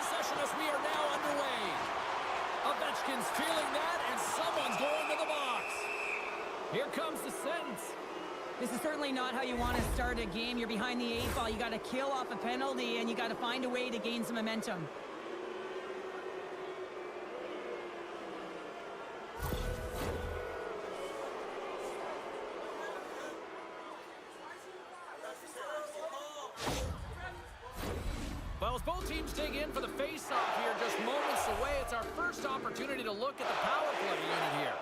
possession as we are now underway. Ovechkin's feeling that, and someone's going to the box. Here comes the sentence. This is certainly not how you want to start a game. You're behind the 8 ball. You got to kill off a penalty, and you got to find a way to gain some momentum. Well, as both teams dig in for the face-off here, just moments away, it's our first opportunity to look at the power play unit here.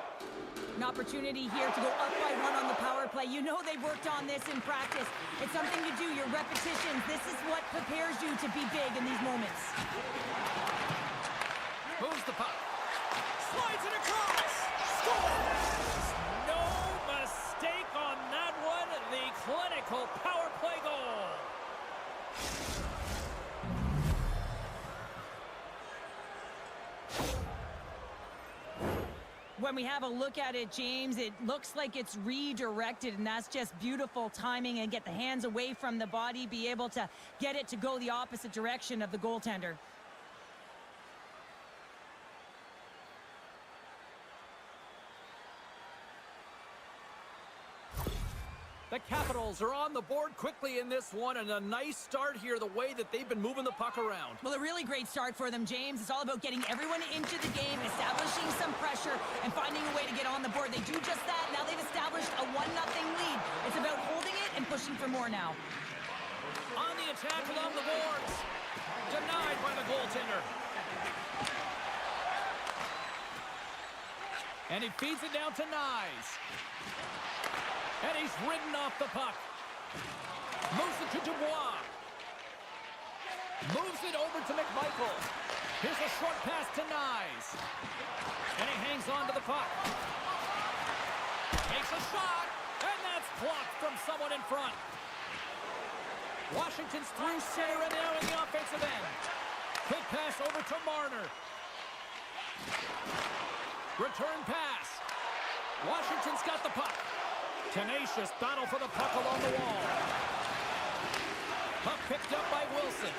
An opportunity here to go up by 1 on the power play. You know they've worked on this in practice. It's something you do, your repetitions. This is what prepares you to be big in these moments. Moves the puck. Slides it across. Scores! No mistake on that one. The clinical power play goal. When we have a look at it, James, it looks like it's redirected, and that's just beautiful timing, and get the hands away from the body, be able to get it to go the opposite direction of the goaltender. The Capitals are on the board quickly in this one, and a nice start here the way that they've been moving the puck around. Well, a really great start for them, James. It's all about getting everyone into the game, establishing some pressure, and finding a way to get on the board. They do just that. Now they've established a 1-0 lead. It's about holding it and pushing for more now. On the attack along the boards. Denied by the goaltender. And he feeds it down to Nyes. And he's ridden off the puck. Moves it to Dubois. Moves it over to McMichael. Here's a short pass to Nyes. And he hangs on to the puck. Takes a shot. And that's blocked from someone in front. Washington's through center and now in the offensive end. Quick pass over to Marner. Return pass. Washington's got the puck. Tenacious battle for the puck along the wall. Puck picked up by Wilson.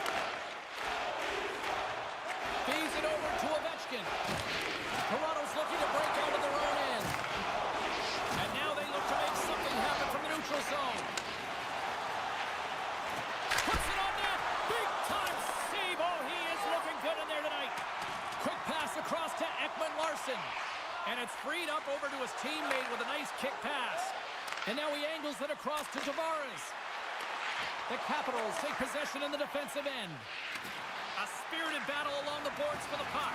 Feeds it over to Ovechkin. Toronto's looking to break out of their own end. And now they look to make something happen from the neutral zone. Puts it on net. Big time save. Oh, he is looking good in there tonight. Quick pass across to Ekman-Larsson. And it's freed up over to his teammate with a nice kick pass. And now he angles it across to Tavares. The Capitals take possession in the defensive end. A spirited battle along the boards for the puck.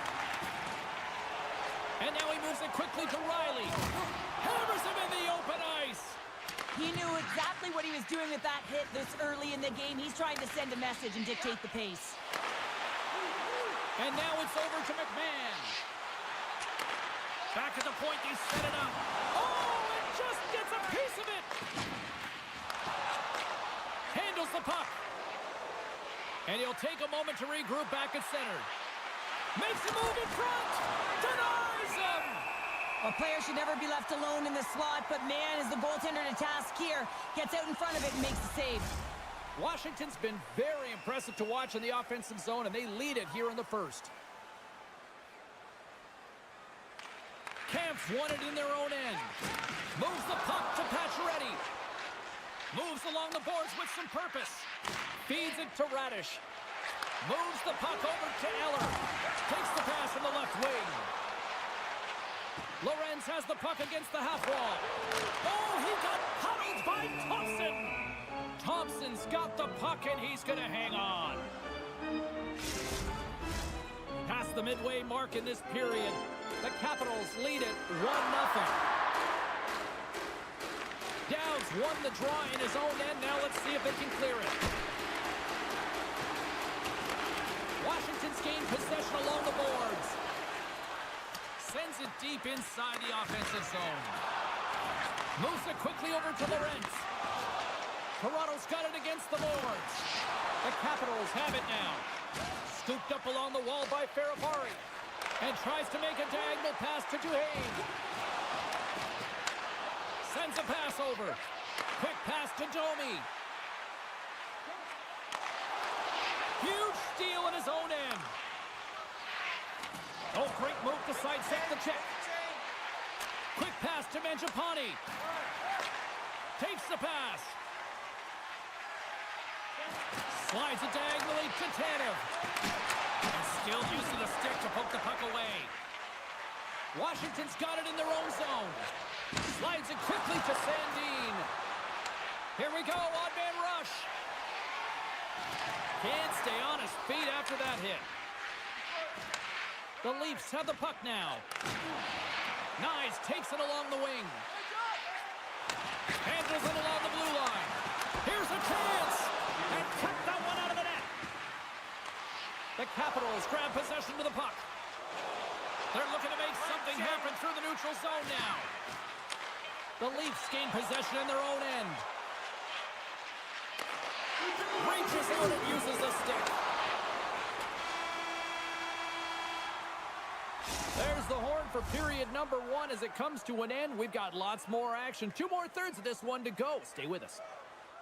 And now he moves it quickly to Riley. Hammers him in the open ice. He knew exactly what he was doing with that hit this early in the game. He's trying to send a message and dictate the pace. And now it's over to McMahon. Back at the point, they set it up. Oh, it just gets a piece of it. Handles the puck. And he'll take a moment to regroup back at center. Makes a move in front. Denies him. A player should never be left alone in the slot, but man, is the goaltender to task here. Gets out in front of it and makes the save. Washington's been very impressive to watch in the offensive zone, and they lead it here in the first. Camp's won it in their own end. Moves the puck to Pacioretty. Moves along the boards with some purpose. Feeds it to Radish. Moves the puck over to Eller. Takes the pass from the left wing. Lorenz has the puck against the half wall. Oh, he got puddled by Thompson. Thompson's got the puck, and he's going to hang on. Past the midway mark in this period. The Capitals lead it 1-0. Dowds won the draw in his own end. Now let's see if they can clear it. Washington's gained possession along the boards. Sends it deep inside the offensive zone. Moves it quickly over to Lorenz. Toronto's got it against the boards. The Capitals have it now. Scooped up along the wall by Faravari. And tries to make a diagonal pass to Duhaime. Sends a pass over. Quick pass to Domi. Huge steal in his own end. Oh, great move to sidestep the check. Quick pass to Mangiapane. Takes the pass. Slides it diagonally to Tanev. And still using the stick to poke the puck away. Washington's got it in their own zone. Slides it quickly to Sandin. Here we go, odd-man rush. Can't stay on his feet after that hit. The Leafs have the puck now. Knies takes it along the wing. Handles it along the blue line. Here's a chance. And cut that one out of the net. The Capitals grab possession to the puck. They're looking to make something happen through the neutral zone now. The Leafs gain possession in their own end. Reaches out and uses the stick. There's the horn for period number 1 as it comes to an end. We've got lots more action. 2 more thirds of this one to go. Stay with us.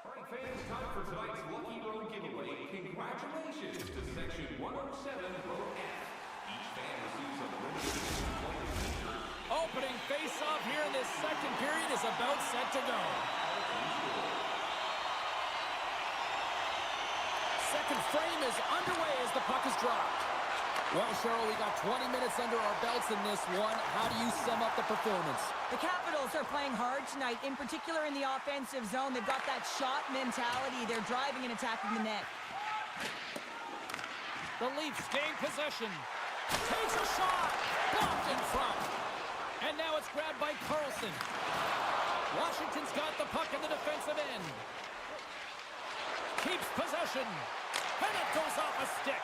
All right, fans, time for tonight's Lucky Road giveaway. Congratulations to Section 107, Row F. Each fan receives a limited edition player's t-shirt. Opening face-off here in this second period is about set to go. Second frame is underway as the puck is dropped. Well, Cheryl, we got 20 minutes under our belts in this one. How do you sum up the performance? The Capitals are playing hard tonight, in particular in the offensive zone. They've got that shot mentality. They're driving and attacking the net. The Leafs gain possession. Takes a shot. Blocked in front. And now it's grabbed by Carlson. Washington's got the puck in the defensive end. Keeps possession. And it goes off a stick.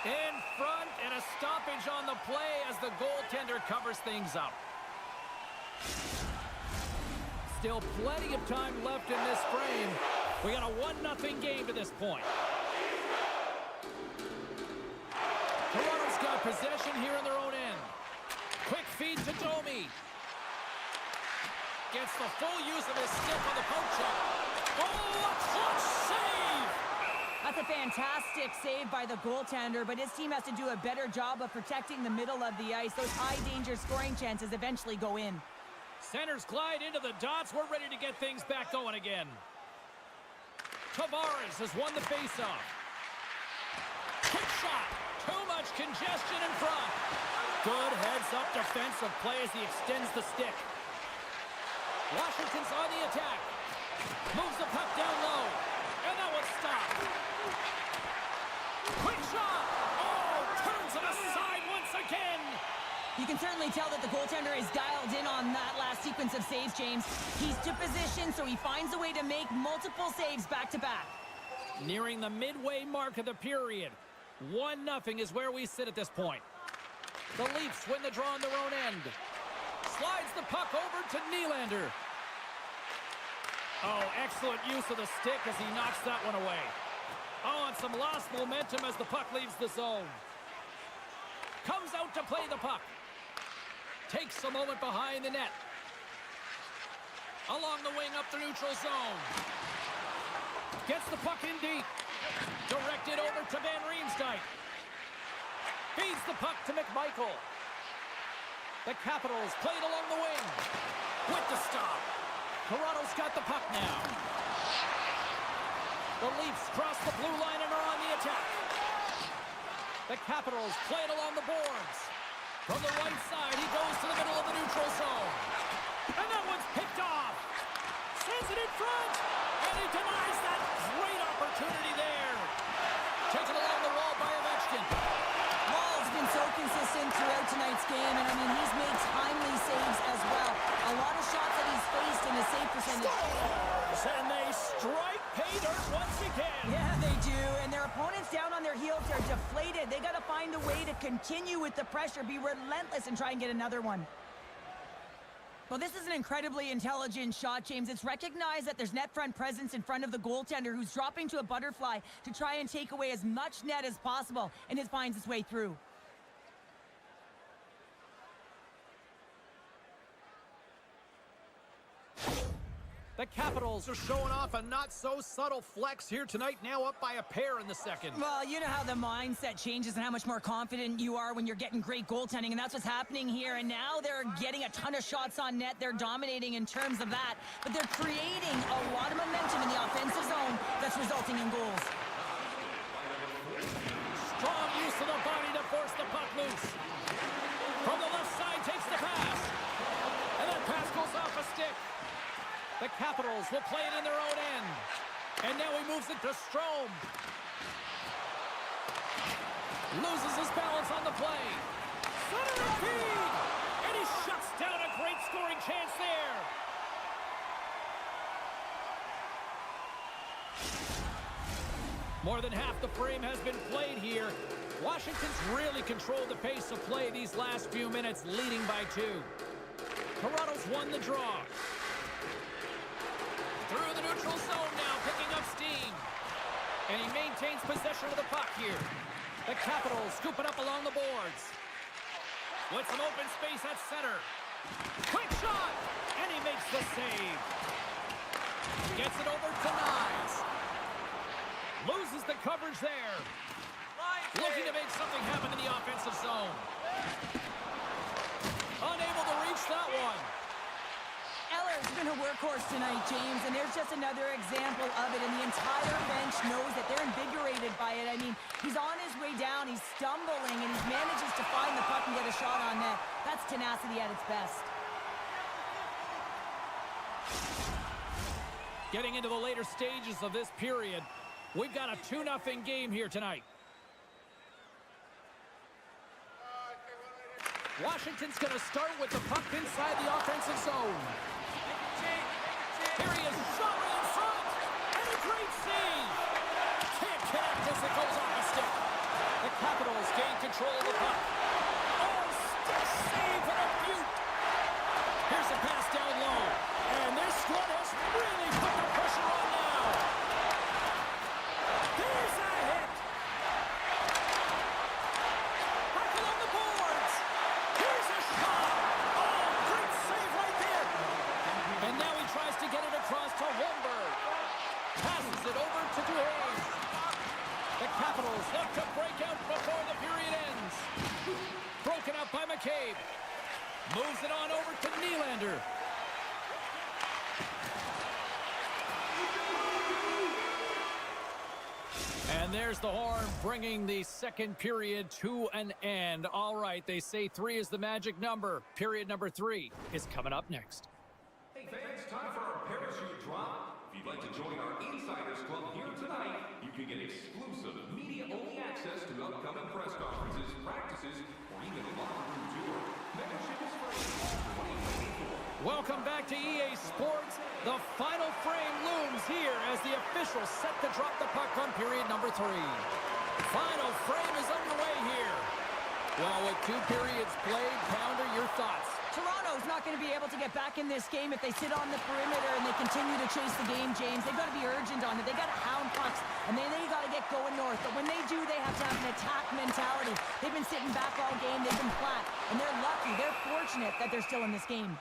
In front, and a stoppage on the play as the goaltender covers things up. Still plenty of time left in this frame. We got a 1-0 game to this point. Toronto's got possession here in their own end. Quick feed to Domi. Gets the full use of his stick on the poke check. Oh, a clutch save! That's a fantastic save by the goaltender, but his team has to do a better job of protecting the middle of the ice. Those high-danger scoring chances eventually go in. Centers glide into the dots. We're ready to get things back going again. Tavares has won the faceoff. Quick shot. Too much congestion in front. Good heads-up defensive play as he extends the stick. Washington's on the attack. Moves the puck down low. And that one's stopped. Quick shot! Oh, turns it aside once again! You can certainly tell that the goaltender is dialed in on that last sequence of saves, James. He's to position, so he finds a way to make multiple saves back-to-back. Nearing the midway mark of the period. 1-0 is where we sit at this point. The Leafs win the draw on their own end. Slides the puck over to Nylander. Oh, excellent use of the stick as he knocks that one away. Oh, and some lost momentum as the puck leaves the zone. Comes out to play the puck. Takes a moment behind the net. Along the wing up the neutral zone. Gets the puck in deep. Directed over to Van Riemsdyk. Feeds the puck to McMichael. The Capitals played along the wing. With the stop. Toronto's got the puck now. The Leafs cross the blue line and are on the attack. The Capitals play it along the boards. From the right side, he goes to the middle of the neutral zone. And that one's picked off. Sends it in front. And he denies that great opportunity there. Taken along the wall by Ovechkin. Wall's been so consistent throughout tonight's game, and I mean, he's made timely saves as well. A lot of shots that he's faced in a save percentage. Scores! And they strike pay dirt once again. Yeah, they do, and their opponents down on their heels are deflated. They got to find a way to continue with the pressure, be relentless, and try and get another one. Well, this is an incredibly intelligent shot, James. It's recognized that there's net front presence in front of the goaltender who's dropping to a butterfly to try and take away as much net as possible, and it finds its way through. The Capitals are showing off a not-so-subtle flex here tonight, now up by a pair in the second. Well, you know how the mindset changes and how much more confident you are when you're getting great goaltending, and that's what's happening here. And now they're getting a ton of shots on net. They're dominating in terms of that, but they're creating a lot of momentum in the offensive zone that's resulting in goals. Strong use of the body to force the puck loose. From the left side, takes the pass. And that pass goes off a stick. The Capitals will play it in their own end. And now he moves it to Strome. Loses his balance on the play. Center feed! And he shuts down a great scoring chance there. More than half the frame has been played here. Washington's really controlled the pace of play these last few minutes, leading by 2. Toronto's won the draw. Through the neutral zone now, picking up steam. And he maintains possession of the puck here. The Capitals scoop it up along the boards. With some open space at center. Quick shot! And he makes the save. Gets it over to Nyes. Loses the coverage there. Looking to make something happen in the offensive zone. Unable to reach that one. Eller's been a workhorse tonight, James, and there's just another example of it, and the entire bench knows that they're invigorated by it. I mean, he's on his way down, he's stumbling, and he manages to find the puck and get a shot on net. That's tenacity at its best. Getting into the later stages of this period, we've got a 2-0 game here tonight. Washington's going to start with the puck inside the offensive zone. Here he is, shot right in front, and a great save. Can't connect as it goes off the stick. The Capitals gain control of the puck. Oh, stick save and a beaut. Here's a pass down low, and this squad has really put the pressure on now. There's a hit. Puck along the boards. Here's a shot. Oh, great save right there. And now he tries to get it across to Holmberg. Passes it over to Duhaime. The Capitals look to break out before the period ends. Broken up by McCabe. Moves it on over to Nylander. And there's the horn, bringing the second period to an end. All right, they say 3 is the magic number. Period number 3 is coming up next. Hey fans, time for our parachute drop. If you'd like to join our Insiders Club here tonight, you can get exclusive media-only access to upcoming press conferences, practices, or even a locker room tour. Membership is free. Welcome back to EA Sports. The final frame looms here as the officials set to drop the puck on period number 3. Final frame is underway here. Well, with 2 periods played, Pounder, your thoughts? Toronto's not going to be able to get back in this game if they sit on the perimeter and they continue to chase the game, James. They've got to be urgent on it. They've got to hound pucks, and then they got to get going north. But when they do, they have to have an attack mentality. They've been sitting back all game. They've been flat, and they're lucky. They're fortunate that they're still in this game.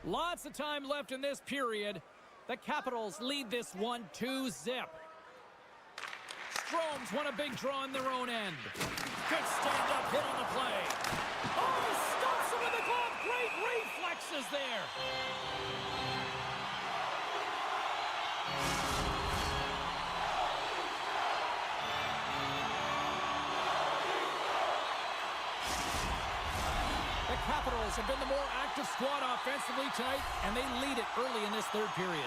Lots of time left in this period. The Capitals lead this one 2-0. Strome's won a big draw in their own end. Good stand-up hit on the play. Oh, he stumps him with the glove. Great reflexes there. The Capitals have been the more active squad offensively tonight, and they lead it early in this third period.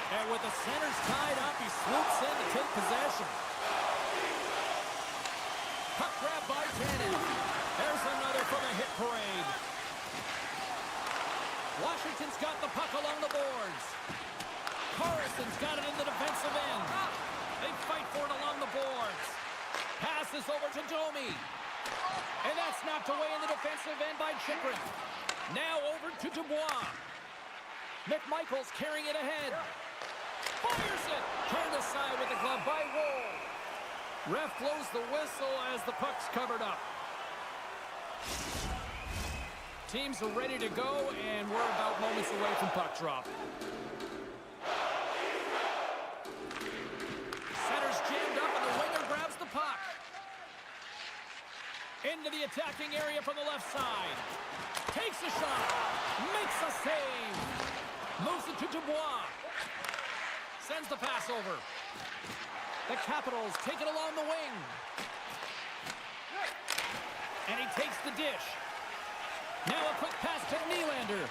And with the centers tied up, he swoops in to take possession. Puck grab by Tannen. There's another from a hit parade. Washington's got the puck along the boards. Carlson's got it in the defensive end. They fight for it along the boards. Passes over to Domi. And that's knocked away in the defensive end by Chychrun. Now over to Dubois. McMichael's carrying it ahead. Fires it. Turned aside with the glove by Woll. Ref blows the whistle as the puck's covered up. Teams are ready to go, and we're about moments away from puck drop. Center's jammed up, and the winger grabs the puck. Into the attacking area from the left side. Takes a shot. Makes a save. Moves it to Dubois. Sends the pass over. The Capitals take it along the wing. And he takes the dish. Now a quick pass to Nylander.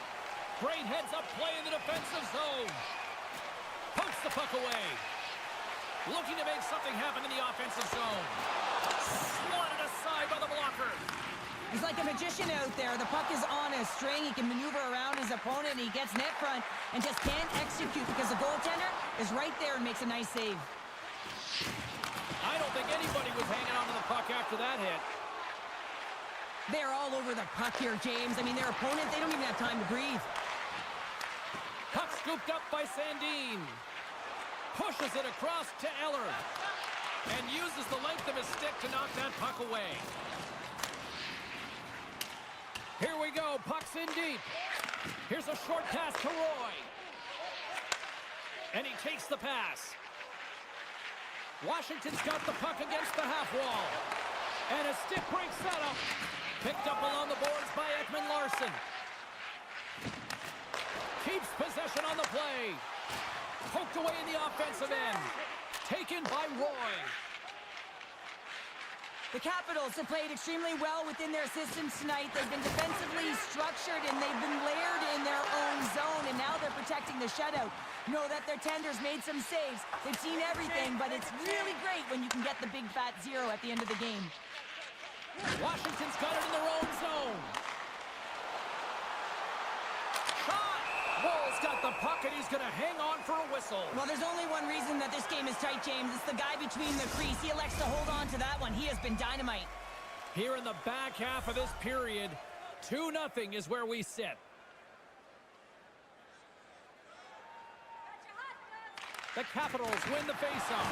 Great heads-up play in the defensive zone. Pokes the puck away. Looking to make something happen in the offensive zone. Slotted aside by the blocker. He's like a magician out there. The puck is on a string. He can maneuver around his opponent, and he gets net front and just can't execute because the goaltender is right there and makes a nice save. I don't think anybody was hanging on to the puck after that hit. They're all over the puck here, James. I mean, their opponent, they don't even have time to breathe. Puck scooped up by Sandin. Pushes it across to Eller. And uses the length of his stick to knock that puck away. Here we go. Puck's in deep. Here's a short pass to Roy. And he takes the pass. Washington's got the puck against the half wall. And a stick breaks that up. Picked up along the boards by Ekman-Larsson. Keeps possession on the play. Poked away in the offensive end. Taken by Roy. The Capitals have played extremely well within their systems tonight. They've been defensively structured, and they've been layered in their own zone, and now they're protecting the shutout. Know that their tenders made some saves. They've seen everything, but it's really great when you can get the big fat zero at the end of the game. Washington's got it in their own zone. Shot! Wall's got the puck, and he's going to hang on for a whistle. Well, there's only one reason that this game is tight, James. It's the guy between the crease. He elects to hold on to that one. He has been dynamite. Here in the back half of this period, 2-0 is where we sit. The Capitals win the faceoff.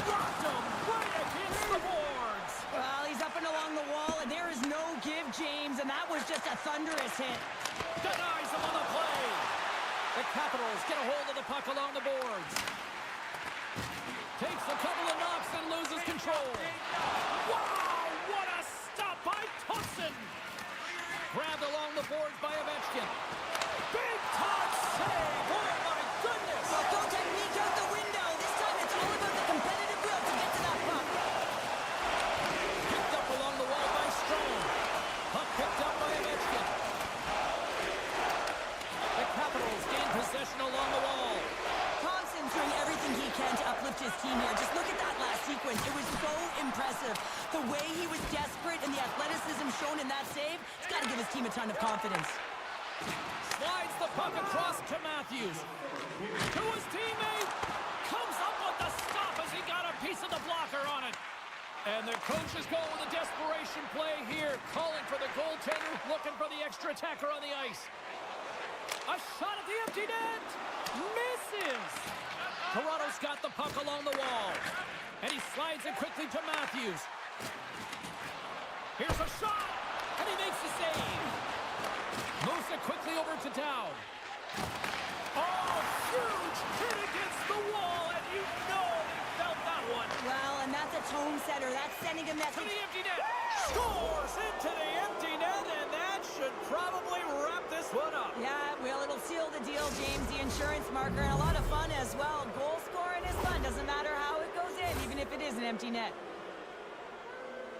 Rocked him right against the boards. Well, he's up and along the wall, and there is no give, James, and that was just a thunderous hit. Denies him on the play. The Capitals get a hold of the puck along the boards. Takes a couple of knocks and loses control. Wow, what a stop by Thompson. Grabbed along the boards by Ovechkin. Big time save. Oh, my goodness. Well, go technique out the window. This time it's all about the competitive will to get to that puck. Picked up along the wall by Strome. Puck picked up by Ovechkin. The Capitals gain possession along the wall. Thompson's doing everything he can to uplift his team here. Just look at that last sequence. It was so impressive. The way he was desperate and the athleticism shown in that save, it's got to give his team a ton of confidence. Slides the puck across to Matthews. To his teammate. Comes up with the stop as he got a piece of the blocker on it. And the coach is going with a desperation play here, calling for the goaltender, looking for the extra attacker on the ice. A shot at the empty net. Misses. Toronto's got the puck along the wall. And he slides it quickly to Matthews. Here's a shot. And he makes the save. Moves it quickly over to Dow. Oh, huge hit against the wall. And you know he felt that one. Well, and that's a tone setter. That's sending a To message. the empty net. Scores into the empty net. And that should probably wrap this one up. Yeah, well, it'll seal the deal, James. The insurance marker, and a lot of fun as well. Goal scoring is fun. Doesn't matter how it goes in, even if it is an empty net.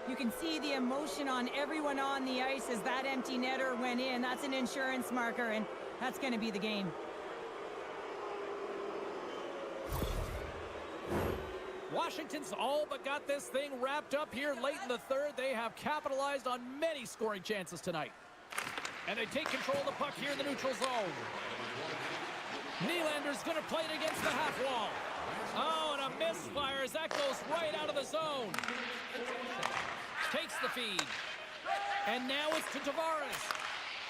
You can see the emotion on everyone on the ice as that empty netter went in. That's an insurance marker, and that's going to be the game. Washington's all but got this thing wrapped up here late in the third. They have capitalized on many scoring chances tonight. And they take control of the puck here in the neutral zone. Nylander's going to play it against the half wall. Oh, and a misfire as that goes right out of the zone. Takes the feed. And now it's to Tavares.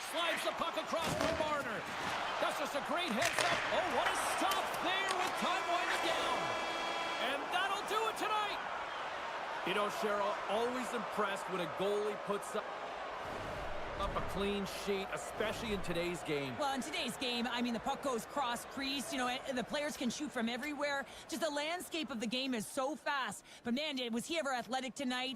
Slides the puck across to Marner. That's just a great heads up. Oh, what a stop there with time winding down. And that'll do it tonight. You know, Cheryl, always impressed when a goalie puts up a clean sheet, especially in today's game. Well, in today's game, I mean, the puck goes cross-crease. You know, the players can shoot from everywhere. Just the landscape of the game is so fast. But, man, was he ever athletic tonight?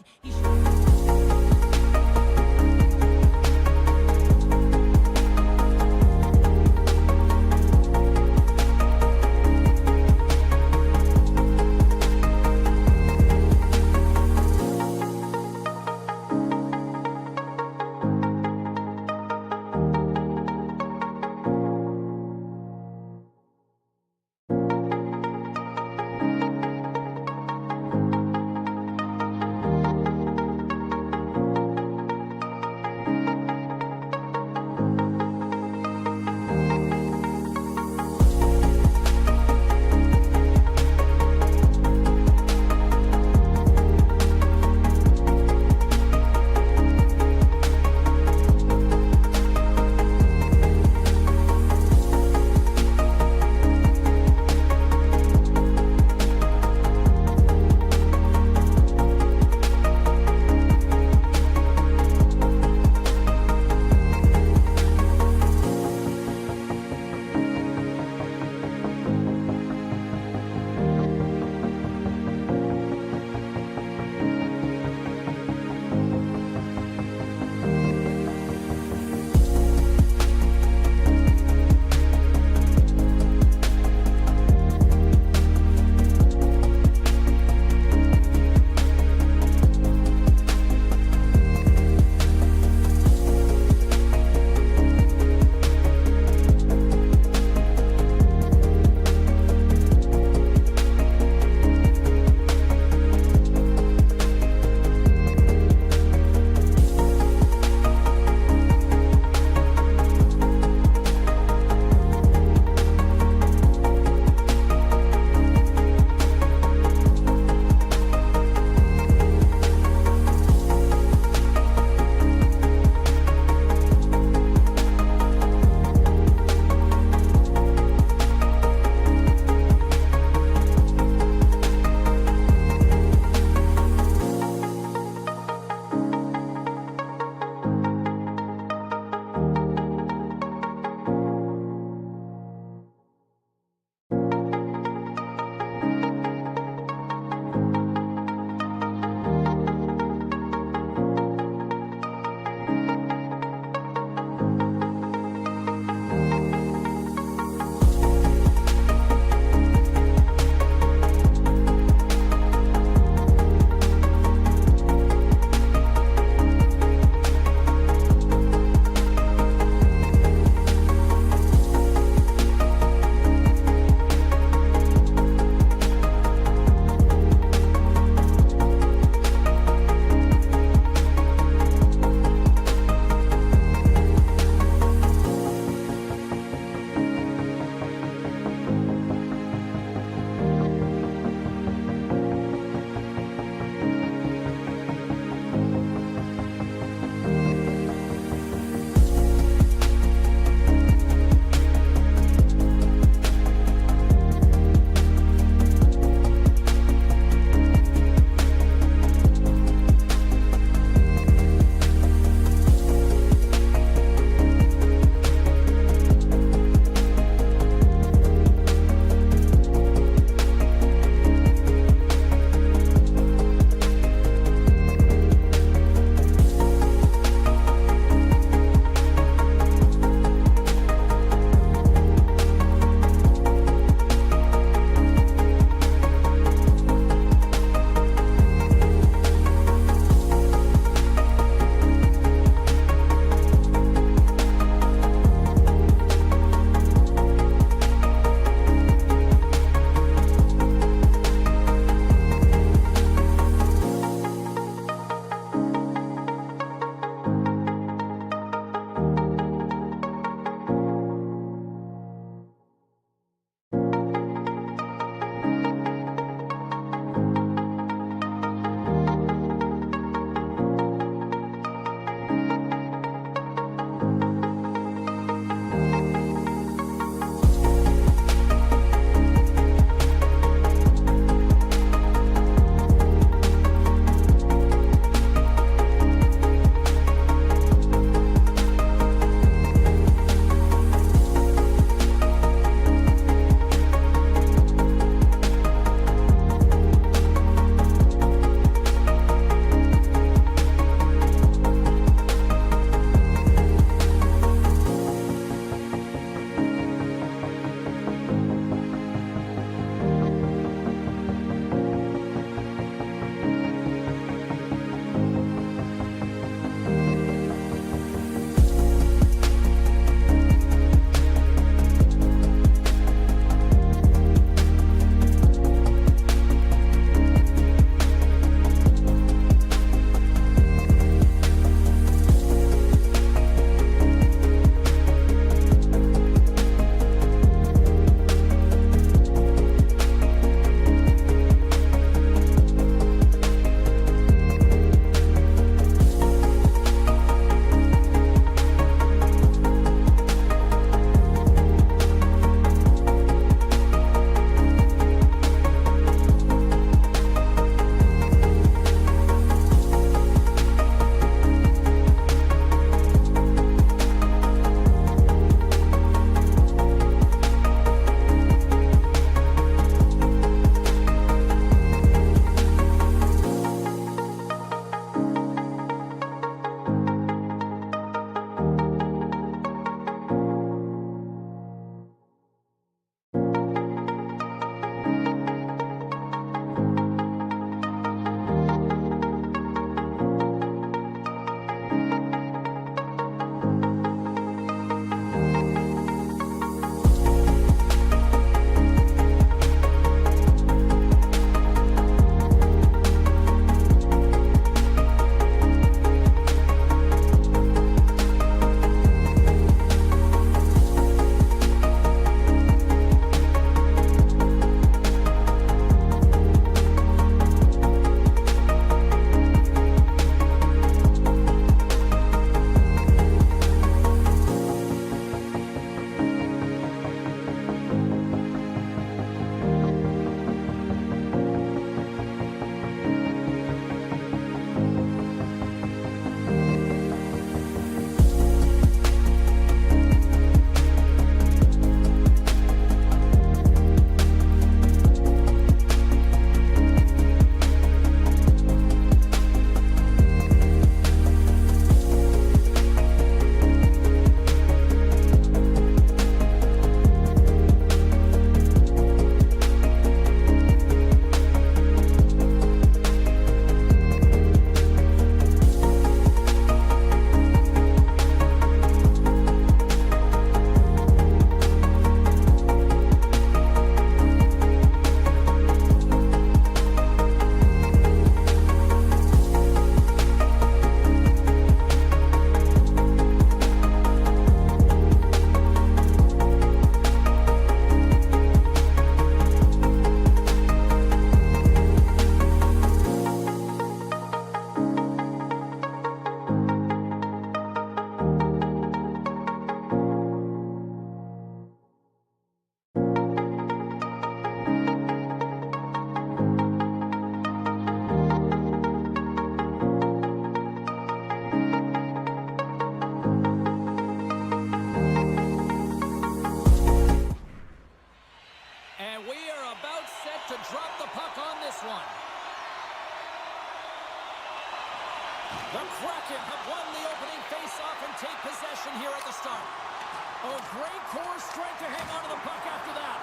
Oh, great core strength to hang on to the puck after that.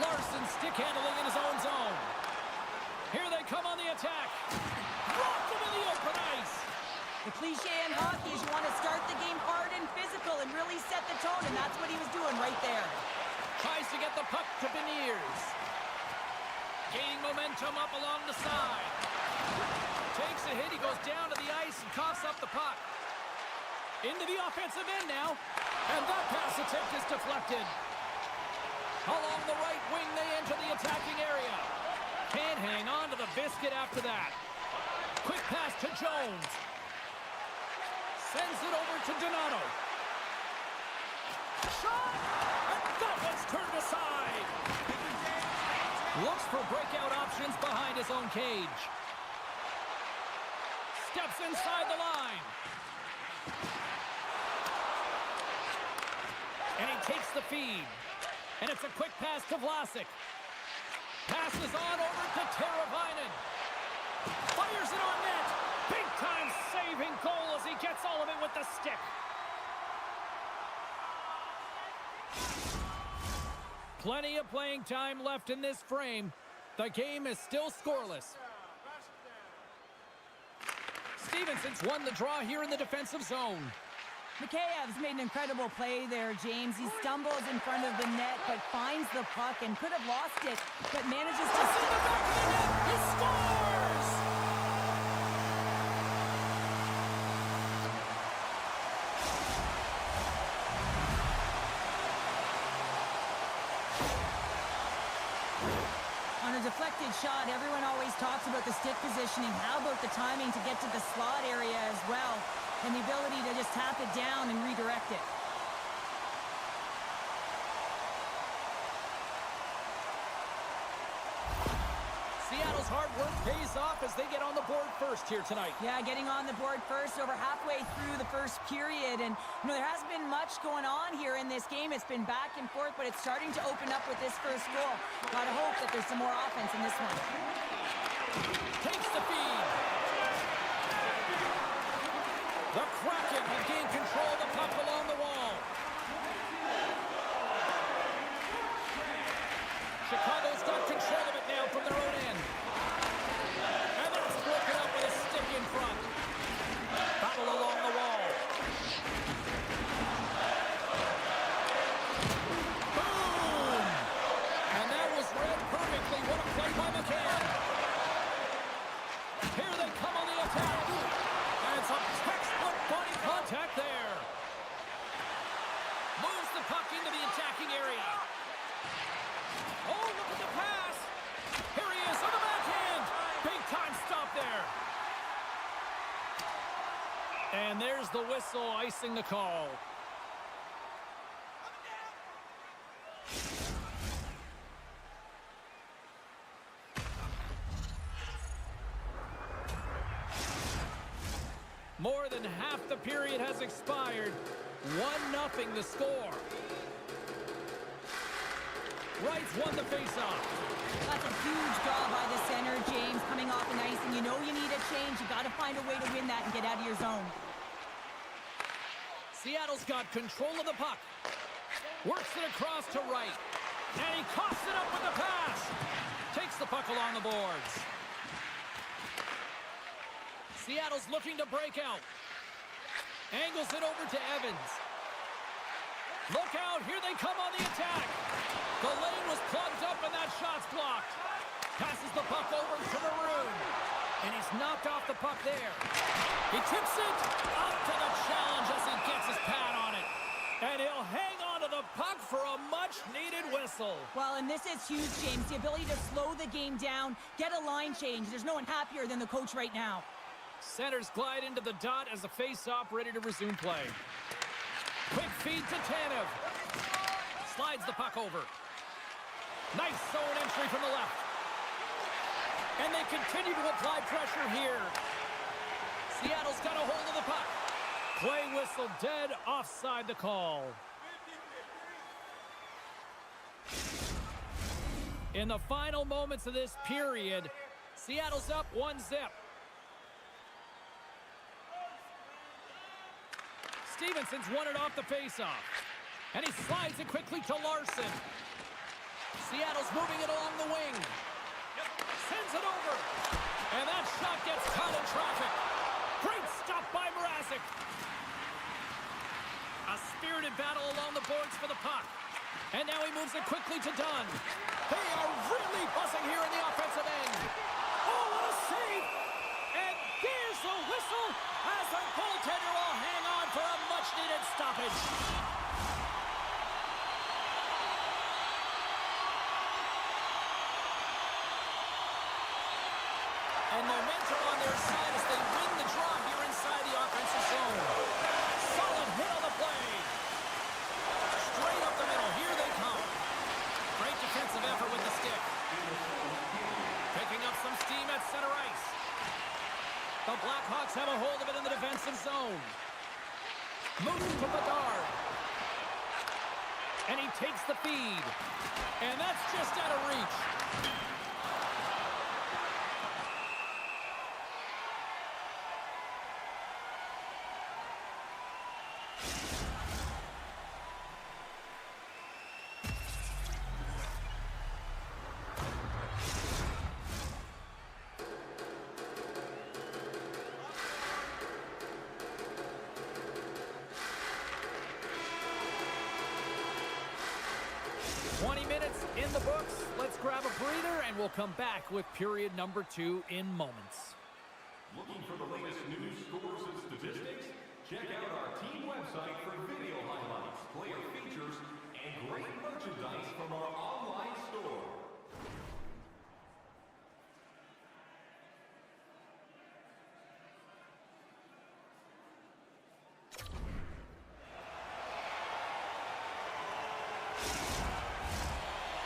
Larson stick handling in his own zone. Here they come on the attack. Rocked him in the open ice. The cliche in hockey is you want to start the game hard and physical and really set the tone, and that's what he was doing right there. Tries to get the puck to Beniers. Gaining momentum up along the side. Takes a hit, he goes down to the ice and coughs up the puck. Into the offensive end now. And that pass attempt is deflected. Along the right wing, they enter the attacking area. Can't hang on to the biscuit after that. Quick pass to Jones. Sends it over to Donato. Shot! And that one's turned aside. Looks for breakout options behind his own cage. Steps inside the line. And he takes the feed. And it's a quick pass to Vlasic. Passes on over to Teravainen. Fires it on net. Big time saving goal as he gets all of it with the stick. Plenty of playing time left in this frame. The game is still scoreless. Stevenson's won the draw here in the defensive zone. Mikheyev's made an incredible play there, James. He stumbles in front of the net, but finds the puck and could have lost it, but manages to... He scores! On a deflected shot, everyone always talks about the stick positioning. How about the timing to get to the slot area as well? And the ability to just tap it down and redirect it. Seattle's hard work pays off as they get on the board first here tonight. Yeah, getting on the board first over halfway through the first period. And, there hasn't been much going on here in this game. It's been back and forth, but it's starting to open up with this first goal. Gotta hope that there's some more offense in this one. Takes the feed. The Kraken have gained control of the puck along the wall. Chicago's got control of it now from their own end. And that's broken up with a stick in front. Battle along the wall. Boom! And that was read perfectly. What a play by McCann. Here they come on the attack. And some textbook body contact there. Moves the puck into the attacking area. Oh, look at the pass. Here he is on the backhand. Big time stop there. And there's the whistle icing the call. More than half the period has expired. 1-0 the score. Wright's won the faceoff. That's a huge draw by the center, James, coming off an ice, and you know you need a change. You got to find a way to win that and get out of your zone. Seattle's got control of the puck. Works it across to Wright. And he coughs it up with the pass. Takes the puck along the boards. Seattle's looking to break out. Angles it over to Evans. Look out, here they come on the attack. The lane was plugged up and that shot's blocked. Passes the puck over to Maroon. And he's knocked off the puck there. He tips it up to the challenge as he gets his pad on it. And he'll hang on to the puck for a much-needed whistle. Well, and this is huge, James. The ability to slow the game down, get a line change. There's no one happier than the coach right now. Centers glide into the dot as the face-off ready to resume play. Quick feed to Tanev. Slides the puck over. Nice zone entry from the left. And they continue to apply pressure here. Seattle's got a hold of the puck. Play whistle dead, offside the call. In the final moments of this period, Seattle's up 1-0. Stevenson's won it off the faceoff. And he slides it quickly to Larson. Seattle's moving it along the wing. Sends it over. And that shot gets caught in traffic. Great stop by Mrazek. A spirited battle along the boards for the puck. And now he moves it quickly to Dunn. They are really buzzing here in the offensive end. Oh, what a save! And there's the whistle as the goaltender will hang on for a much-needed stoppage. And momentum on their side as they win the draw here inside the offensive zone. Solid hit on the play. Straight up the middle. Here they come. Great defensive effort with the stick. Picking up some steam at center ice. The Blackhawks have a hold of it in the defensive zone. Moves to Bedard. And he takes the feed. And that's just out of reach. In the books, let's grab a breather and we'll come back with period number 2 in moments. Looking for the latest news, scores, and statistics? Check out our team website for video highlights, player features, and great merchandise from our online store.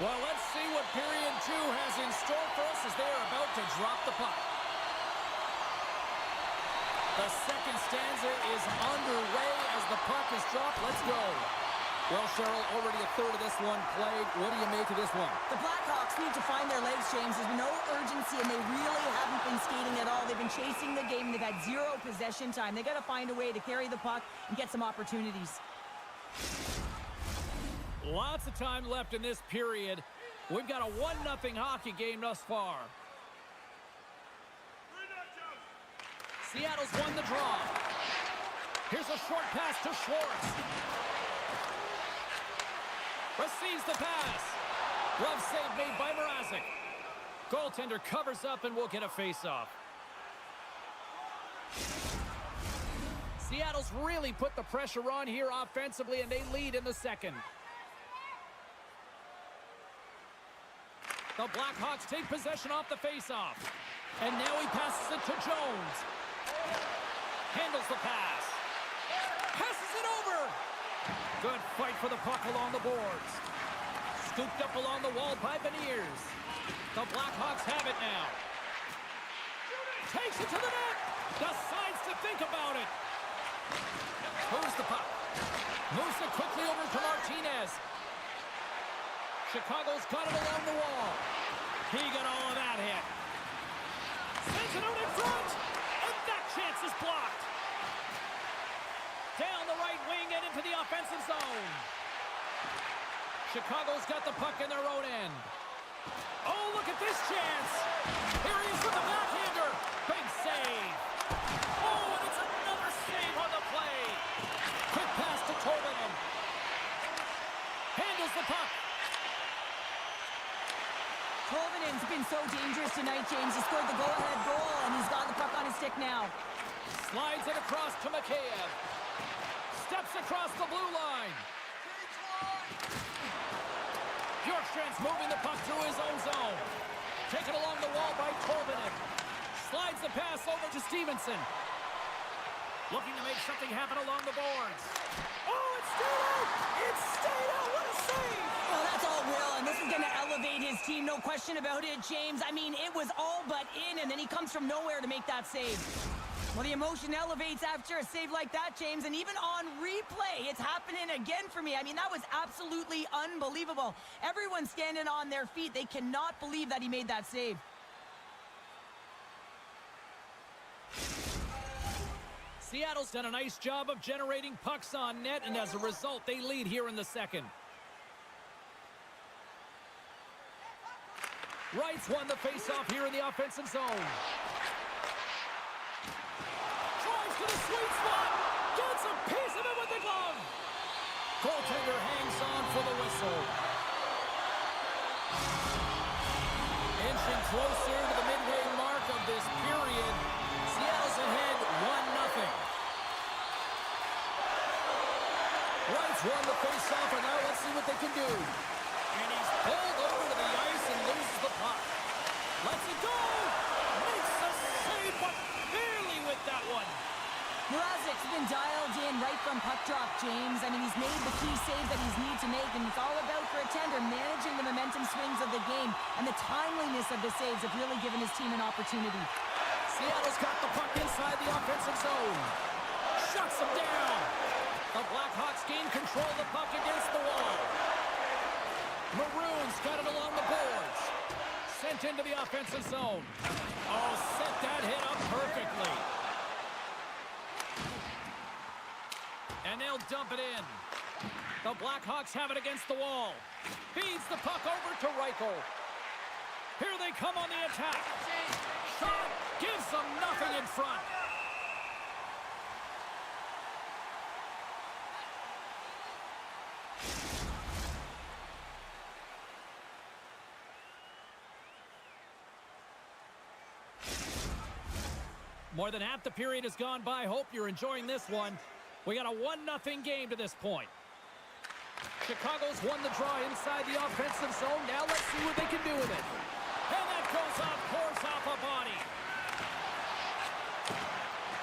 Well, let's see what period 2 has in store for us as they are about to drop the puck. The second stanza is underway as the puck is dropped. Let's go. Well, Cheryl, already a third of this one played. What do you make of this one? The Blackhawks need to find their legs, James. There's no urgency, and they really haven't been skating at all. They've been chasing the game. They've had zero possession time. They got to find a way to carry the puck and get some opportunities. Lots of time left in this period. We've got a 1-0 hockey game thus far. Seattle's won the draw. Here's a short pass to Schwartz. Receives the pass. Glove save made by Mrazek. Goaltender covers up and will get a face-off. Seattle's really put the pressure on here offensively, and they lead in the second. The Blackhawks take possession off the face-off. And now he passes it to Jones. Handles the pass. Passes it over. Good fight for the puck along the boards. Scooped up along the wall by Beniers. The Blackhawks have it now. Takes it to the net. Decides to think about it. Moves the puck. Moves it quickly over to Martinez. Chicago's got it along the wall. He got all of that hit. Sends it out in front. And that chance is blocked. Down the right wing and into the offensive zone. Chicago's got the puck in their own end. Oh, look at this chance. Here he is with the backhander. Big save. Oh, and it's another save on the play. Quick pass to Tolvanen. Handles the puck. Tolvanen's been so dangerous tonight, James. He scored the go-ahead goal, and he's got the puck on his stick now. Slides it across to Mikheyev. Steps across the blue line. Bjorkstrand's moving the puck through his own zone. Taken along the wall by Tolvanen. Slides the pass over to Stevenson. Looking to make something happen along the boards. Oh, it's stayed out! It's stayed out! What a save! Oh, that's all Will, and this is going to elevate his team, no question about it, James. I mean, it was all but in, and then he comes from nowhere to make that save. Well, the emotion elevates after a save like that, James, and even on replay, it's happening again for me. I mean, that was absolutely unbelievable. Everyone's standing on their feet. They cannot believe that he made that save. Seattle's done a nice job of generating pucks on net, and as a result, they lead here in the second. Wright's won the faceoff here in the offensive zone. Drives to the sweet spot. Gets a piece of it with the glove. Goaltender hangs on for the whistle. Inching closer to the midway mark of this period. Seattle's ahead 1-0. Wright's won the faceoff, and now let's see what they can do. And he's pulled over to the ice and loses the puck. Lets it go! Makes a save, but barely with that one. Mrazek's been dialed in right from puck drop, James. I mean, he's made the key save that he's needed to make, and it's all about, for a tender, managing the momentum swings of the game, and the timeliness of the saves have really given his team an opportunity. Seattle's got the puck inside the offensive zone. Shuts him down. The Blackhawks gain control of the puck against the wall. Maroons got it along the boards. Sent into the offensive zone. Oh, set that hit up perfectly. And they'll dump it in. The Blackhawks have it against the wall. Feeds the puck over to Reichel. Here they come on the attack. Shot gives them nothing in front. More than half the period has gone by. Hope you're enjoying this one. We got a 1-0 game to this point. Chicago's won the draw inside the offensive zone. Now let's see what they can do with it. And that goes off course off a body.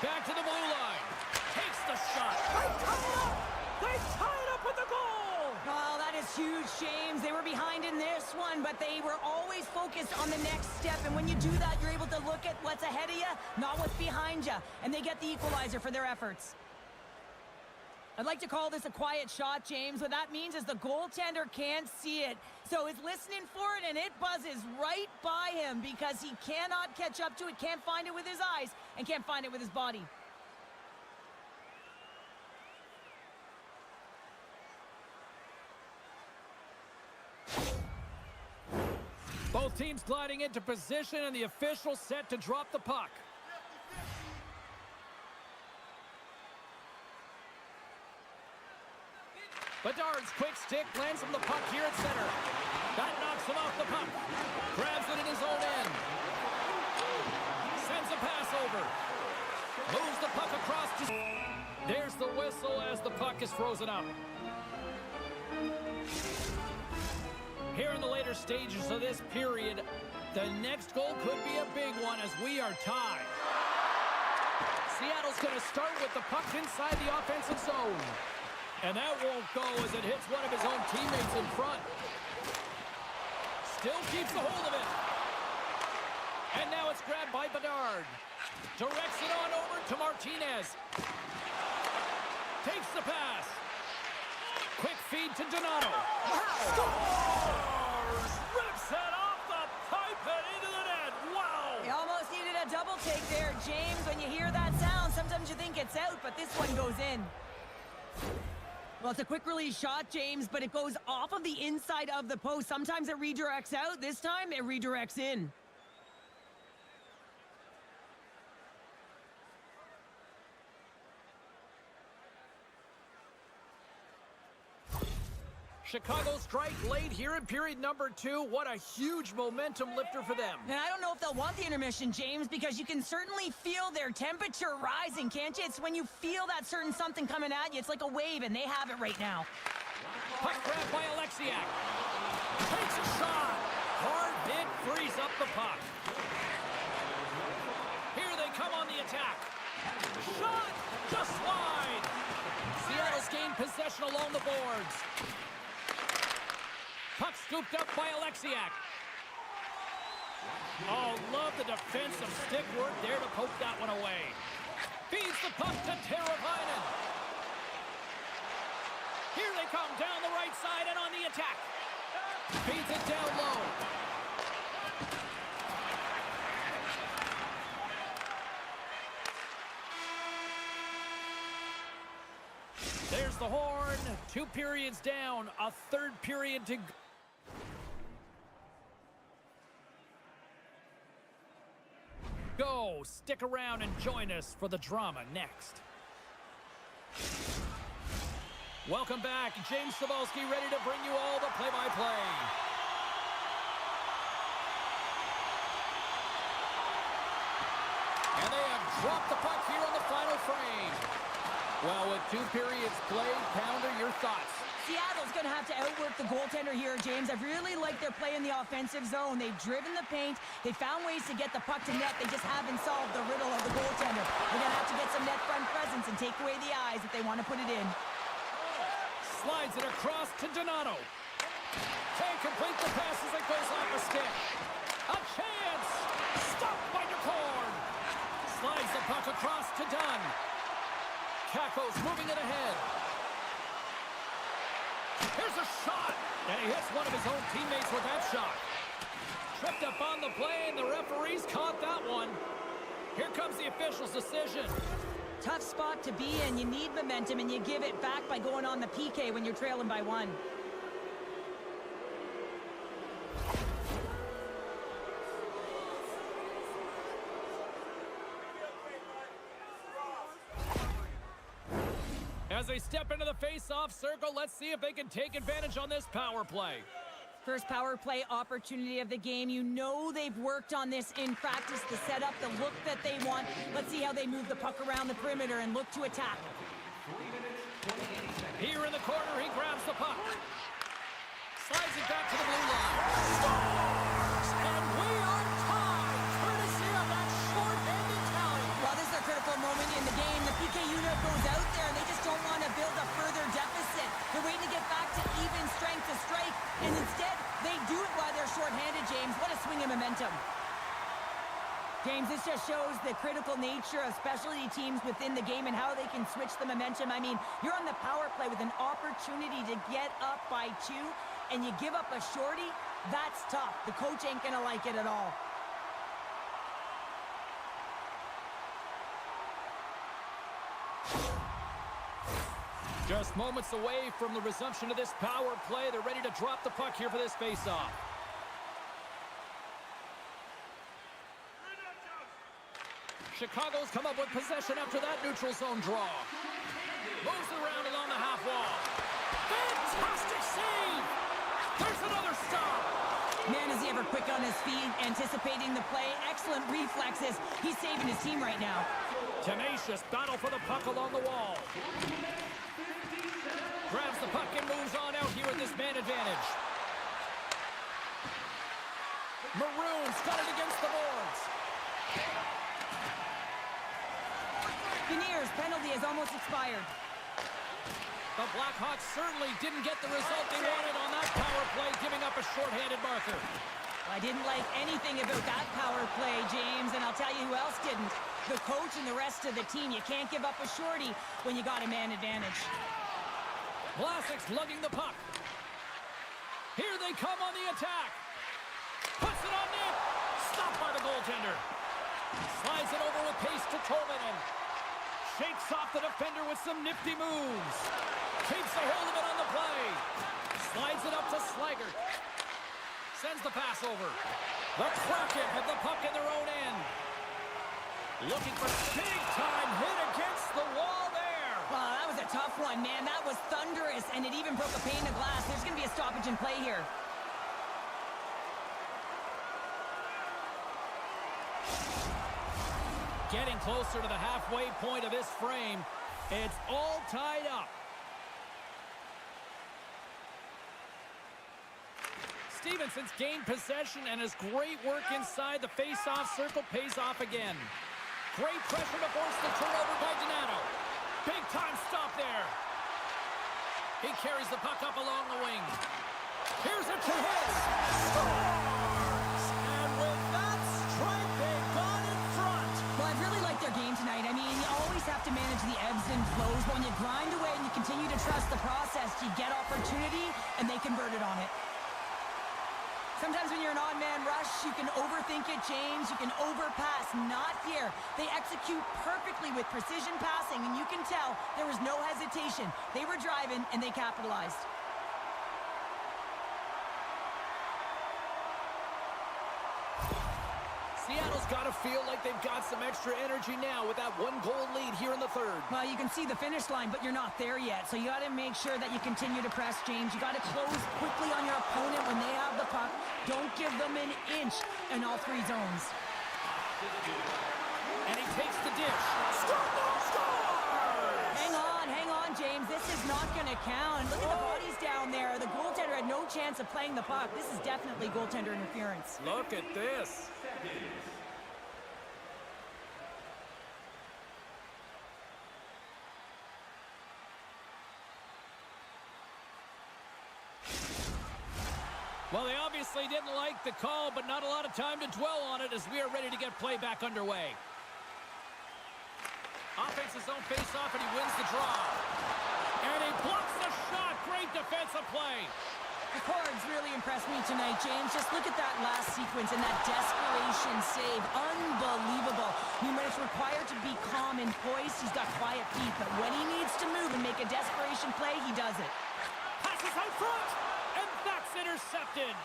Back to the blue line. Takes the shot. They tie it up. They tie it up with the goal. Oh, that is huge, James. They were behind in this one, but they were always focused on the next step. And when you do that, you're able to look at what's ahead of you, not what's behind you. And they get the equalizer for their efforts. I'd like to call this a quiet shot, James. What that means is the goaltender can't see it. So he's listening for it, and it buzzes right by him because he cannot catch up to it, can't find it with his eyes, and can't find it with his body. Both teams gliding into position, and the official set to drop the puck. Bedard's quick stick lands him the puck here at center. That knocks him off the puck. Grabs it in his own end. Sends a pass over. Moves the puck across to... There's the whistle as the puck is frozen up. Here in the later stages of this period, the next goal could be a big one as we are tied. Seattle's going to start with the puck inside the offensive zone. And that won't go as it hits one of his own teammates in front. Still keeps a hold of it. And now it's grabbed by Bedard. Directs it on over to Martinez. Takes the pass. Quick feed to Donato. Scores! Rips it off the pipe and into the net. Wow! He almost needed a double take there, James. When you hear that sound, sometimes you think it's out, but this one goes in. Well, it's a quick release shot, James, but it goes off of the inside of the post. Sometimes it redirects out. This time, it redirects in. Chicago strike late here in period number 2. What a huge momentum lifter for them. And I don't know if they'll want the intermission, James, because you can certainly feel their temperature rising, can't you? It's when you feel that certain something coming at you. It's like a wave, and they have it right now. Puck grab by Alexiak. Takes a shot. Hard hit, frees up the puck. Here they come on the attack. Shot! Just wide. Seattle's gained possession along the boards. Puck scooped up by Alexiak. Oh, love the defensive stick work there to poke that one away. Feeds the puck to Teravainen. Here they come down the right side and on the attack. Feeds it down low. the horn. 2 periods down. A third period to go. Stick around and join us for the drama next. Welcome back. James Cybulski ready to bring you all the play-by-play. And they have dropped the puck here on the final frame. Well, with 2 periods played, Pounder, your thoughts? Seattle's going to have to outwork the goaltender here, James. I really like their play in the offensive zone. They've driven the paint. They found ways to get the puck to net. They just haven't solved the riddle of the goaltender. They're going to have to get some net front presence and take away the eyes if they want to put it in. Slides it across to Donato. Can't complete the pass as it goes off a stick. A chance! Stopped by Decord. Slides the puck across to Dunn. Kakko's moving it ahead. Here's a shot! And he hits one of his own teammates with that shot. Tripped up on the play, and the referees caught that one. Here comes the official's decision. Tough spot to be in. You need momentum, and you give it back by going on the PK when you're trailing by 1. As they step into the face-off circle, let's see if they can take advantage on this power play. First power play opportunity of the game. You know they've worked on this in practice, the setup, the look that they want. Let's see how they move the puck around the perimeter and look to attack. Here in the corner, he grabs the puck. Slides it back to the blue line. Scores! And we are tied, courtesy of that short-handed tally. Well, this is a critical moment in the game. The PK unit goes out there, and they just don't want to build a further deficit. They're waiting to get back to even strength to strike, and instead, they do it while they're short-handed, James. What a swing of momentum. James, this just shows the critical nature of specialty teams within the game and how they can switch the momentum. I mean, you're on the power play with an opportunity to get up by 2, and you give up a shorty. That's tough. The coach ain't going to like it at all. Just moments away from the resumption of this power play. They're ready to drop the puck here for this face-off. Chicago's come up with possession after that neutral zone draw. Moves around along the half wall. Fantastic save! There's another stop! Man, is he ever quick on his feet, anticipating the play. Excellent reflexes. He's saving his team right now. Tenacious battle for the puck along the wall. Grabs the puck and moves on out here with this man advantage. Maroons got it against the boards. Veneers' penalty has almost expired. The Blackhawks certainly didn't get the result they wanted on that power play, giving up a shorthanded marker. I didn't like anything about that power play, James, and I'll tell you who else didn't. The coach and the rest of the team. You can't give up a shorty when you got a man advantage. Vlasic's lugging the puck. Here they come on the attack. Puts it on net. Stopped by the goaltender. Slides it over with pace to Tolvanen. Shakes off the defender with some nifty moves. Keeps a hold of it on the play. Slides it up to Slaggert. Sends the pass over. The Kraken have the puck in their own end. Looking for big-time hit against the wall there. Wow, that was a tough one, man. That was thunderous, and it even broke a pane of glass. There's going to be a stoppage in play here. Getting closer to the halfway point of this frame. It's all tied up. Stevenson's gained possession, and his great work inside the face-off circle pays off again. Great pressure to force the turnover by Donato. Big-time stop there. He carries the puck up along the wing. Here's a two-hit. Scores! And with that strike, they got in front. Well, I've really liked their game tonight. I mean, you always have to manage the ebbs and flows. But when you grind away and you continue to trust the process, you get opportunity, and they converted on it. Sometimes when you're an odd-man rush, you can overthink it, James. You can overpass. Not here. They execute perfectly with precision passing, and you can tell there was no hesitation. They were driving, and they capitalized. Seattle's got to feel like they've got some extra energy now with that one-goal lead here in the third. Well, you can see the finish line, but you're not there yet. So you got to make sure that you continue to press, James. You got to close quickly on your opponent when they have the puck. Don't give them an inch in all three zones. And he takes the dish. Scores! Hang on, James. This is not going to count. Look at the bodies down there. The goaltender had no chance of playing the puck. This is definitely goaltender interference. Look at this. Well, they obviously didn't like the call, but not a lot of time to dwell on it as we are ready to get play back underway. Offensive zone face-off, and he wins the draw. And he blocks the shot. Great defensive play. The Cards really impressed me tonight, James. Just look at that last sequence and that desperation save. Unbelievable. I mean, when it's required to be calm and poised, he's got quiet feet. But when he needs to move and make a desperation play, he does it. Passes out front, and that's intercepted.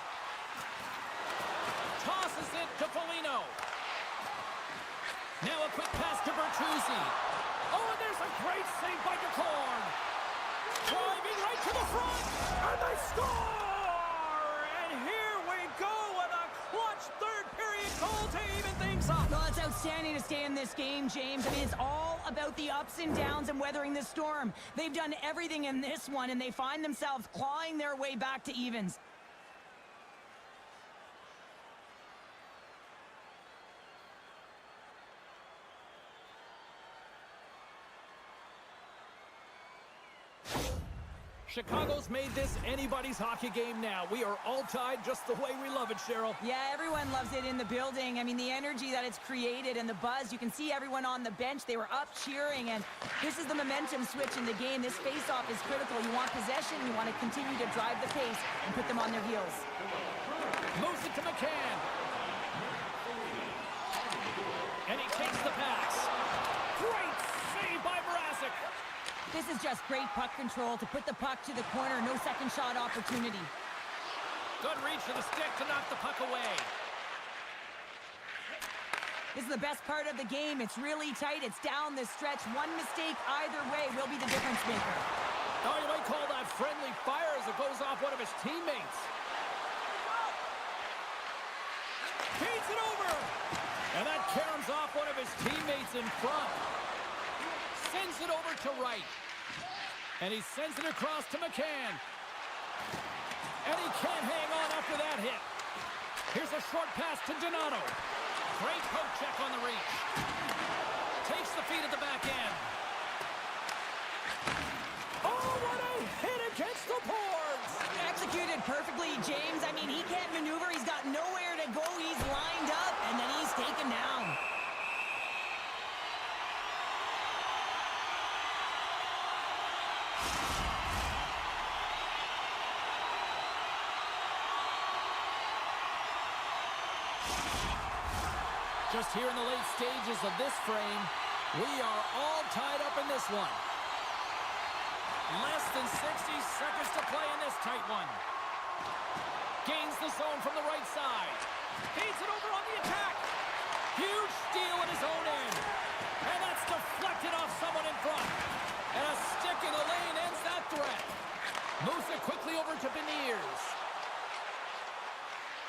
Tosses it to Foligno. Now a quick pass to Bertuzzi. Oh, and there's a great save by DeCorn. Driving right to the front, and they score! And here we go with a clutch third-period goal to even things up. Well, it's outstanding to stay in this game, James. I mean, it's all about the ups and downs and weathering the storm. They've done everything in this one, and they find themselves clawing their way back to evens. Chicago's made this anybody's hockey game now. We are all tied just the way we love it, Cheryl. Yeah, everyone loves it in the building. I mean, the energy that it's created and the buzz. You can see everyone on the bench. They were up cheering, and this is the momentum switch in the game. This face-off is critical. You want possession. You want to continue to drive the pace and put them on their heels. Moves it to McCann. And he takes the pass. Great save by Mrazek. This is just great puck control to put the puck to the corner. No second shot opportunity. Good reach of the stick to knock the puck away. This is the best part of the game. It's really tight. It's down the stretch. One mistake either way will be the difference maker. Oh, you might call that friendly fire as it goes off one of his teammates. Feeds it over. And that caroms off one of his teammates in front. Sends it over to Wright. And he sends it across to McCann. And he can't hang on after that hit. Here's a short pass to Donato. Great poke check on the reach. Takes the feed at the back end. Oh, what a hit against the boards! Executed perfectly, James. I mean, he can't maneuver. He's got nowhere to go. He's lined up, and then he's taken down. Just here in the late stages of this frame, we are all tied up in this one. Less than 60 seconds to play in this tight one. Gains the zone from the right side. Feeds it over on the attack. Huge steal at his own end. And that's deflected off someone in front. And a stick in the lane ends that threat. Moves it quickly over to Beniers.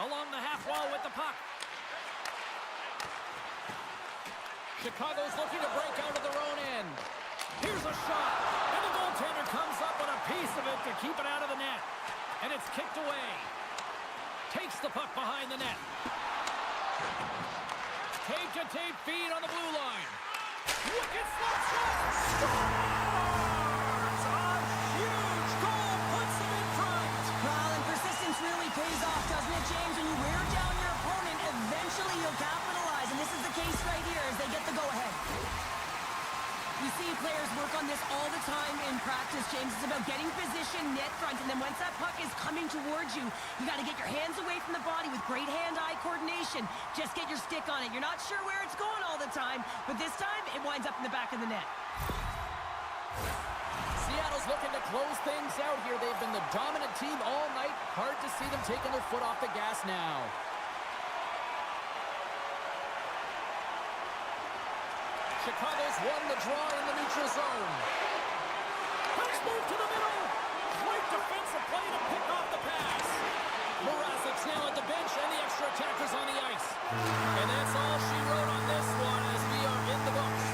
Along the half wall with the puck. Chicago's looking to break out of their own end. Here's a shot. And the goaltender comes up with a piece of it to keep it out of the net. And it's kicked away. Takes the puck behind the net. Tape-to-tape feed on the blue line. Wicked slap shot. Scores! A huge goal puts them in front. Well, and persistence really pays off, doesn't it, James? When you wear down your opponent, eventually you'll capitalize. And this is the case right here as they get the go-ahead. You see players work on this all the time in practice, James. It's about getting position, net front, and then once that puck is coming towards you, you got to get your hands away from the body with great hand-eye coordination. Just get your stick on it. You're not sure where it's going all the time, but this time it winds up in the back of the net. Seattle's looking to close things out here. They've been the dominant team all night. Hard to see them taking their foot off the gas now. Chicago's won the draw in the neutral zone. Nice move to the middle. Great defensive play to pick off the pass. Mrazek's now at the bench and the extra attackers on the ice. And that's all she wrote on this one as we are in the books.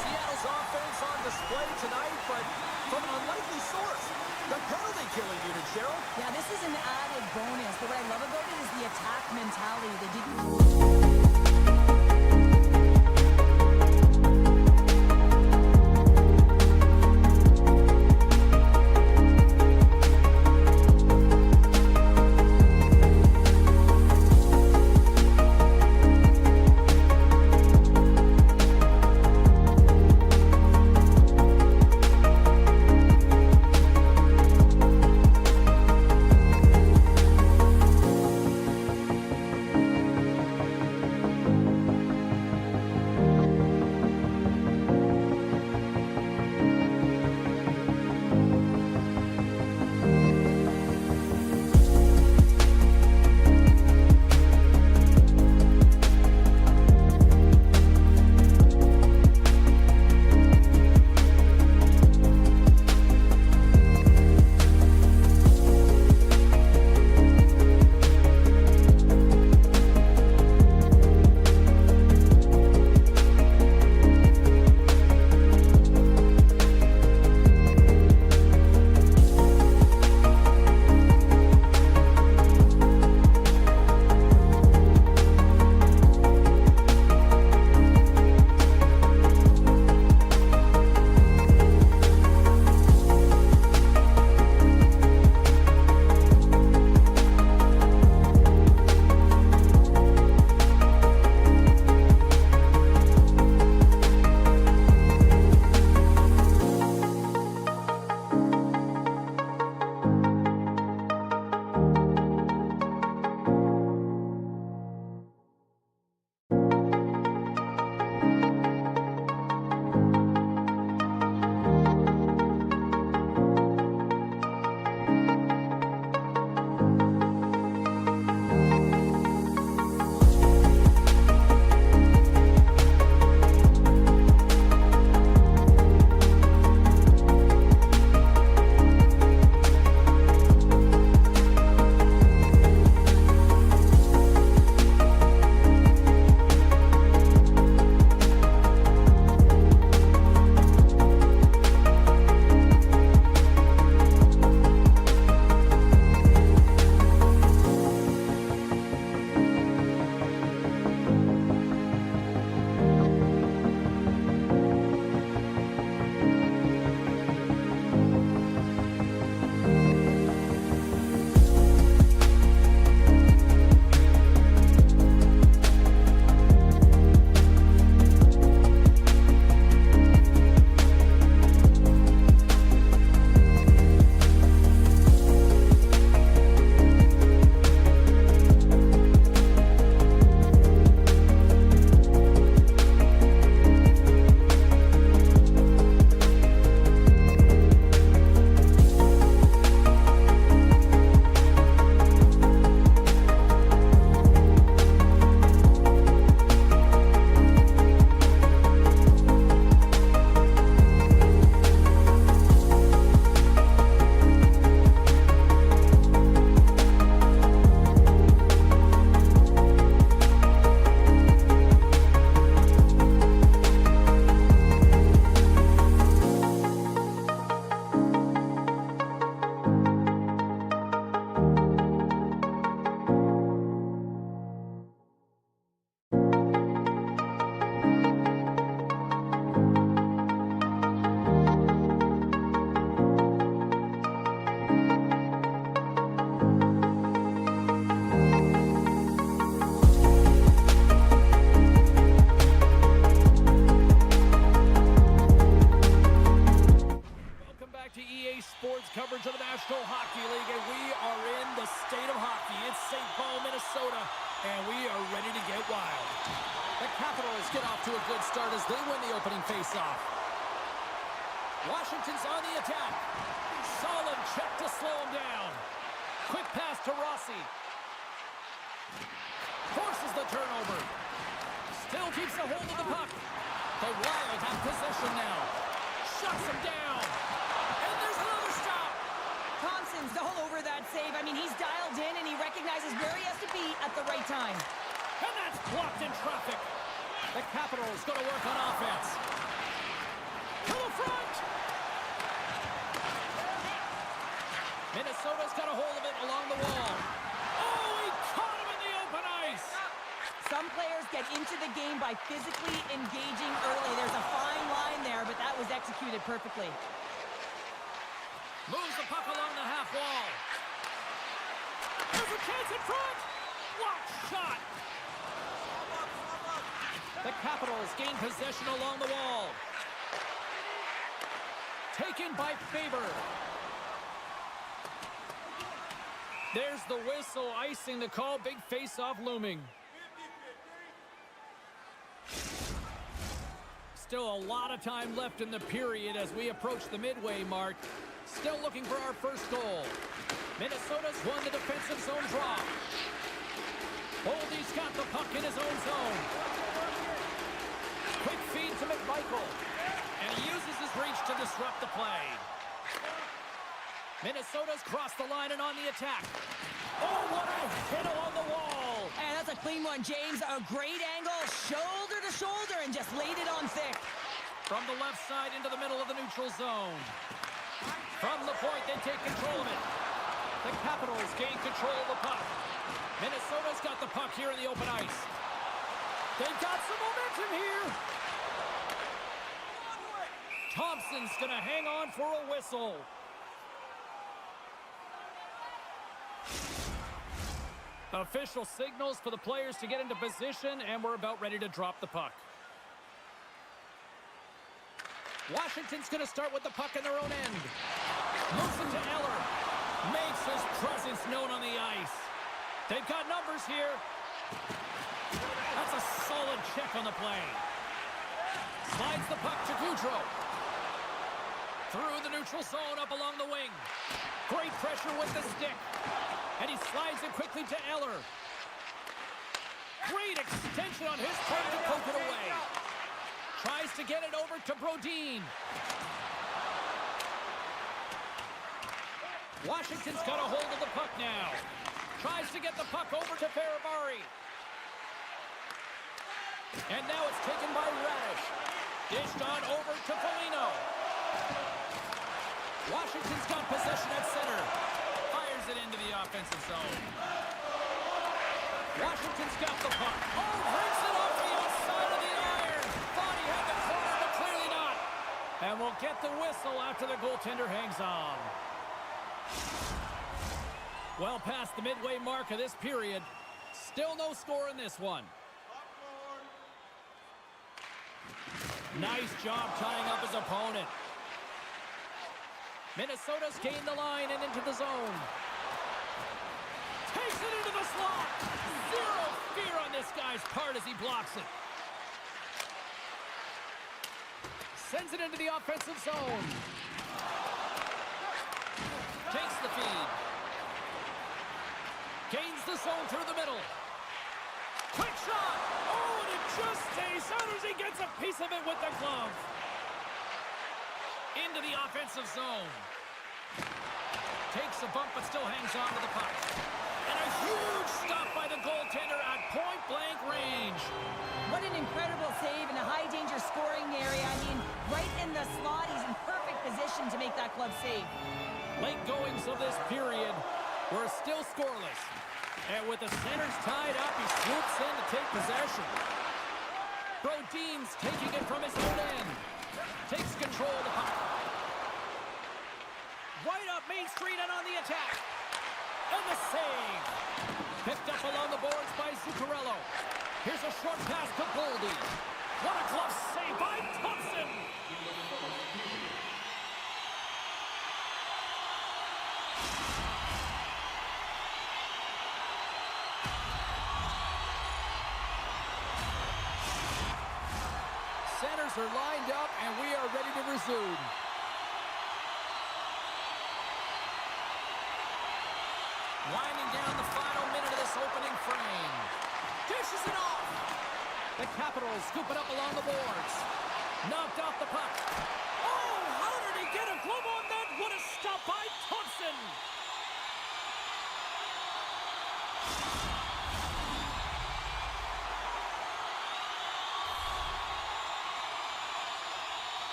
Seattle's offense on display tonight, but from an unlikely source. The penalty killing unit, Cheryl. Yeah, this is an added bonus, but what I love about it is the attack mentality. They didn't... National Hockey League, and we are in the state of hockey. It's St. Paul, Minnesota, and we are ready to get wild. The Capitals get off to a good start as they win the opening faceoff. Washington's on the attack. Solid check to slow him down. Quick pass to Rossi. Forces the turnover. Still keeps a hold of the puck. The Wild have possession now. Shuts him down. And there's another stop. Thompson's all over that save. I mean, he's dialed in and he recognizes where he has to be at the right time. And that's blocked in traffic. The Capitals going to work on offense. To the front. Minnesota's got a hold of it along the wall. Oh, he caught him in the open ice. Some players get into the game by physically engaging early. There's a fine line there, but that was executed perfectly. Moves the puck along the half wall. There's a chance in front. Blocked shot. The Capitals gain possession along the wall. Taken by Faber. There's the whistle, icing the call. Big face-off looming. Still a lot of time left in the period as we approach the midway mark. Still looking for our first goal. Minnesota's won the defensive zone draw. Holdy's got the puck in his own zone. Quick feed to McMichael. And he uses his reach to disrupt the play. Minnesota's crossed the line and on the attack. Oh, what a hit along the wall. And that's a clean one, James. A great angle, shoulder to shoulder, and just laid it on thick. From the left side into the middle of the neutral zone. From the point, they take control of it. The Capitals gain control of the puck. Minnesota's got the puck here in the open ice. They've got some momentum here. Thompson's going to hang on for a whistle. Official signals for the players to get into position, and we're about ready to drop the puck. Washington's going to start with the puck in their own end. Moves it to Eller. Makes his presence known on the ice. They've got numbers here. That's a solid check on the play. Slides the puck to Goudreau. Through the neutral zone, up along the wing. Great pressure with the stick. And he slides it quickly to Eller. Great extension on his part to poke it away. Tries to get it over to Brodin. Washington's got a hold of the puck now. Tries to get the puck over to Faravari. And now it's taken by Radish. Dished on over to Foligno. Washington's got possession at center. Fires it into the offensive zone. Washington's got the puck. Oh, breaks it off the outside of the iron. Thought he had the corner, but clearly not. And we'll get the whistle after the goaltender hangs on. Well past the midway mark of this period. Still no score in this one. Nice job tying up his opponent. Minnesota's gained the line and into the zone. Takes it into the slot. Zero fear on this guy's part as he blocks it. Sends it into the offensive zone. Takes the feed. Gains the zone through the middle. Quick shot. Oh, and it just stays out as he gets a piece of it with the glove. Into the offensive zone. Takes a bump but still hangs on to the puck. And a huge stop by the goaltender at point-blank range. What an incredible save in a high-danger scoring area. I mean, right in the slot, he's in perfect position to make that glove save. Late goings of this period were still scoreless. And with the centers tied up, he swoops in to take possession. Brodin's taking it from his own end. Takes control of the puck. Right up Main Street and on the attack. And the save. Picked up along the boards by Zuccarello. Here's a short pass to Goldie. What a glove save by Thompson. players are lined up, and we are ready to resume. Winding down the final minute of this opening frame. Dishes it off. The Capitals scoop it up along the boards. Knocked off the puck. Oh, how did he get a glove on that? What a stop by Thompson.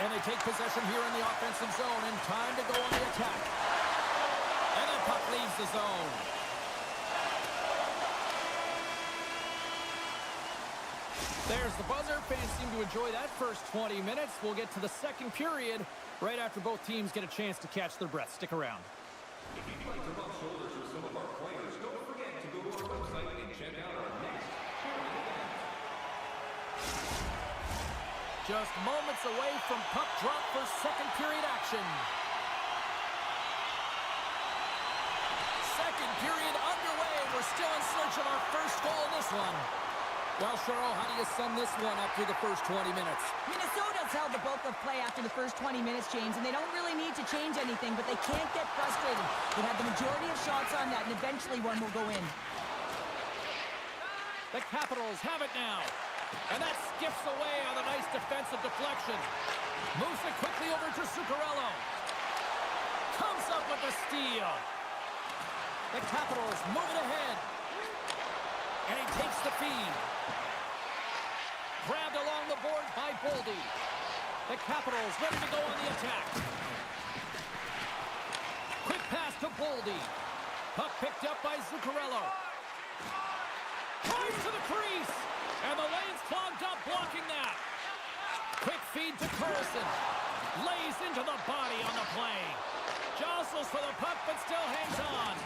And they take possession here in the offensive zone, and time to go on the attack. And the puck leaves the zone. There's the buzzer. Fans seem to enjoy that first 20 minutes. We'll get to the second period right after both teams get a chance to catch their breath. Stick around. If you'd like to rub shoulders with some of our players, don't forget to go to our website and check out our next charity event. Just moments away from puck drop for second period action. Second period underway. We're still in search of our first goal in this one. Well, Cheryl, how do you sum this one up through the first 20 minutes? Minnesota's held the bulk of play after the first 20 minutes, James, and they don't really need to change anything, but they can't get frustrated. They have the majority of shots on that, and eventually one will go in. The Capitals have it now. And that skips away on a nice defensive deflection. Moves it quickly over to Zuccarello. Comes up with the steal. The Capitals move it ahead. And he takes the feed. Grabbed along the board by Boldy. The Capitals ready to go on the attack. Quick pass to Boldy. Puck picked up by Zuccarello. Drives to the crease. And the lane's clogged up, blocking that. Quick feed to Carlson. Lays into the body on the play. Jostles for the puck, but still hangs on.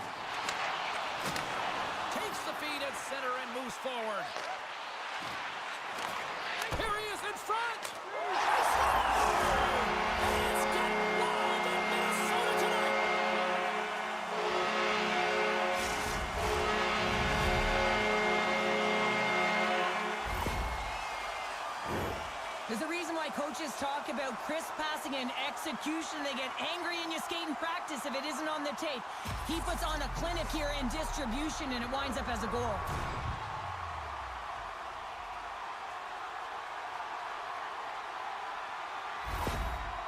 Takes the feed at center and moves forward. Here he is in front. It's getting wild in Minnesota tonight. There's a reason why coaches talk about crisp passing and execution. They get angry and you skate in practice if it isn't on the tape. He puts on a clinic here in distribution, and it winds up as a goal.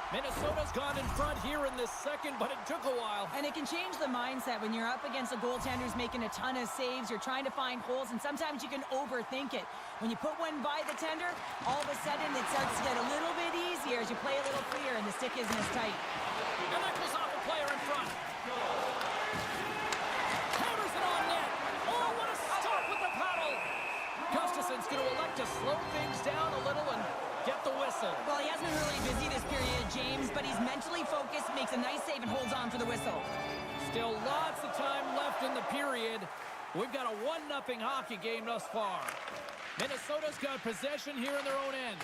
Minnesota's gone in front here in this second, but it took a while. And it can change the mindset when you're up against a goaltender who's making a ton of saves. You're trying to find holes, and sometimes you can overthink it. When you put one by the tender, all of a sudden it starts to get a little bit easier as you play a little freer and the stick isn't as tight. And that goes off a player in front. Hammers it on net. Oh, what a stop with the paddle. Gustafson's going to elect to slow things down a little and get the whistle. Well, he hasn't been really busy this period, James, but he's mentally focused, makes a nice save, and holds on for the whistle. Still lots of time left in the period. We've got a 1-0 hockey game thus far. Minnesota's got possession here in their own end.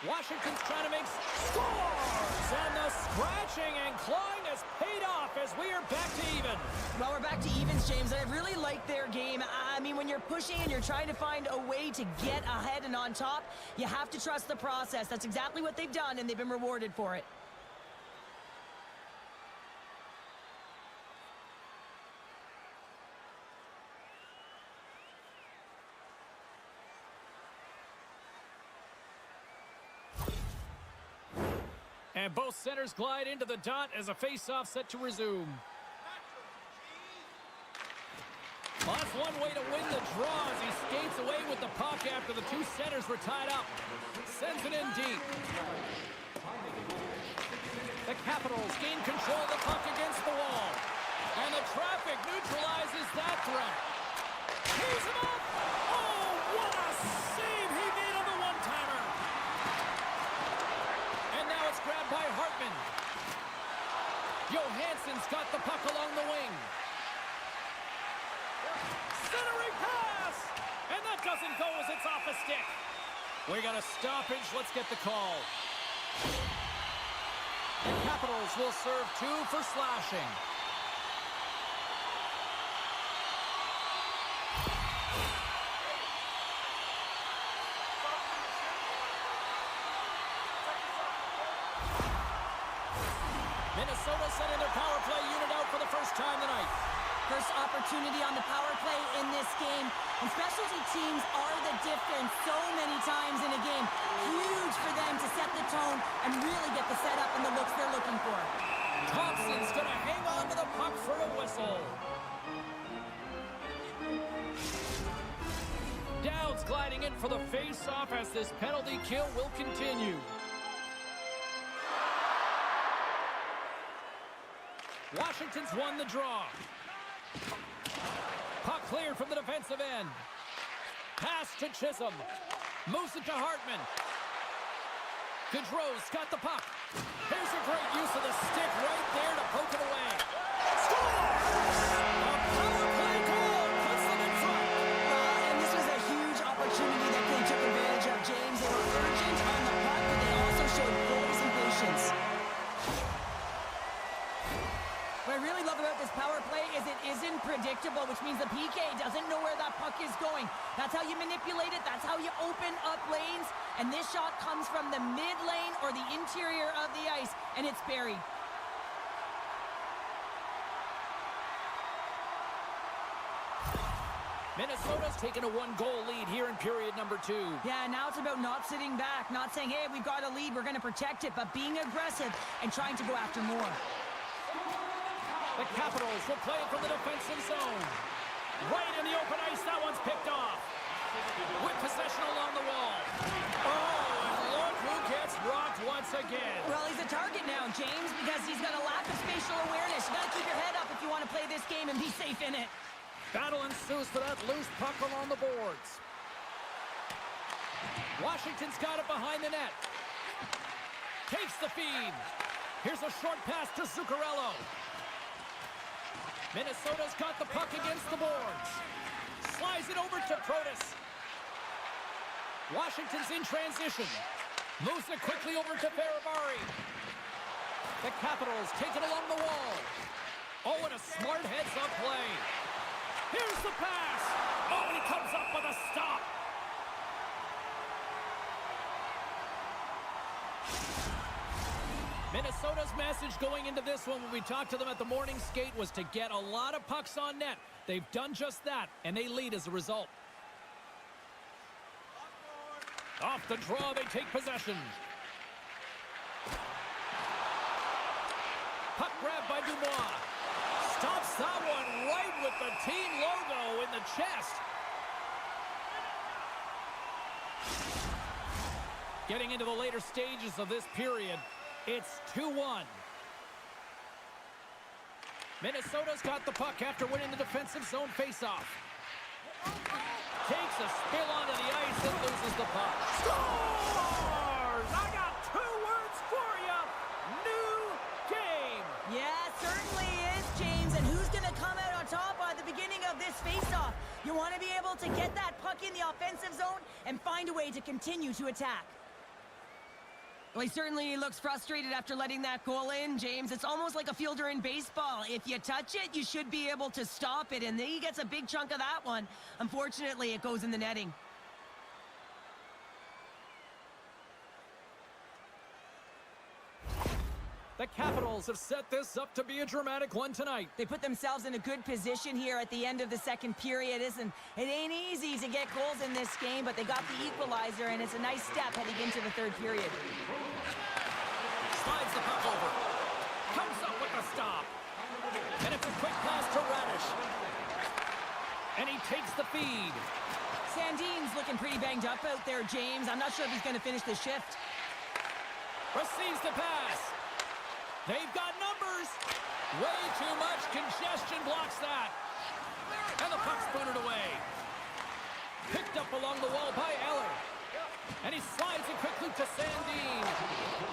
Washington's trying to make scores, and the scratching and clawing has paid off as we are back to even. Well, we're back to evens, James. I really like their game. I mean, when you're pushing and you're trying to find a way to get ahead and on top, you have to trust the process. That's exactly what they've done, and they've been rewarded for it. And both centers glide into the dot as a face-off set to resume. Well, that's one way to win the draw as he skates away with the puck after the two centers were tied up. Sends it in deep. The Capitals gain control of the puck against the wall. And the traffic neutralizes that threat. He's him up! Oh, what a save he made on the one-timer! And now it's grabbed by Hartman. Johansson's got the puck along the wing. Centering pass! And that doesn't go as it's off a stick. We got a stoppage. Let's get the call. The Capitals will serve 2 for slashing. Minnesota sending their power play unit out for the first time tonight. First opportunity on the power play in this game. And specialty teams are the difference so many times in a game. Huge for them to set the tone and really get the setup and the looks they're looking for. Thompson's going to hang on to the puck for a whistle. Dowd's gliding in for the face-off as this penalty kill will continue. Washington's won the draw. Puck cleared from the defensive end. Pass to Chisholm. Moves it to Hartman. Gaudreau's got the puck. Here's a great use of the stick right there to poke it away. Score! A power play goal puts them in front. And this was a huge opportunity that they took advantage of, James. They were urgent on the puck, but they also showed poise and patience. What I really love about this power play is it isn't predictable, which means the PK doesn't know where that puck is going. That's how you manipulate it. That's how you open up lanes. And this shot comes from the mid lane or the interior of the ice, and it's buried. Minnesota's taken a one-goal lead here in period number 2. Yeah, now it's about not sitting back, not saying, hey, we've got a lead, we're going to protect it, but being aggressive and trying to go after more. The Capitals will play it from the defensive zone. Right in the open ice, that one's picked off. With possession along the wall. Oh, and look who gets rocked once again. Well, he's a target now, James, because he's got a lack of spatial awareness. You got to keep your head up if you want to play this game and be safe in it. Battle ensues for that loose puck along the boards. Washington's got it behind the net. Takes the feed. Here's a short pass to Zuccarello. Minnesota's got the puck against the boards. Slides it over to Protas. Washington's in transition. Moves it quickly over to Ferravari. The Capitals take it along the wall. Oh, and a smart heads-up play. Here's the pass. Oh, and he comes up with a stop. Minnesota's message going into this one when we talked to them at the morning skate was to get a lot of pucks on net. They've done just that, and they lead as a result. Off the draw, they take possession. Puck grabbed by Dubois. Stops that one right with the team logo in the chest. Getting into the later stages of this period, it's 2-1. Minnesota's got the puck after winning the defensive zone faceoff. Takes a spill onto the ice and loses the puck. Scores! I got 2 words for you. New game. Yeah, certainly is, James. And who's going to come out on top at the beginning of this faceoff? You want to be able to get that puck in the offensive zone and find a way to continue to attack. Well, he certainly looks frustrated after letting that goal in, James. It's almost like a fielder in baseball. If you touch it, you should be able to stop it, and he gets a big chunk of that one. Unfortunately, it goes in the netting. The Capitals have set this up to be a dramatic one tonight. They put themselves in a good position here at the end of the second period. It ain't easy to get goals in this game, but they got the equalizer, and it's a nice step heading into the third period. Slides the puck over. Comes up with a stop. And it's a quick pass to Radish. And he takes the feed. Sandin's looking pretty banged up out there, James. I'm not sure if he's going to finish the shift. Receives the pass. They've got numbers. Way too much congestion blocks that. And the puck's booted away. Picked up along the wall by Eller. And he slides it quickly to Sandin.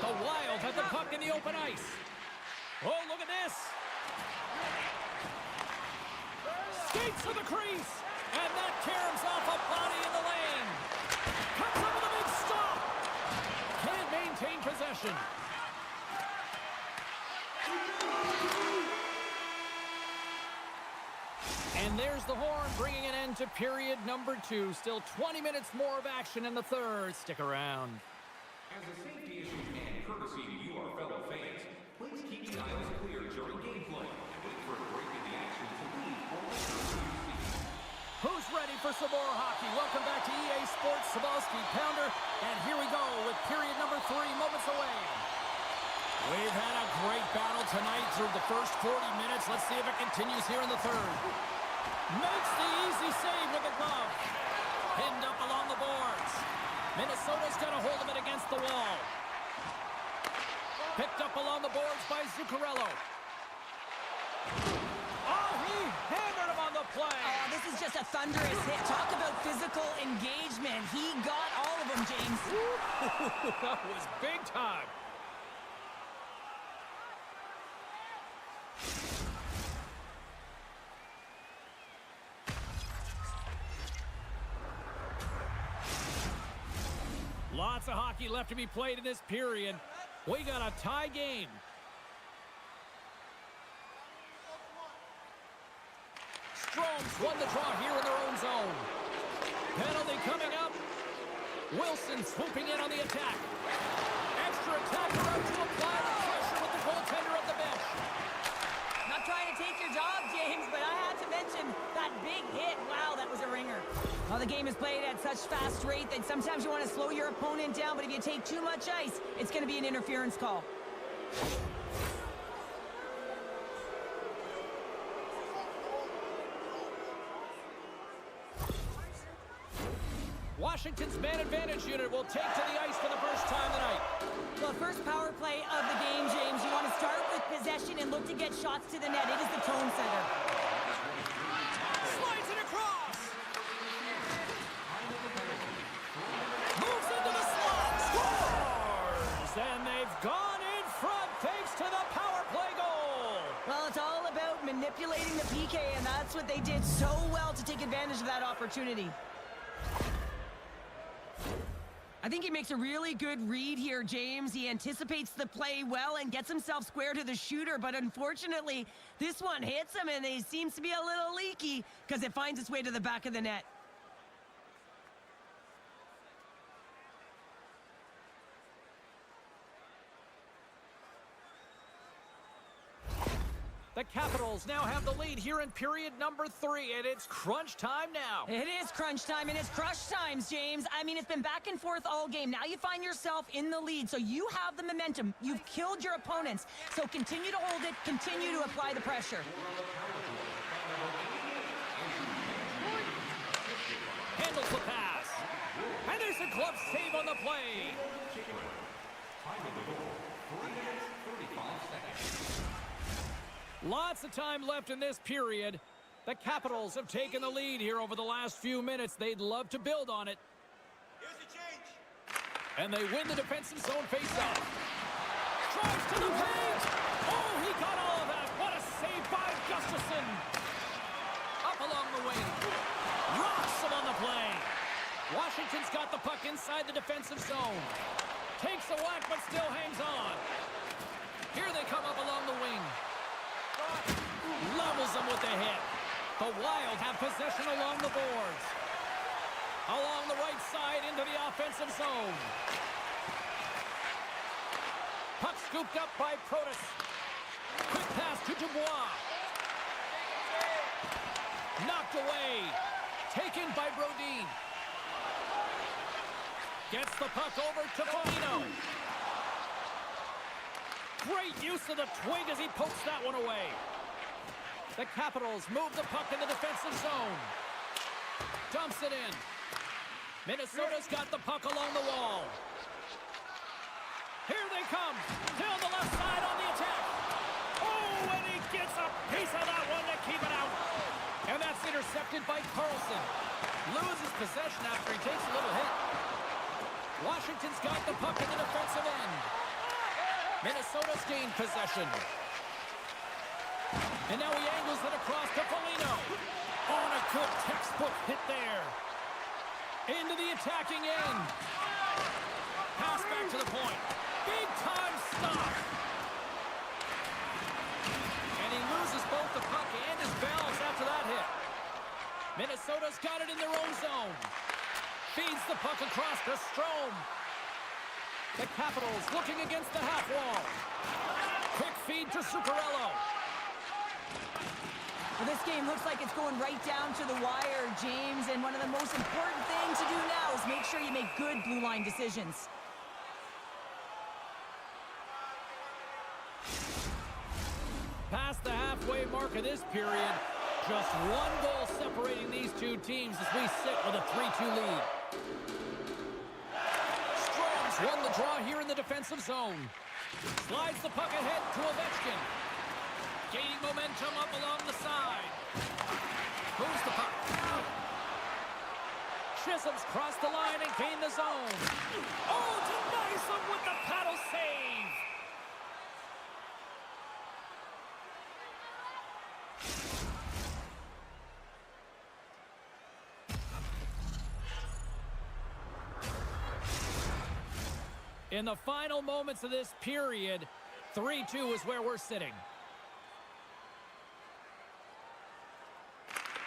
The Wild have the puck in the open ice. Oh, look at this. Skates to the crease. And that caroms off a body in the lane. Comes up with a big stop. Can't maintain possession. And there's the horn, bringing an end to period number 2. Still 20 minutes more of action in the third. Stick around. As a safety issue and courtesy to you, our fellow fans, please keep the island for some more hockey. Welcome back to EA Sports Sabalski Pounder. And here we go with period number 3, moments away. We've had a great battle tonight through the first 40 minutes. Let's see if it continues here in the third. Makes the easy save with the glove. Pinned up along the boards. Minnesota's got a hold of it against the wall. Picked up along the boards by Zuccarello. Oh, he hammered him on the play. Oh, this is just a thunderous hit. Talk about physical engagement. He got all of them, James. That was big time. Lots of hockey left to be played in this period. We got a tie game. Strome's won the draw here in their own zone. Penalty coming up. Wilson swooping in on the attack. Extra attacker out to apply the pressure with the goaltender at the bench. Not trying to take your job, James, but I had to mention that big hit. Wow, that was a ringer. Well, the game is played at such fast rate that sometimes you want to slow your opponent down, but if you take too much ice, it's going to be an interference call. Washington's man advantage unit will take to the ice for the first time tonight. Well, first power play of the game, James. You want to start with possession and look to get shots to the net. It is the tone setter. Slides it across. Moves into the slot. Scores! And they've gone in front thanks to the power play goal. Well, it's all about manipulating the PK, and that's what they did so well to take advantage of that opportunity. I think he makes a really good read here, James. He anticipates the play well and gets himself square to the shooter, but unfortunately, this one hits him, and he seems to be a little leaky because it finds its way to the back of the net. The Capitals now have the lead here in period number 3, and it's crunch time now. It is crunch time, and it's crush times, James. I mean, it's been back and forth all game. Now you find yourself in the lead, so you have the momentum. You've killed your opponents, so continue to hold it, continue to apply the pressure. Handles the pass. And there's a glove save on the play. Lots of time left in this period. The Capitals have taken the lead here over the last few minutes. They'd love to build on it. Here's the change. And they win the defensive zone faceoff. Drives to the paint. Oh, he got all of that. What a save by Gustafsson. Up along the wing. Rocks him on the play. Washington's got the puck inside the defensive zone. Takes a whack, but still hangs on. Here they come up along the wing. Levels them with the hit. The Wild have possession along the boards. Along the right side into the offensive zone. Puck scooped up by Protas. Quick pass to Dubois. Knocked away. Taken by Brodin. Gets the puck over to Foligno. Great use of the twig as he pokes that one away. The Capitals move the puck in the defensive zone. Dumps it in. Minnesota's got the puck along the wall. Here they come. Down the left side on the attack. Oh, and he gets a piece of that one to keep it out. And that's intercepted by Carlson. Loses possession after he takes a little hit. Washington's got the puck in the defensive end. Minnesota's gained possession. And now he angles it across to Foligno. On a good textbook hit there. Into the attacking end. Pass back to the point. Big time stop. And he loses both the puck and his balance after that hit. Minnesota's got it in their own zone. Feeds the puck across to Strome. The Capitals looking against the half wall. Quick feed to Zuccarello. Well, this game looks like it's going right down to the wire, James, and one of the most important things to do now is make sure you make good blue line decisions. Past the halfway mark of this period, just one goal separating these two teams as we sit with a 3-2 lead. Strom's won the draw here in the defensive zone. Slides the puck ahead to Ovechkin. Gaining momentum up along the side. Moves the puck. Chisholm's crossed the line and gained the zone. Oh, denies him with the paddle save. In the final moments of this period, 3-2 is where we're sitting.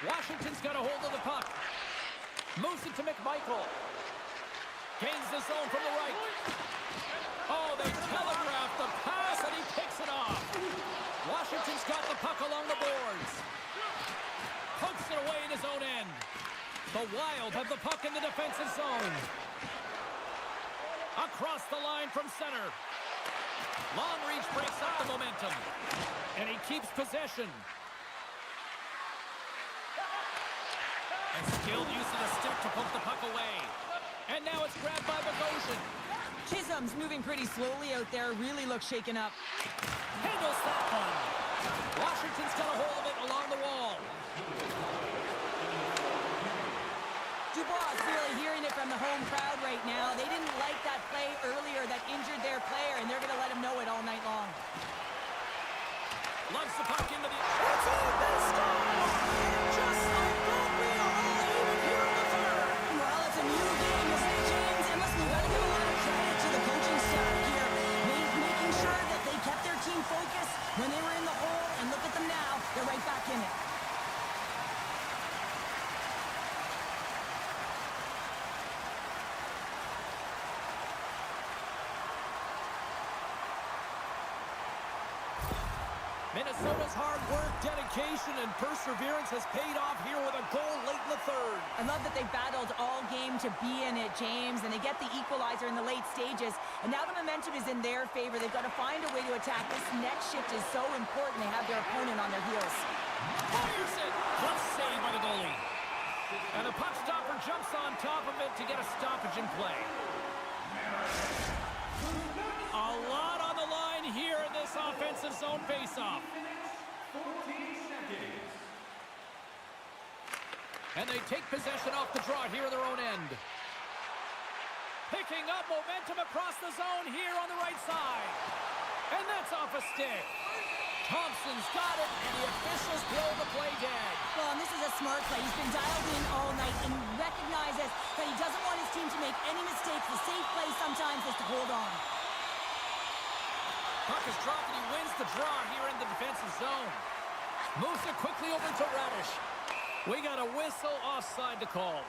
Washington's got a hold of the puck. Moves it to McMichael. Gains the zone from the right. Oh, they telegraphed the pass, and he picks it off. Washington's got the puck along the boards. Pokes it away in his own end. The Wild have the puck in the defensive zone. Across the line from center. Long reach breaks up the momentum. And he keeps possession. And skilled use of the stick to poke the puck away. And now it's grabbed by Bogosian. Chisholm's moving pretty slowly out there. Really looks shaken up. Handles that one. Washington's got a hold of it along the wall. Dubois is really hearing it from the home crowd right now. They didn't like that play earlier that injured their player, and they're going to let him know it all night long. Loves the puck into the... It's in the score! Just like that, we are all even here in the third. Well, it's a new game, isn't it, James? And listen, we've got to give a lot of credit to the coaching staff here. Making sure that they kept their team focused when they were in the hole, and look at them now. They're right back in it. Minnesota's hard work, dedication, and perseverance has paid off here with a goal late in the third. I love that they battled all game to be in it, James, and they get the equalizer in the late stages, and now the momentum is in their favor. They've got to find a way to attack. This next shift is so important. They have their opponent on their heels. Fires it! Good save by the goalie. And the puck stopper jumps on top of it to get a stoppage in play. A lot on the line here in this offensive zone faceoff. And they take possession off the draw here in their own end. Picking up momentum across the zone here on the right side. And that's off a stick. Thompson's got it, and the officials blow the play dead. Well, and this is a smart play. He's been dialed in all night and recognizes that he doesn't want his team to make any mistakes. The safe play sometimes is to hold on. Puck is dropped, and he wins the draw here in the defensive zone. Moves it quickly over to Radish. We got a whistle offside to call.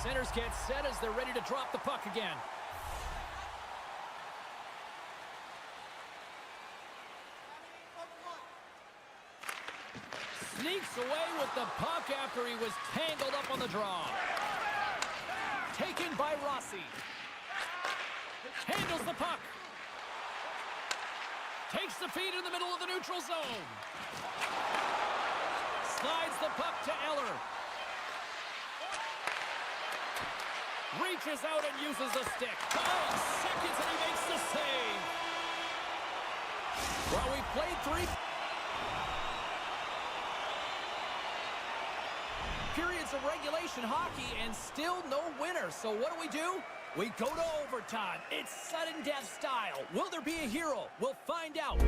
Centers get set as they're ready to drop the puck again. Sneaks away with the puck after he was tangled up on the draw. Taken by Rossi. Handles the puck. Takes the feed in the middle of the neutral zone. Slides the puck to Eller. Reaches out and uses the stick. 5 seconds and he makes the save. Well, we played 3 periods of regulation hockey and still no winner. So what do? We go to overtime. It's sudden death style. Will there be a hero? We'll find out.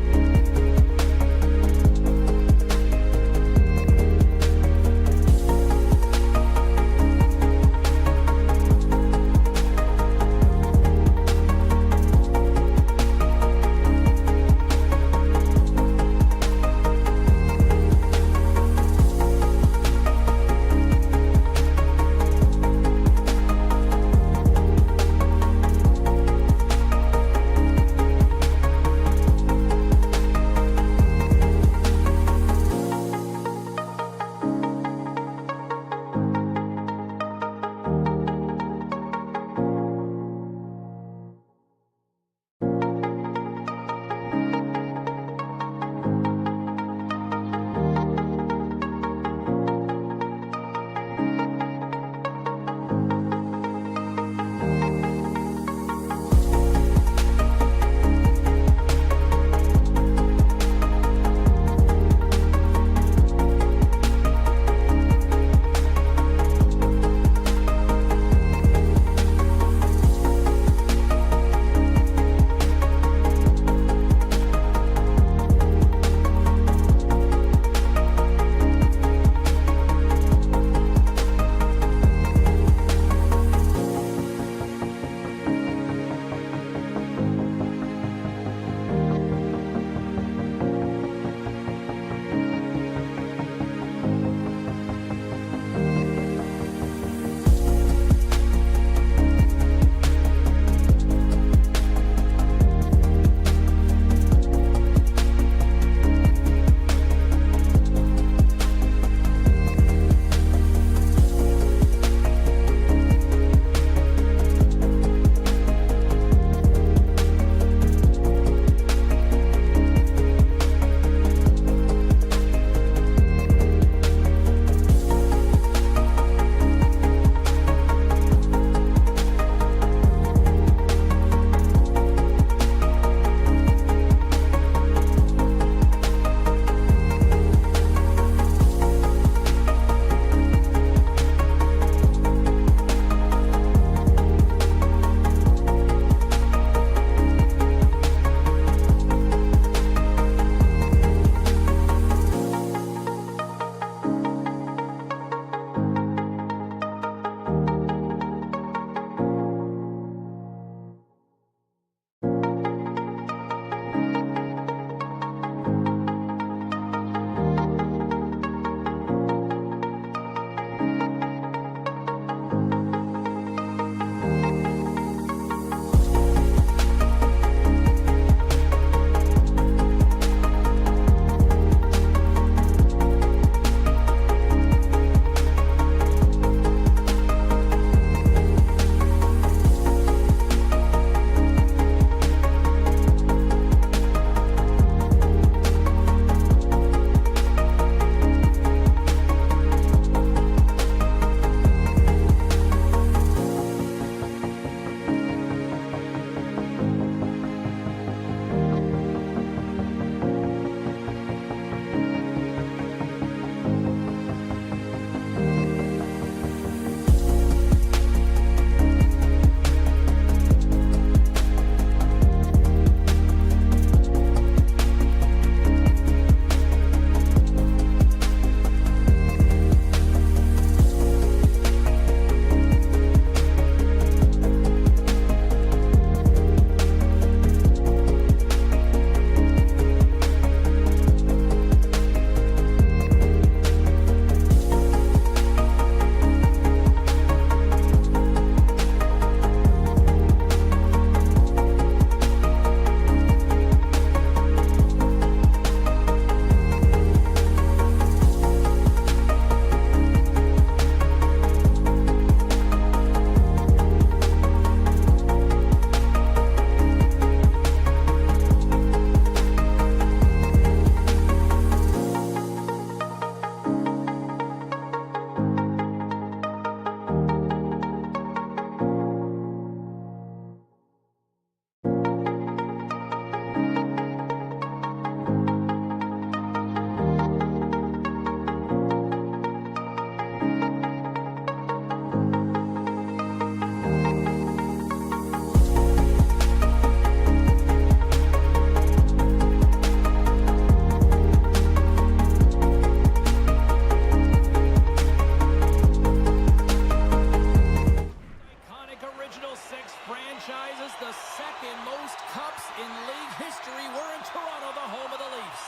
the second most cups in league history. We're in Toronto, the home of the Leafs.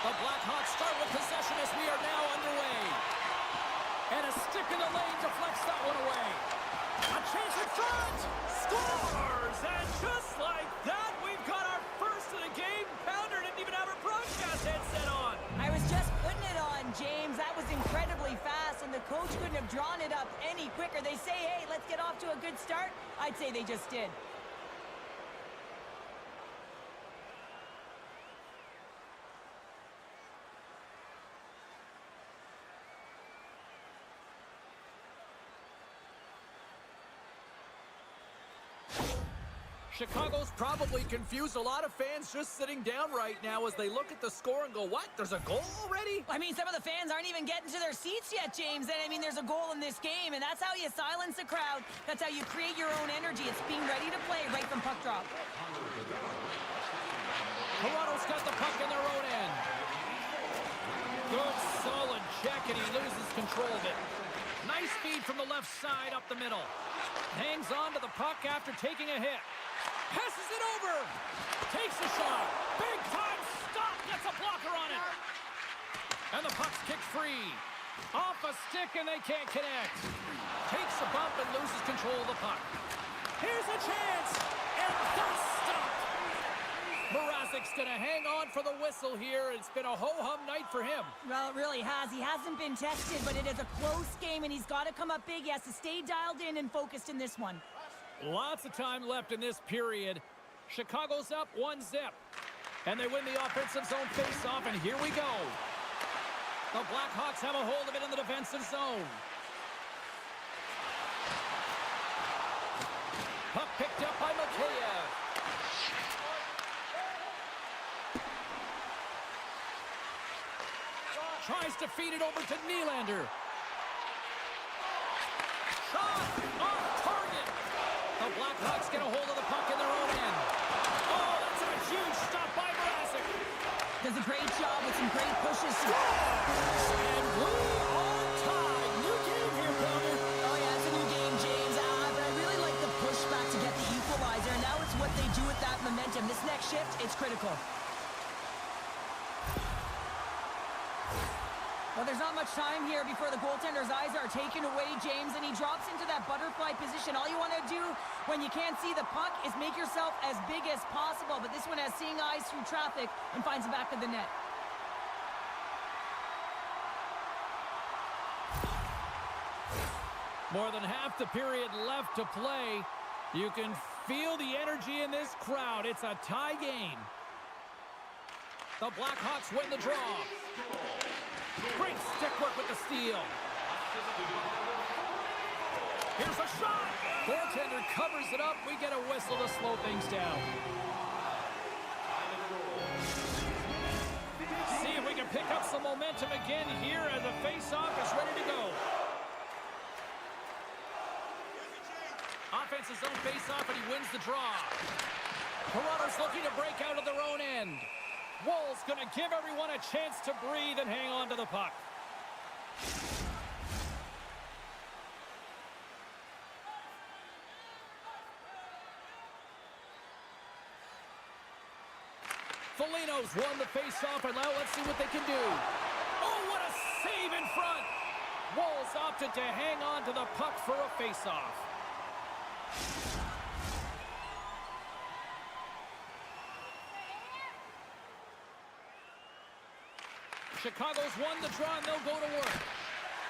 The Blackhawks start with possession as we are now underway. And a stick in the lane deflects that one away. A chance in front! Scores! And just like that, we've got our first of the game. Pounder didn't even have her broadcast headset on. I was just putting it on, James. That was incredibly fast, and the coach couldn't have drawn it up any quicker. They say, hey, let's get off to a good start. I'd say they just did. Chicago's probably confused a lot of fans just sitting down right now as they look at the score and go, what? There's a goal already? I mean, some of the fans aren't even getting to their seats yet, James. And I mean, there's a goal in this game, and that's how you silence a crowd. That's how you create your own energy. It's being ready to play right from puck drop. Toronto's got the puck in their own end. Good, solid check, and he loses control of it. Nice feed from the left side up the middle. Hangs on to the puck after taking a hit. Passes it over. Takes a shot. Big time stop. Gets a blocker on it. And the puck's kicked free. Off a stick and they can't connect. Takes a bump and loses control of the puck. Here's a chance. And that's stopped. Mrazek's going to hang on for the whistle here. It's been a ho-hum night for him. Well, it really has. He hasn't been tested, but it is a close game, and he's got to come up big. He has to stay dialed in and focused in this one. Lots of time left in this period. Chicago's up 1-0. And they win the offensive zone face-off, and here we go. The Blackhawks have a hold of it in the defensive zone. Puck picked up by Mikheyev. Tries to feed it over to Nylander. Shot off target. The Blackhawks get a hold of the puck in their own end. Oh, that's a huge stop by Mrazek. Does a great job with some great pushes. And we are tied. New game here, Pounder. Oh, yeah, it's a new game, James. But I really like the pushback to get the equalizer. Now it's what they do with that momentum. This next shift, it's critical. Well, there's not much time here before the goaltender's eyes are taken away, James, and he drops into that butterfly position. All you want to do when you can't see the puck is make yourself as big as possible, but this one has seeing eyes through traffic and finds the back of the net. More than half the period left to play. You can feel the energy in this crowd. It's a tie game. The Blackhawks win the draw. Great stick work with the steal. Here's a shot. Goaltender covers it up. We get a whistle to slow things down. See if we can pick up some momentum again here as the face-off is ready to go. Offensive zone face-off, and he wins the draw. Toronto's looking to break out of their own end. Woll's going to give everyone a chance to breathe and hang on to the puck. Foligno's won the face-off, and now let's see what they can do. Oh, what a save in front! Woll's opted to hang on to the puck for a face-off. Chicago's won the draw, and they'll go to work.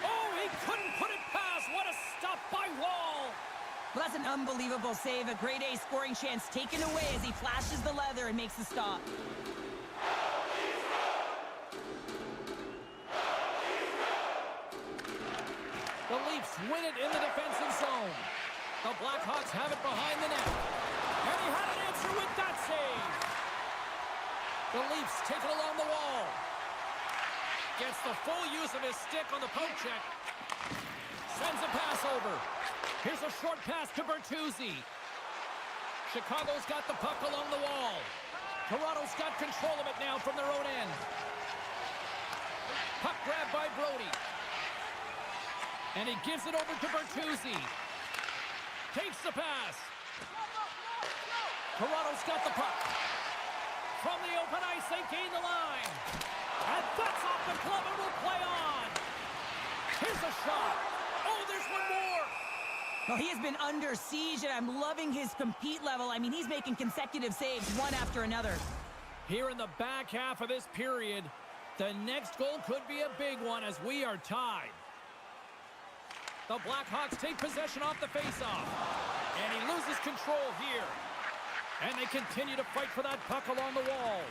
Oh, he couldn't put it past. What a stop by Woll. Well, that's an unbelievable save. A grade A scoring chance taken away as he flashes the leather and makes the stop. The Leafs win it in the defensive zone. The Blackhawks have it behind the net. And he had an answer with that save. The Leafs take it along the wall. Gets the full use of his stick on the poke check. Sends a pass over. Here's a short pass to Bertuzzi. Chicago's got the puck along the wall. Toronto's got control of it now from their own end. Puck grab by Brody. And he gives it over to Bertuzzi. Takes the pass. Blackhawks got the puck. From the open ice, they gain the line. And that's off the glove and will play on. Here's a shot. Oh, there's one more. Well, he has been under siege, and I'm loving his compete level. I mean, he's making consecutive saves, one after another. Here in the back half of this period, the next goal could be a big one as we are tied. The Blackhawks take possession off the faceoff. And he loses control here. And they continue to fight for that puck along the wall.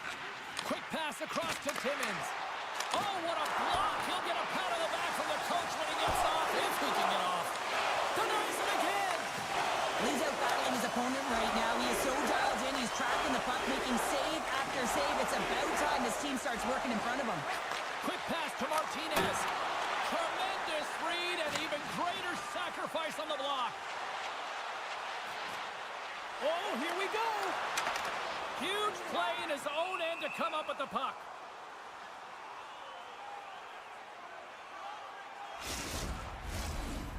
Quick pass across to Timmins. Oh, what a block! He'll get a pat on the back from the coach when he gets off, if he can get off. Denies it again! He's out battling his opponent right now. He is so dialed in. He's tracking the puck, making save after save. It's about time this team starts working in front of him. Quick pass to Martinez. Tremendous read and even greater sacrifice on the block. Oh, here we go. Huge play in his own end to come up with the puck.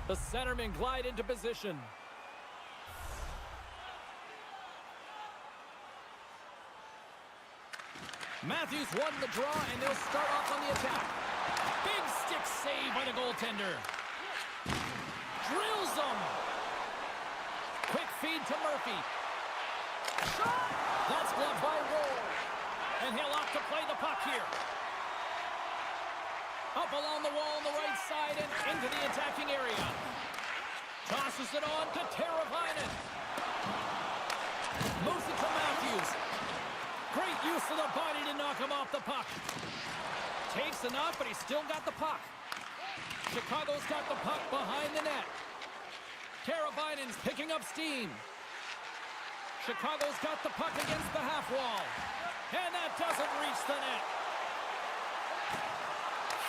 The centermen glide into position. Matthews won the draw, and they'll start off on the attack. Big stick save by the goaltender. Drills them. Quick feed to Murphy. Shot! That's blocked by Roll. And he'll opt to play the puck here. Up along the wall on the right side and into the attacking area. Tosses it on to Teravainen. Moves it to Matthews. Great use of the body to knock him off the puck. Takes enough, but he's still got the puck. Chicago's got the puck behind the net. Teravainen's picking up steam. Chicago's got the puck against the half wall. And that doesn't reach the net.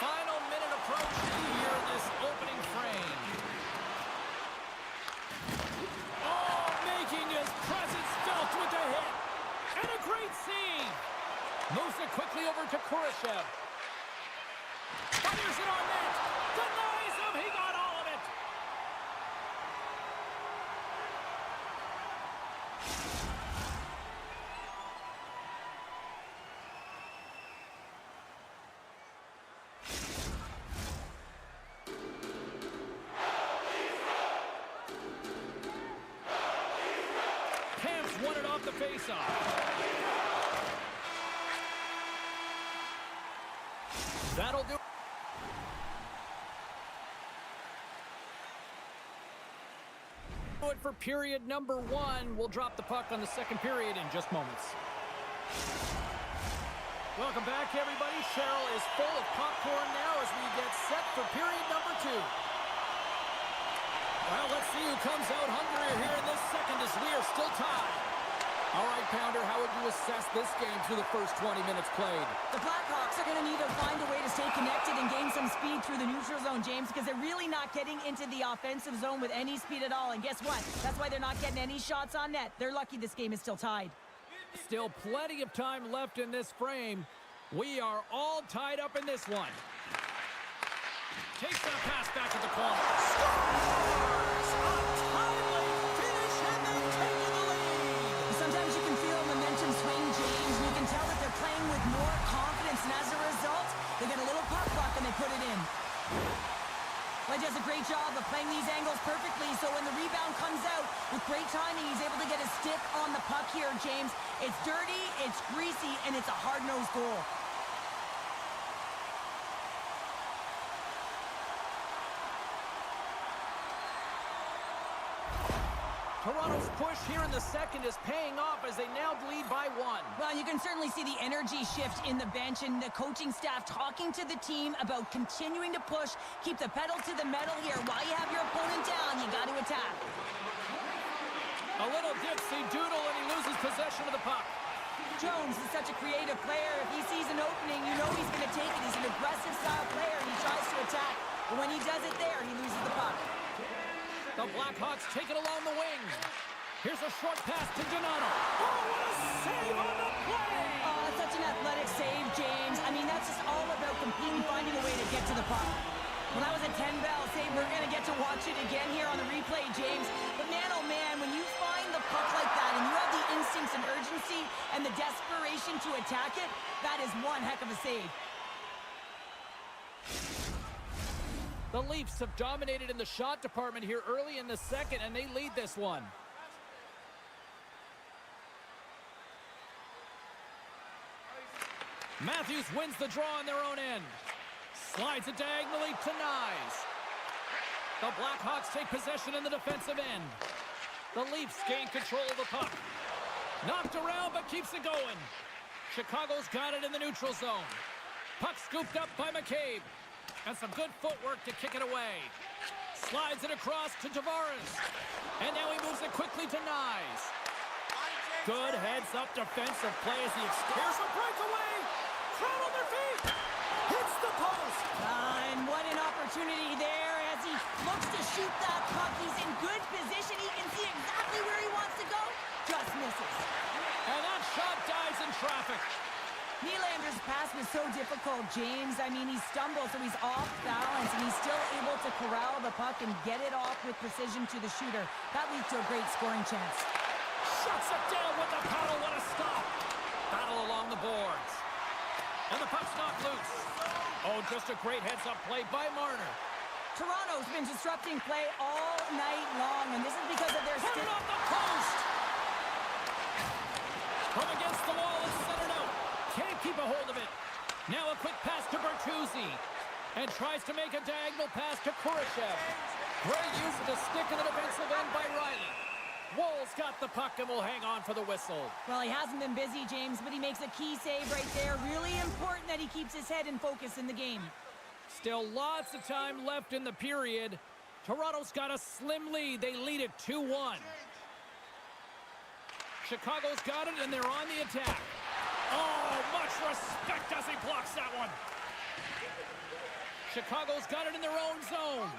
Final minute approach here in this opening frame. Oh, making his presence felt with the hit. And a great save. Moves it quickly over to Kurashev. Fires it on net. Denies him. He got all of it. Camps won it off the faceoff. That'll do. It for period number 1. We'll drop the puck on the second period in just moments. Welcome back, everybody. Cheryl is full of popcorn now as we get set for period number 2. Well, let's see who comes out hungrier here in this second as we are still tied. All right, Pounder, how would you assess this game through the first 20 minutes played? The Blackhawks are going to need to find a way to stay connected and gain some speed through the neutral zone, James, because they're really not getting into the offensive zone with any speed at all. And guess what? That's why they're not getting any shots on net. They're lucky this game is still tied. Still plenty of time left in this frame. We are all tied up in this one. Takes that pass back to the corner. Scores! A timely finish, and they take the lead. Sometimes you can feel momentum swing, James, and you can tell that they're playing with more confidence, and as a result, they get a little puck luck and they put it in. Well, he does a great job of playing these angles perfectly, so when the rebound comes out with great timing, he's able to get his stick on the puck here, James. It's dirty, it's greasy, and it's a hard-nosed goal. Toronto's push here in the second is paying off as they now lead by 1. Well, you can certainly see the energy shift in the bench and the coaching staff talking to the team about continuing to push, keep the pedal to the metal here. While you have your opponent down, you got to attack. A little dipsy doodle and he loses possession of the puck. Jones is such a creative player. If he sees an opening, you know he's going to take it. He's an aggressive style player and he tries to attack. But when he does it there, he loses the puck. The Blackhawks take it along the wing. Here's a short pass to Donato. Oh, what a save on the play! Oh, that's such an athletic save, James. I mean, that's just all about competing, finding a way to get to the puck. When I was at 10 Bell, say we're going to get to watch it again here on the replay, James. But man, oh man, when you find the puck like that and you have the instinct showing some urgency and the desperation to attack it. That is one heck of a save. The Leafs have dominated in the shot department here early in the second, and they lead this one. Matthews wins the draw on their own end. Slides it diagonally to Nyes. The Blackhawks take possession in the defensive end. The Leafs gain control of the puck. Knocked around, but keeps it going. Chicago's got it in the neutral zone. Puck scooped up by McCabe. And some good footwork to kick it away. Slides it across to Tavares. And now he moves it quickly to Nyes. Good heads-up defensive play as he here's a breakaway. Crowd on their feet. Hits the post. And what an opportunity there as he looks to shoot that puck. He's in good position. He can see exactly where he wants to go. Just misses. And that shot dies in traffic. Nylander's pass was so difficult, James. I mean, he stumbles, so he's off balance, and he's still able to corral the puck and get it off with precision to the shooter. That leads to a great scoring chance. Shuts it down with the paddle. What a stop. Battle along the boards. And the puck's knocked loose. Oh, just a great heads-up play by Marner. Toronto's been disrupting play all night long, and this is because of their Put it off the post. From against the wall, it's centered out. Can't keep a hold of it. Now a quick pass to Bertuzzi. And tries to make a diagonal pass to Kurashev. Great use of the stick in the defensive end by Riley. Woll's got the puck and will hang on for the whistle. Well, he hasn't been busy, James, but he makes a key save right there. Really important that he keeps his head in focus in the game. Still lots of time left in the period. Toronto's got a slim lead. They lead it 2-1. Chicago's got it, and they're on the attack. Oh, much respect as he blocks that one. Chicago's got it in their own zone.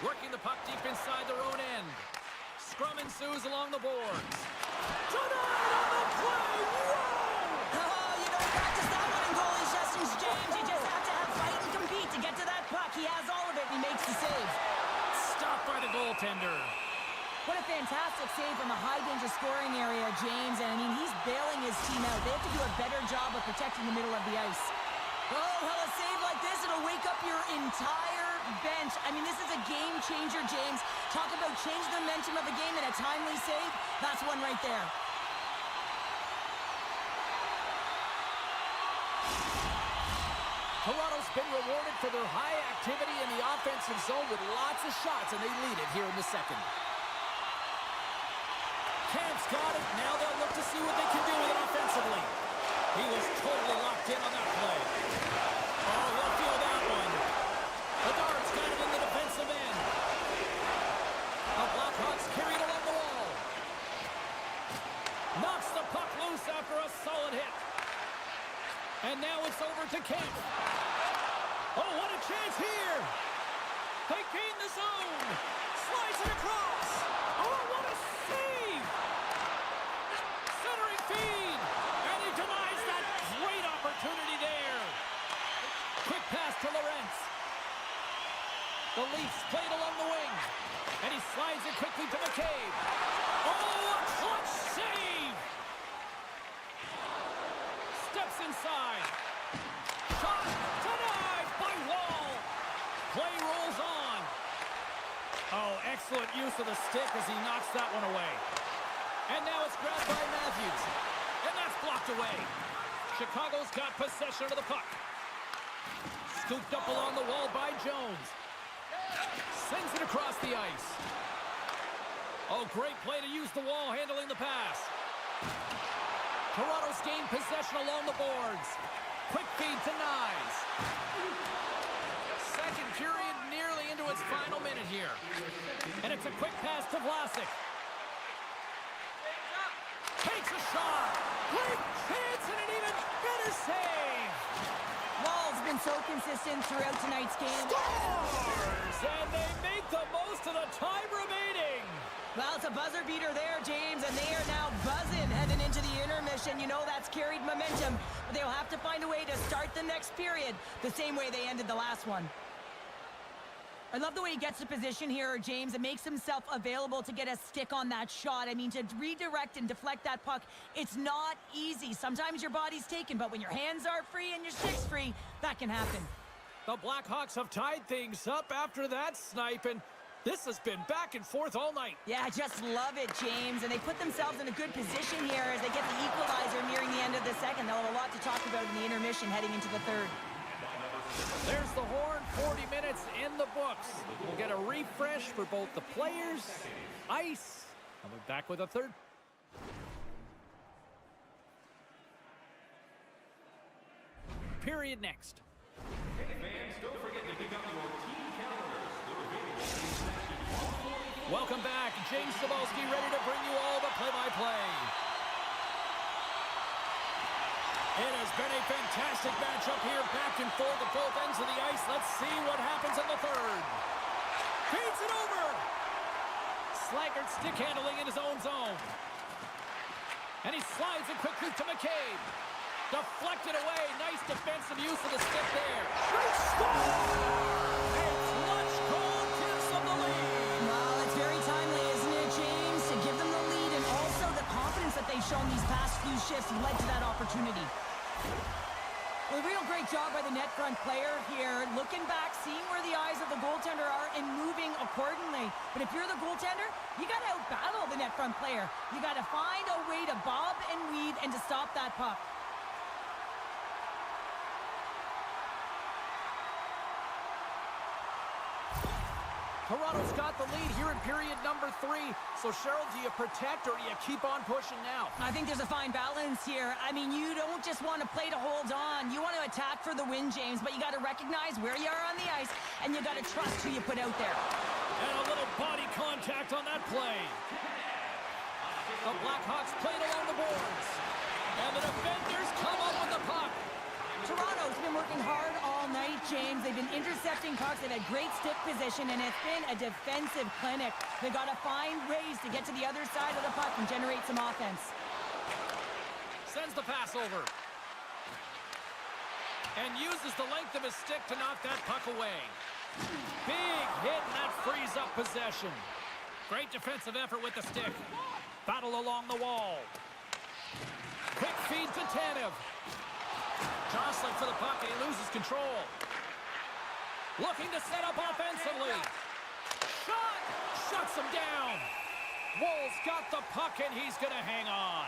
Working the puck deep inside their own end. Scrum ensues along the boards. Tonight on the play! Whoa! Oh, you don't practice that one in goalie sessions, James. You just have to have fight and compete to get to that puck. He has all of it, and he makes the save. Stopped by the goaltender. What a fantastic save from a high-danger scoring area, James. And, I mean, he's bailing his team out. They have to do a better job of protecting the middle of the ice. Oh, well, a save like this, it'll wake up your entire bench. I mean, this is a game changer, James. Talk about changing the momentum of the game in a timely save. That's one right there. Toronto's been rewarded for their high activity in the offensive zone with lots of shots, and they lead it here in the second. Camp's got it. Now they'll look to see what they can do with it offensively. He was totally locked in on that play. Oh, he'll feel that one. Bedard's got it in the defensive end. The Blackhawks carried along the wall. Knocks the puck loose after a solid hit. And now it's over to Kemp. Oh, what a chance here. They gain the zone. Slides it across. Oh, what a save. Centering feed. And he denies that great opportunity there. Quick pass to Lorentz. The Leafs played along the wing. And he slides it quickly to McCabe. Oh, a clutch save. Steps inside. Shot denied by Wall. Play rolls on. Oh, excellent use of the stick as he knocks that one away. And now it's grabbed by Matthews. And that's blocked away. Chicago's got possession of the puck. Scooped up along the wall by Jones. Sends it across the ice. Oh, great play to use the wall handling the pass. Toronto's gained possession along the boards. Quick feed to Nyes. Second period nearly into its final minute here. And it's a quick pass to Vlasic. Takes a shot. Great chance and an even better save. Wall's been so consistent throughout tonight's game. Scores! And they make the most of the time remaining. Well, it's a buzzer beater there, James, and they are now buzzing heading into the intermission. You know that's carried momentum, but they'll have to find a way to start the next period the same way they ended the last one. I love the way he gets the position here, James, and makes himself available to get a stick on that shot. I mean, to redirect and deflect that puck, it's not easy. Sometimes your body's taken, but when your hands are free and your stick's free, that can happen. The Blackhawks have tied things up after that snipe, and this has been back and forth all night. Yeah, I just love it, James. And they put themselves in a good position here as they get the equalizer nearing the end of the second. They'll have a lot to talk about in the intermission heading into the third. There's the horn, 40 minutes in the books. We'll get a refresh for both the players, ice, and we're back with a third. Period next. Hey fans, don't forget to pick up your team calendars. They're available in section 140. Welcome back. James Cebulski ready to bring you all the play-by-play. It has been a fantastic matchup here, back and forth at both ends of the ice. Let's see what happens in the third. Feeds it over. Slaggert stick handling in his own zone. And he slides it quickly to McCabe. Deflected away. Nice defensive use of the stick there. Great score! It's lunch call, gives them the lead. Well, it's very timely, isn't it, James? To give them the lead and also the confidence that they've shown these past few shifts led to that opportunity. Well, a real great job by the net front player here. Looking back, seeing where the eyes of the goaltender are and moving accordingly. But if you're the goaltender, you got to out-battle the net front player. You got to find a way to bob and weave and to stop that puck. Toronto's got the lead here in period number 3. So, Cheryl, do you protect or do you keep on pushing now? I think there's a fine balance here. I mean, you don't just want to play to hold on. You want to attack for the win, James, but you got to recognize where you are on the ice, and you got to trust who you put out there. And a little body contact on that play. The Blackhawks played along the boards. And the defenders come up with the puck. Toronto's been working hard all night, James. They've been intercepting pucks. They've had great stick position, and it's been a defensive clinic. They've got to find ways to get to the other side of the puck and generate some offense. Sends the pass over. And uses the length of his stick to knock that puck away. Big hit, and that frees up possession. Great defensive effort with the stick. Battle along the wall. Quick feed to Tanev. Jostling for the puck, and he loses control. Looking to set up offensively. Shot! Shuts him down. Woll's got the puck, and he's going to hang on.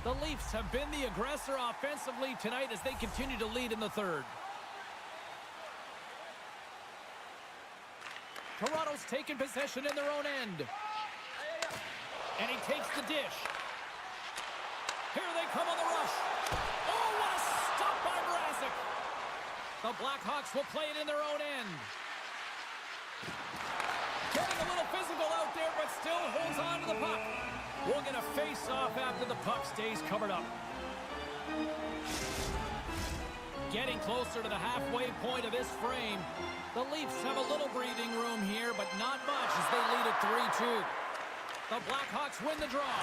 The Leafs have been the aggressor offensively tonight as they continue to lead in the third. Toronto's taken possession in their own end. And he takes the dish. Here they come on the rush. Oh, what a stop by Mrazek. The Blackhawks will play it in their own end. Getting a little physical out there, but still holds on to the puck. We'll get a face-off after the puck stays covered up. Getting closer to the halfway point of this frame. The Leafs have a little breathing room here, but not much as they lead at 3-2. The Blackhawks win the draw.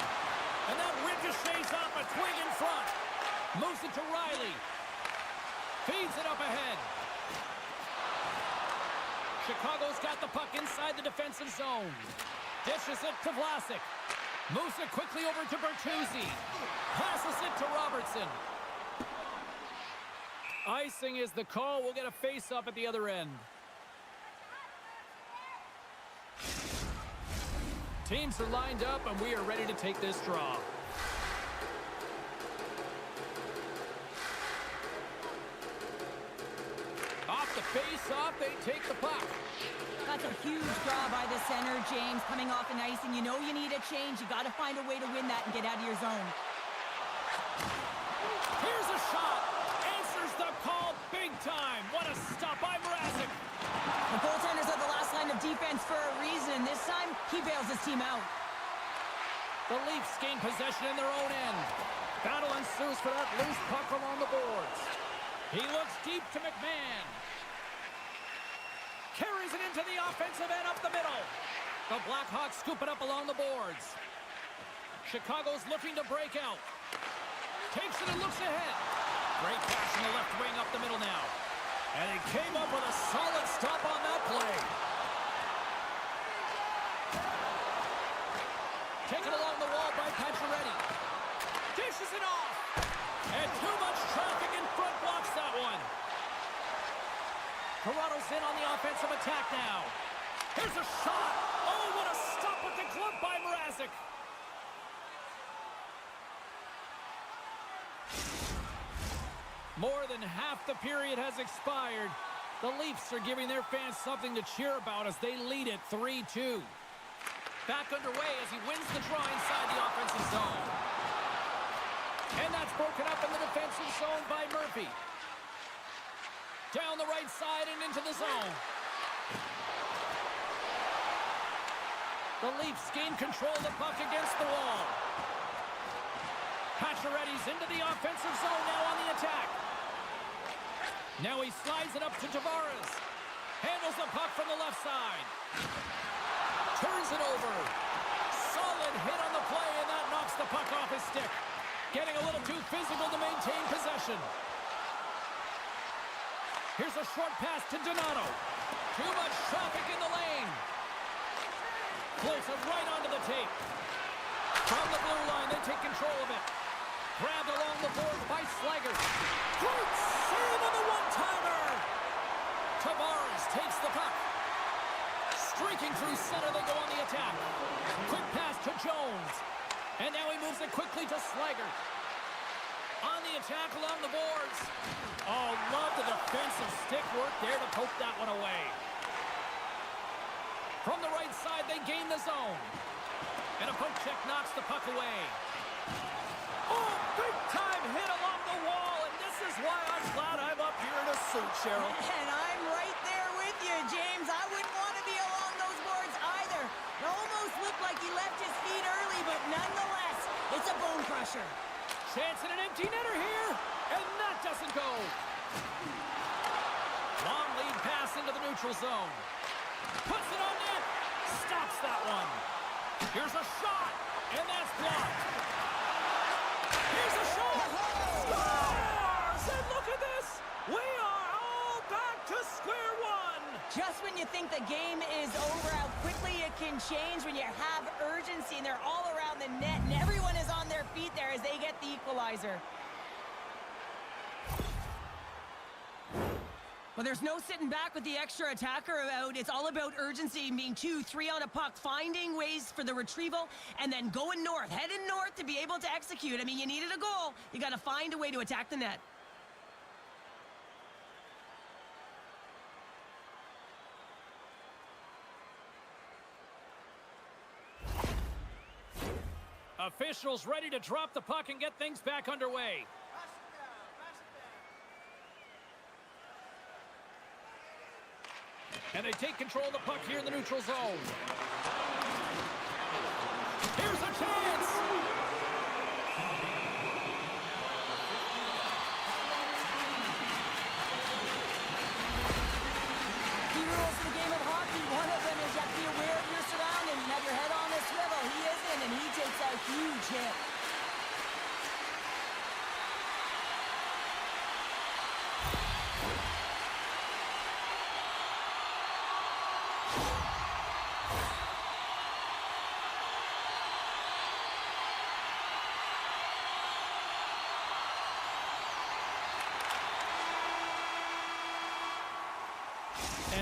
And that ricochets off a twig in front. Moves it to Riley. Feeds it up ahead. Chicago's got the puck inside the defensive zone. Dishes it to Vlasic. Moves it quickly over to Bertuzzi. Passes it to Robertson. Icing is the call. We'll get a face-up at the other end. Teams are lined up, and we are ready to take this draw. Off the face-off, they take the puck. That's a huge draw by the center, James, coming off an icing. You know you need a change. You got to find a way to win that and get out of your zone. Here's a shot. Answers the call big time. What a stop by Mrazek. The goaltenders are the last line of defense for a reason. This time, he bails his team out. The Leafs gain possession in their own end. Battle ensues for that loose puck along the boards. He looks deep to McMahon. Carries it into the offensive end up the middle. The Blackhawks scoop it up along the boards. Chicago's looking to break out. Takes it and looks ahead. Great pass in the left wing up the middle now. And he came up with a solid stop on that play. Taken along the wall by Pacioretty. Dishes it off. And too much traffic in front blocks that one. Toronto's in on the offensive attack now. Here's a shot. Oh, what a stop with the glove by Mrazek. More than half the period has expired. The Leafs are giving their fans something to cheer about as they lead it 3-2. Back underway as he wins the draw inside the offensive zone. And that's broken up in the defensive zone by Murphy. Down the right side and into the zone. The Leafs gain control of the puck against the wall. Pacioretty's into the offensive zone now on the attack. Now he slides it up to Tavares. Handles the puck from the left side. Turns it over. Solid hit on the play, and that knocks the puck off his stick. Getting a little too physical to maintain possession. Here's a short pass to Donato. Too much traffic in the lane. Floats it right onto the tape. From the blue line, they take control of it. Grabbed along the boards by Slager. Great save on the one-timer. Tavares takes the puck. Streaking through center, they go on the attack. Quick pass to Jones. And now he moves it quickly to Slager. On the attack along the boards. Oh, love the defensive stick work there to poke that one away. From the right side, they gain the zone. And a poke check knocks the puck away. Oh, big-time hit along the wall, and this is why I'm glad I'm up here in a suit, Cheryl. And I'm right there with you, James. I wouldn't want to be along those boards either. It almost looked like he left his feet early, but nonetheless, it's a bone crusher. Chance at an empty netter here, and that doesn't go. Long lead pass into the neutral zone. Puts it on net. Stops that one. Here's a shot, and that's blocked. Here's a shot. Scores! And look at this. We are all back to square one. Just when you think the game is over, how quickly it can change when you have urgency and they're all around the net and everyone is on their feet there as they get the equalizer. Well, there's no sitting back with the extra attacker out. It's all about urgency, being 2-3 on a puck, finding ways for the retrieval, and then going north, heading north to be able to execute. I mean, you needed a goal. You got to find a way to attack the net. Officials ready to drop the puck and get things back underway. And they take control of the puck here in the neutral zone. Here's a chance! Key rules in the game of hockey. One of them is you have to be aware of your surroundings and have your head on a swivel. He isn't, and he takes a huge hit.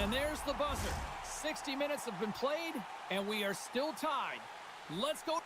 And there's the buzzer. 60 minutes have been played, and we are still tied. Let's go.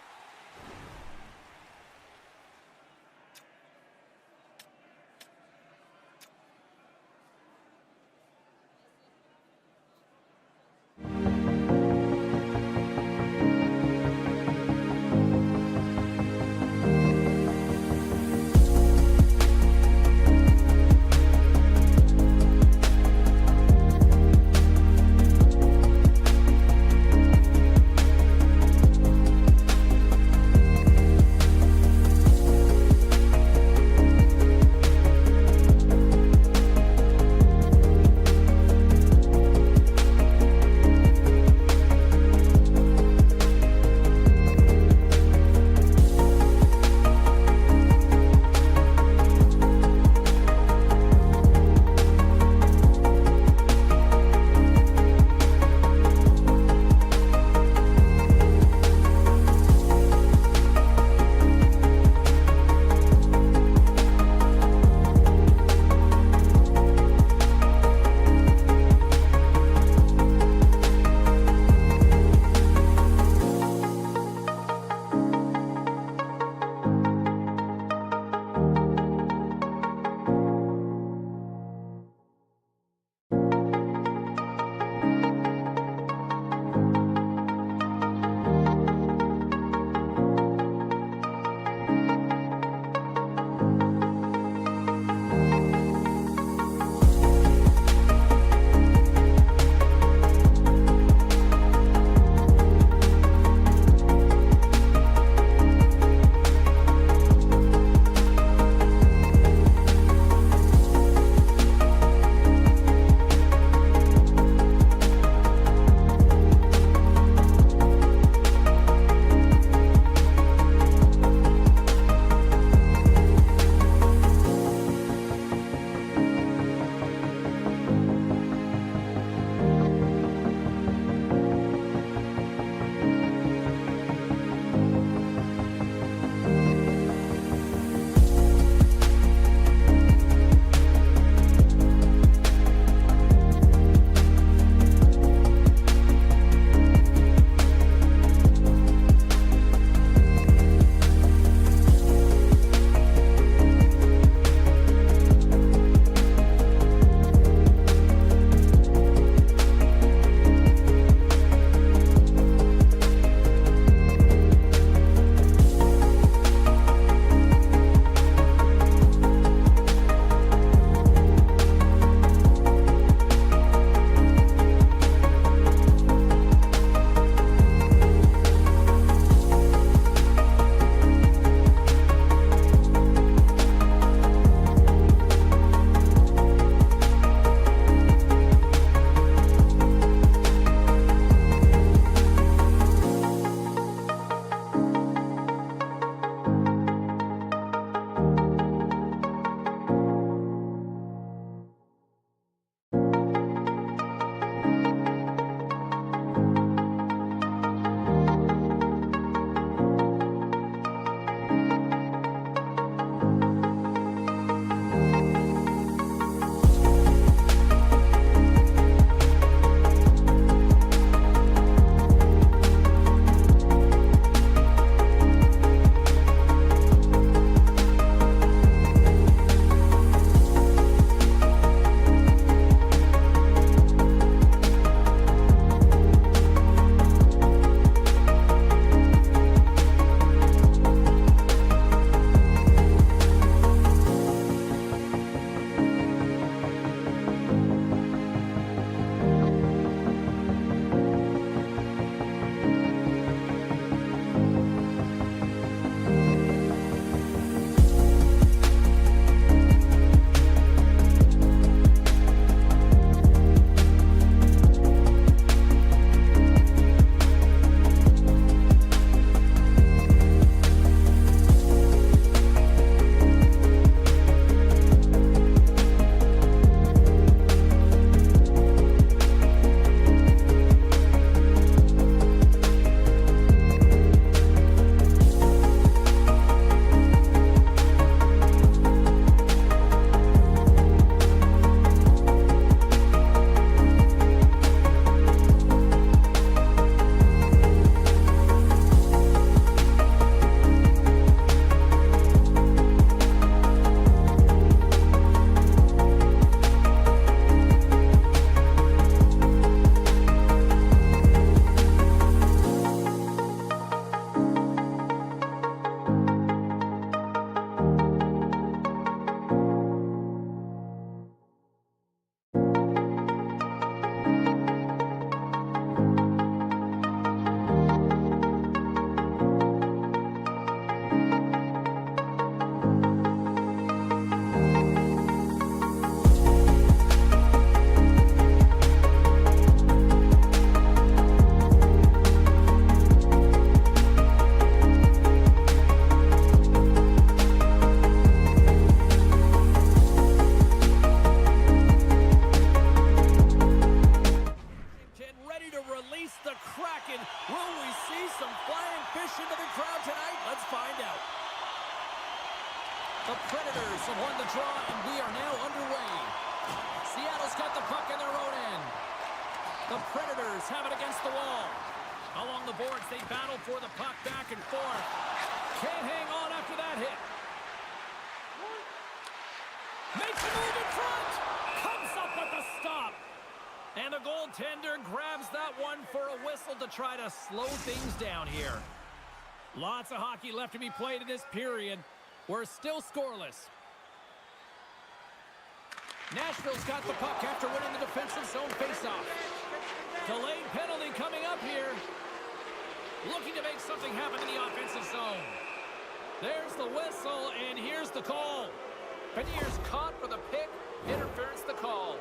Will we see some flying fish into the crowd tonight? Let's find out. The Predators have won the draw, and we are now underway. Seattle's got the puck in their own end. The Predators have it against the wall. Along the boards, they battle for the puck back and forth. Can't hang on after that hit. Makes a move in front. Comes up with the stop. And the goaltender grabs that one for a whistle to try to slow things down here. Lots of hockey left to be played in this period. We're still scoreless. Nashville's got the puck after winning the defensive zone faceoff. Delayed penalty coming up here. Looking to make something happen in the offensive zone. There's the whistle, and here's the call. Beniers caught for the pick. Interference the call.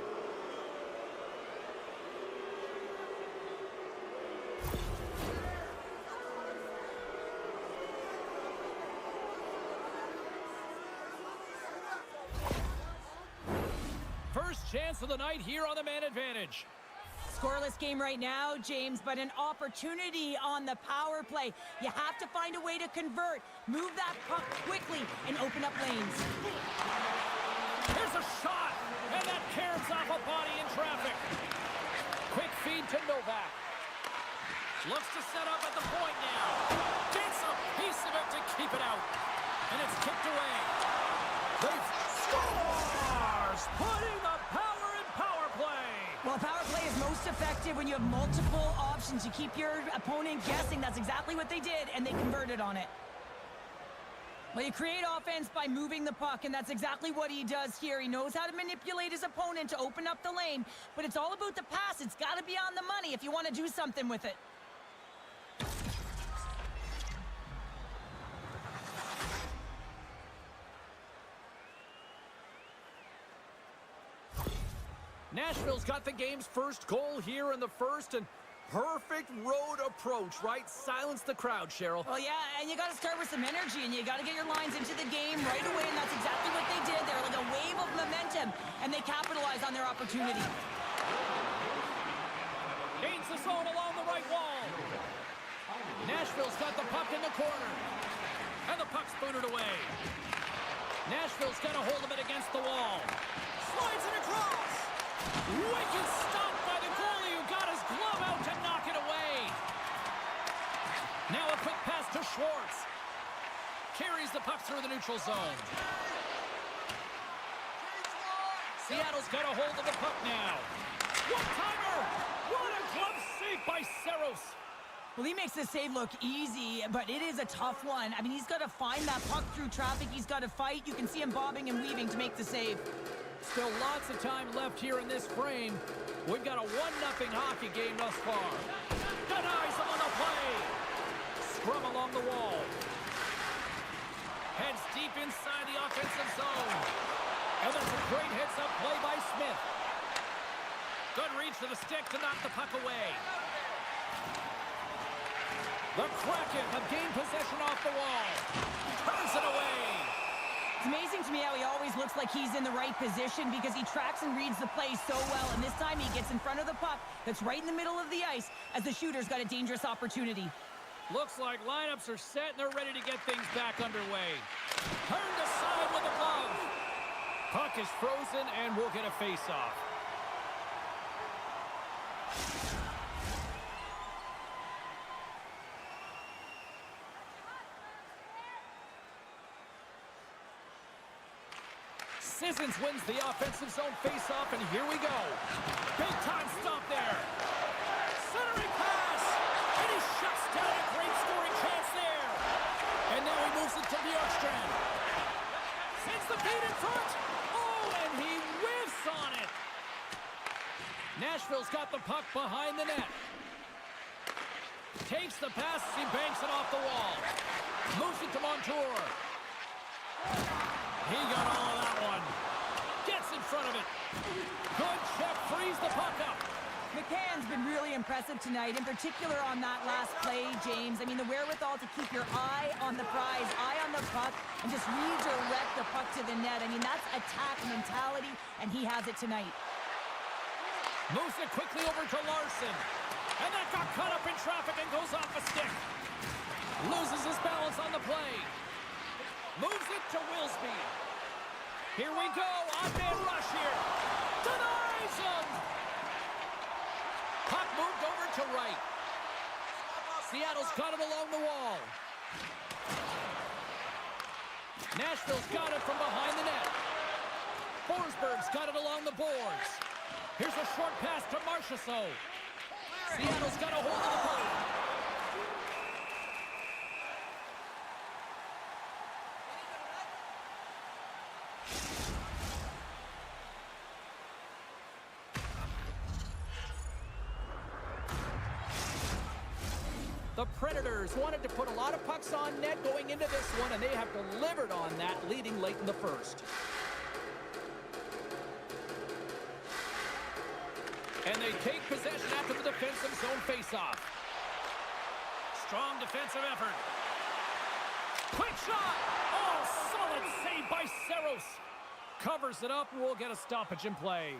First chance of the night here on the man advantage. Scoreless game right now, James, but an opportunity on the power play. You have to find a way to convert. Move that puck quickly and open up lanes. Here's a shot, and that caroms off a body in traffic. Quick feed to Novak. Looks to set up at the point now. Gets a piece of it to keep it out. And it's kicked away. They scores! Putting the power in power play. Well, power play is most effective when you have multiple options. You keep your opponent guessing. That's exactly what they did, and they converted on it. Well, you create offense by moving the puck, and that's exactly what he does here. He knows how to manipulate his opponent to open up the lane, but it's all about the pass. It's got to be on the money if you want to do something with it. Nashville's got the game's first goal here in the first, and perfect road approach, right? Silence the crowd, Cheryl. Well, yeah, and you got to start with some energy, and you got to get your lines into the game right away, and that's exactly what they did. They're like a wave of momentum, and they capitalize on their opportunity. Gains the zone along the right wall. Nashville's got the puck in the corner, and the puck's booted away. Nashville's got a hold of it against the wall. Slides it across. Wicked stop by the goalie who got his glove out to knock it away. Now a quick pass to Schwartz. Carries the puck through the neutral zone. Seattle's got a hold of the puck now. One-timer! What a glove save by Saros. Well, he makes the save look easy, but it is a tough one. I mean, he's got to find that puck through traffic. He's got to fight. You can see him bobbing and weaving to make the save. Still lots of time left here in this frame. We've got a 1-0 hockey game thus far. Denies him on the play. Scrum along the wall. Heads deep inside the offensive zone. And there's a great heads-up play by Smith. Good reach to the stick to knock the puck away. The Kraken have gained possession off the wall. Turns it away. It's amazing to me how he always looks like he's in the right position because he tracks and reads the play so well. And this time he gets in front of the puck that's right in the middle of the ice as the shooter's got a dangerous opportunity. Looks like lineups are set and they're ready to get things back underway. Turned aside with a glove. Puck is frozen and we'll get a face-off. Sissons wins the offensive zone face-off, and here we go. Big-time stop there. Centering pass, and he shuts down a great scoring chance there. And now he moves it to Bjorkstrand. Sends the feed in front. Oh, and he whiffs on it. Nashville's got the puck behind the net. Takes the pass as he banks it off the wall. Moves it to Montour. He got all of that one. Gets in front of it. Good check, frees the puck up. McCann's been really impressive tonight, in particular on that last play, James. I mean, the wherewithal to keep your eye on the prize, eye on the puck, and just redirect the puck to the net. I mean, that's attack mentality, and he has it tonight. Moves it quickly over to Larson. And that got caught up in traffic and goes off a stick. Loses his balance on the play. Moves it to Wilsby. Here we go. On-man rush here. Denies him. Puck moved over to right. Seattle's got it along the wall. Nashville's got it from behind the net. Forsberg's got it along the boards. Here's a short pass to Marchessault. Seattle's got a hold of the puck. The Predators wanted to put a lot of pucks on net going into this one, and they have delivered on that, leading late in the first. And they take possession after the defensive zone faceoff. Strong defensive effort. Quick shot! Oh, solid save by Saros. Covers it up, and we'll get a stoppage in play.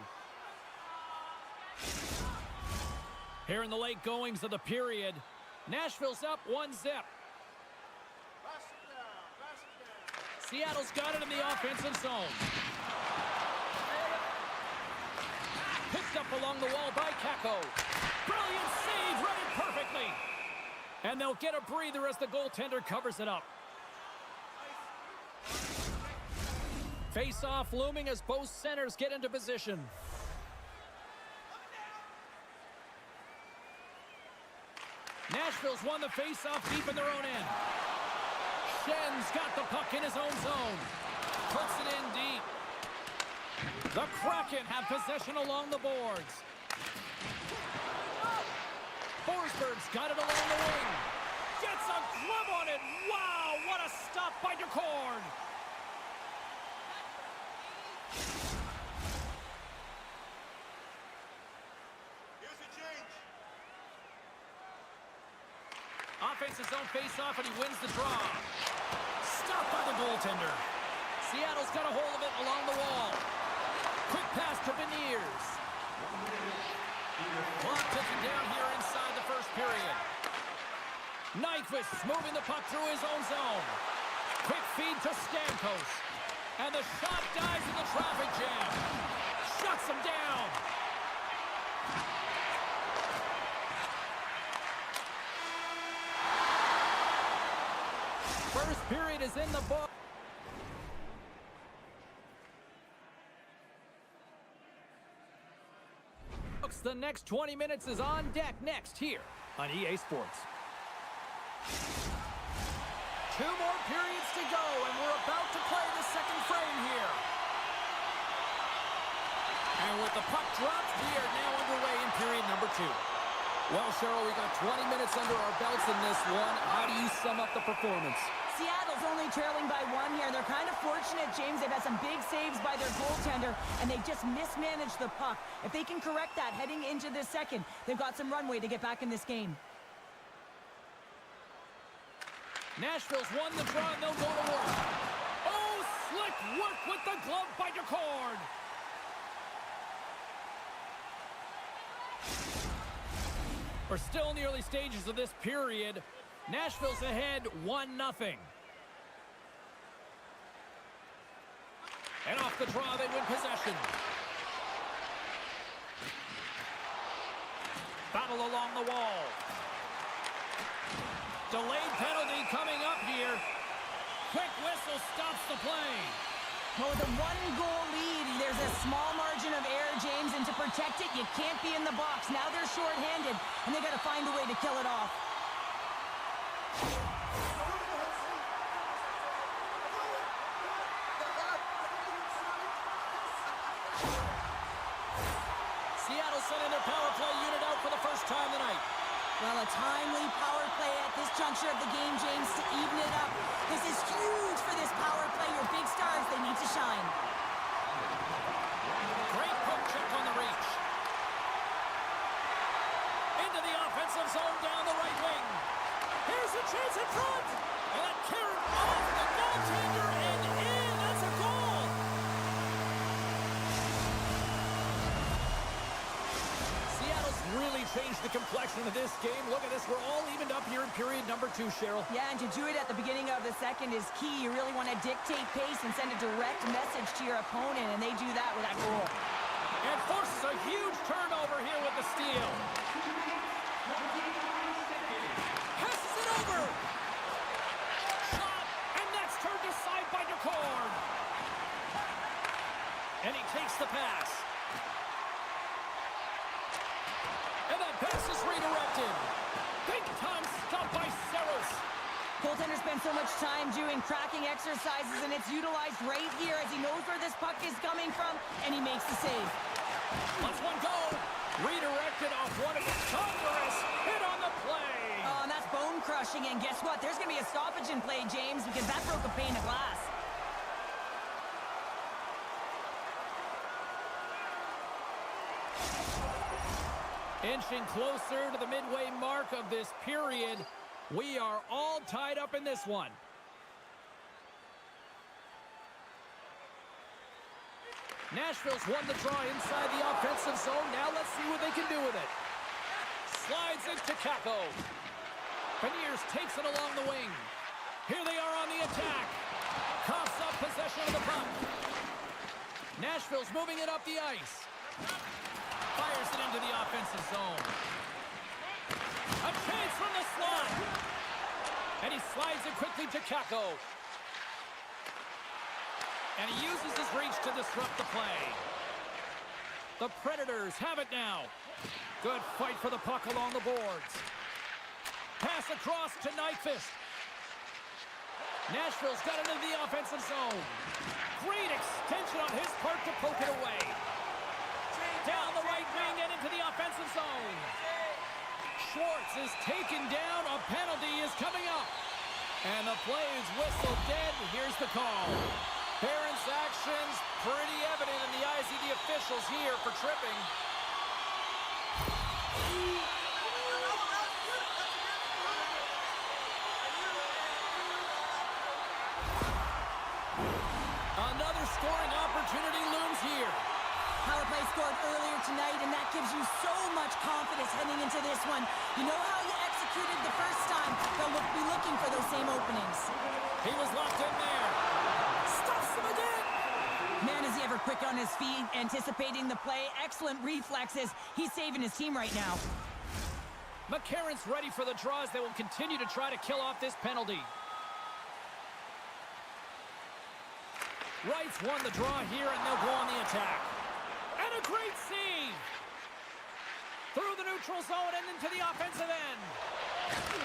Here in the late goings of the period, Nashville's up 1-0. Seattle's got it in the offensive zone. Picked up along the wall by Kakko. Brilliant save, read it perfectly. And they'll get a breather as the goaltender covers it up. Face-off looming as both centers get into position. Nashville's won the face-off deep in their own end. Schen's got the puck in his own zone. Puts it in deep. The Kraken have possession along the boards. Forsberg's got it along the wing. Gets a glove on it. Wow, what a stop by Decord. Offensive zone face-off, and he wins the draw. Stopped by the goaltender. Seattle's got a hold of it along the wall. Quick pass to Beniers. Clock ticking down here inside the first period. Nyquist's moving the puck through his own zone. Quick feed to Stamkos. And the shot dies in the traffic jam. Shuts him down. First period is in the book. The next 20 minutes is on deck next here on EA Sports. 2 more periods to go, and we're about to play the second frame here. And with the puck dropped, we are now underway in period number 2. Well, Cheryl, we got 20 minutes under our belts in this one. How do you sum up the performance? Seattle's only trailing by 1 here. They're kind of fortunate, James. They've had some big saves by their goaltender, and they just mismanaged the puck. If they can correct that heading into the second, they've got some runway to get back in this game. Nashville's won the draw, and they'll go to work. Oh, slick work with the glove by Decord. We're still in the early stages of this period. Nashville's ahead 1-0. And off the draw, they win possession. Battle along the wall. Delayed penalty coming up here. Quick whistle stops the play. Well, with a 1-goal lead, there's a small margin of error, James, and to protect it, you can't be in the box. Now they're shorthanded, and they got to find a way to kill it off. Seattle sending their power play unit out for the first time tonight. Well, a timely power play at this juncture of the game, James, to even it up. This is huge for this power play. Your big stars, they need to shine. Great poke check on the reach. Into the offensive zone down the right wing. Here's a chance in front. And that carried off the goaltender and in. That's a goal. Seattle's really changed the complexion of this game. Look at this. We're all evened up here in period number 2, Cheryl. Yeah, and to do it at the beginning of the second is key. You really want to dictate pace and send a direct message to your opponent, and they do that with that goal. And forces a huge turnover here with the steal. Passes it over. Shot, and that's turned aside by Decord. And he takes the pass. And that pass is redirected. Big time stop by Saros. Goaltender spends so much time doing cracking exercises, and it's utilized right here as he knows where this puck is coming from, and he makes the save. Let's one go. Redirected off one of his Congress. Hit on the play. Oh, and that's bone crushing, and guess what? There's going to be a stoppage in play, James, because that broke a pane of glass. Inching closer to the midway mark of this period. We are all tied up in this one. Nashville's won the draw inside the offensive zone. Now let's see what they can do with it. Slides it to Kako. Beniers takes it along the wing. Here they are on the attack. Coughs up possession of the puck. Nashville's moving it up the ice. Fires it into the offensive zone. A chance from the slot. And he slides it quickly to Kako. And he uses his reach to disrupt the play. The Predators have it now. Good fight for the puck along the boards. Pass across to Nyquist. Nashville's got it into the offensive zone. Great extension on his part to poke it away. Down the right wing and into the offensive zone. Schwartz is taken down. A penalty is coming up. And the play is whistled dead. Here's the call. Barron's actions pretty evident in the eyes of the officials here for tripping. Another scoring opportunity looms here. Power play scored earlier tonight, and that gives you so much confidence heading into this one. You know how you executed the first time. They'll be looking for those same openings. He was locked in there. Stops him again. Man, is he ever quick on his feet, anticipating the play. Excellent reflexes. He's saving his team right now. McCarron's ready for the draws. They will continue to try to kill off this penalty. Wright's won the draw here, and they'll go on the attack. And a great save! Through the neutral zone and into the offensive end.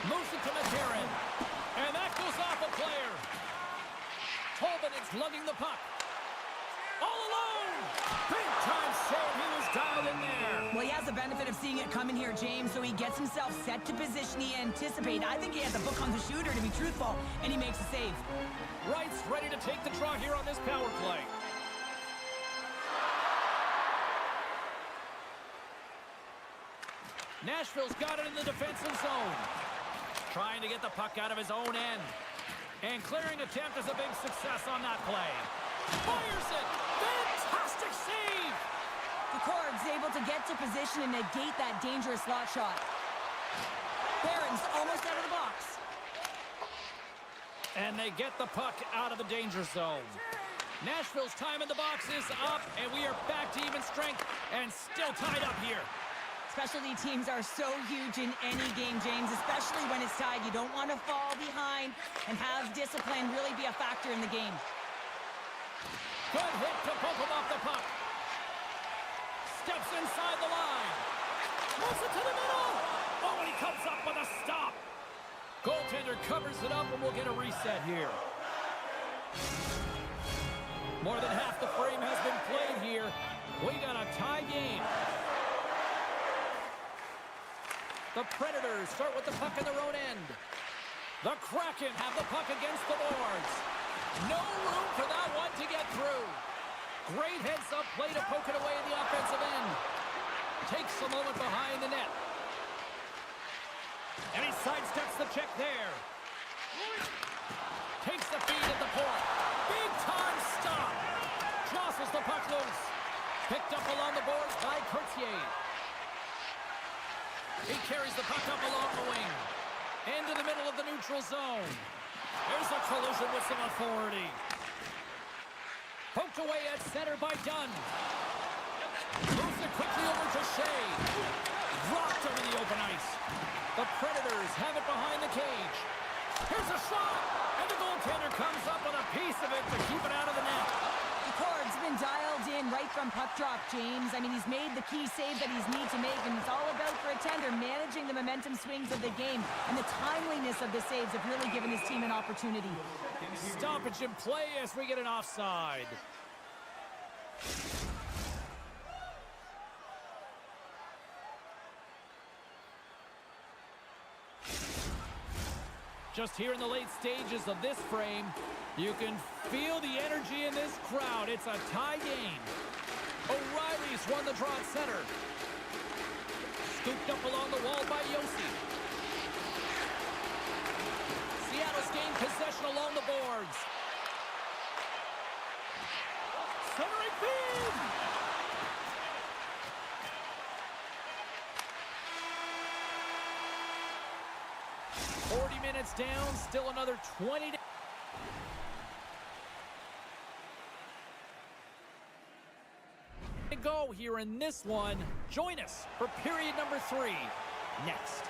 Moves it to McCarron. And that goes off a player. Tolman is lugging the puck. All alone! Big time save. He was dialed in there. Well, he has the benefit of seeing it coming here, James, so he gets himself set to position he anticipated. I think he has the book on the shooter, to be truthful, and he makes a save. Wright's ready to take the draw here on this power play. Nashville's got it in the defensive zone. Trying to get the puck out of his own end. And clearing attempt is a big success on that play. Fires it! Fantastic save! Decord's able to get to position and negate that dangerous slot shot. Barron's almost out of the box. And they get the puck out of the danger zone. Nashville's time in the box is up, and we are back to even strength and still tied up here. Specialty teams are so huge in any game, James, especially when it's tied. You don't want to fall behind and have discipline really be a factor in the game. Good hit to poke him off the puck. Steps inside the line. Moves it to the middle. Oh, and he comes up with a stop. Goaltender covers it up, and we'll get a reset here. More than half the frame has been played here. We got a tie game. The Predators start with the puck in their own end. The Kraken have the puck against the boards. No room for that one to get through. Great heads-up play to poke it away in the offensive end. Takes a moment behind the net. And he sidesteps the check there. Takes the feed at the point. Big time stop. Jostles the puck loose. Picked up along the boards by Courtier. He carries the puck up along the wing. Into the middle of the neutral zone. There's a collision with some authority. Poked away at center by Dunn. Moves it quickly over to Shea. Dropped over the open ice. The Predators have it behind the cage. Here's a shot. And the goaltender comes up with a piece of it to keep it out of the net. The cord's been dialed in right from puck drop, James. I mean, he's made the key save that he's need to make, and it's all about, for a tender, managing the momentum swings of the game. And the timeliness of the saves have really given his team an opportunity. Stoppage in play as we get an offside. Just here in the late stages of this frame, you can feel the energy in this crowd. It's a tie game. O'Reilly's won the draw at center. Scooped up along the wall by Yossi. Seattle's gained possession along the boards. Centering feed! 40 minutes down, still another 20 to go here in this one. Join us for period number 3 next.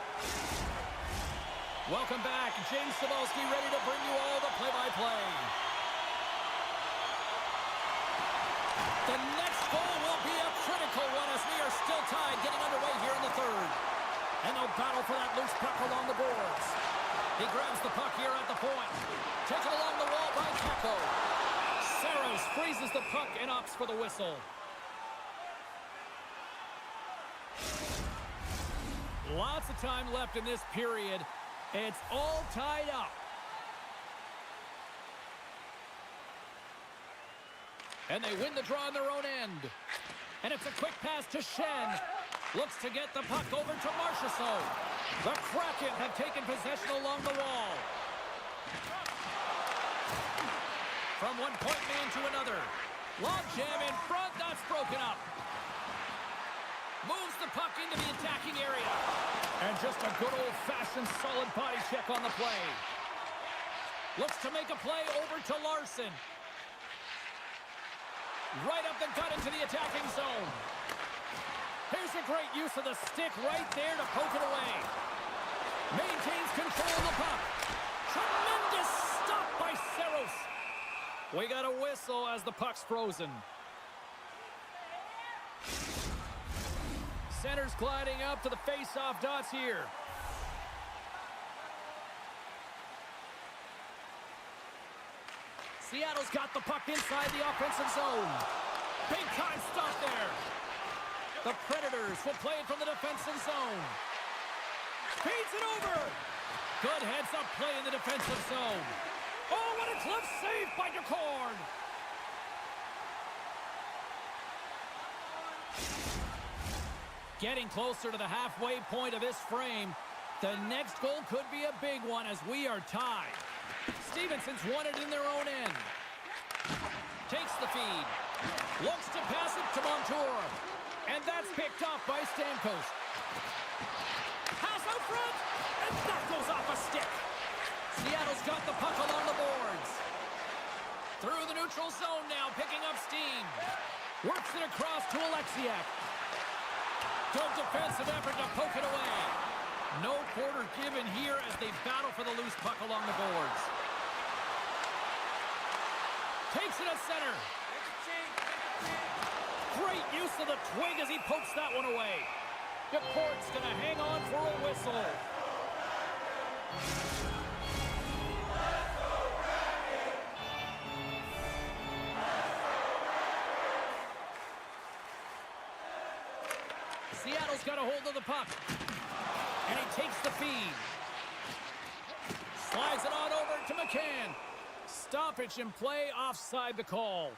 Welcome back. James Cybulski ready to bring you all the play-by-play. The next goal will be a critical one as we are still tied, getting underway here in the third. And they'll battle for that loose puck along the boards. He grabs the puck here at the point. Taken along the wall by Kakko. Saros freezes the puck and opts for the whistle. Lots of time left in this period. It's all tied up. And they win the draw on their own end. And it's a quick pass to Shen. Looks to get the puck over to Marchessault. The Kraken have taken possession along the wall. From one point man to another. Long jam in front, that's broken up. Moves the puck into the attacking area. And just a good old-fashioned solid body check on the play. Looks to make a play over to Larson. Right up the gut into the attacking zone. Here's a great use of the stick right there to poke it away. Maintains control of the puck. Tremendous stop by Saros. We got a whistle as the puck's frozen. Center's gliding up to the face-off dots here. Seattle's got the puck inside the offensive zone. Big time stop there. The Predators will play it from the defensive zone. Feeds it over. Good heads-up play in the defensive zone. Oh, what a glove save by Decord. Getting closer to the halfway point of this frame. The next goal could be a big one as we are tied. Stevenson's won it in their own end. Takes the feed. Looks to pass it to Montour. And that's picked up by Stamkos. Pass out front. And that goes off a stick. Seattle's got the puck along the boards. Through the neutral zone now, picking up steam. Works it across to Alexiak. Good defensive effort to poke it away. No quarter given here as they battle for the loose puck along the boards. Takes it at center. Great use of the twig as he pokes that one away. Decort's going to hang on for a whistle. Seattle's got a hold of the puck. And he takes the feed. Slides it on over to McCann. Stoppage in play, offside the call.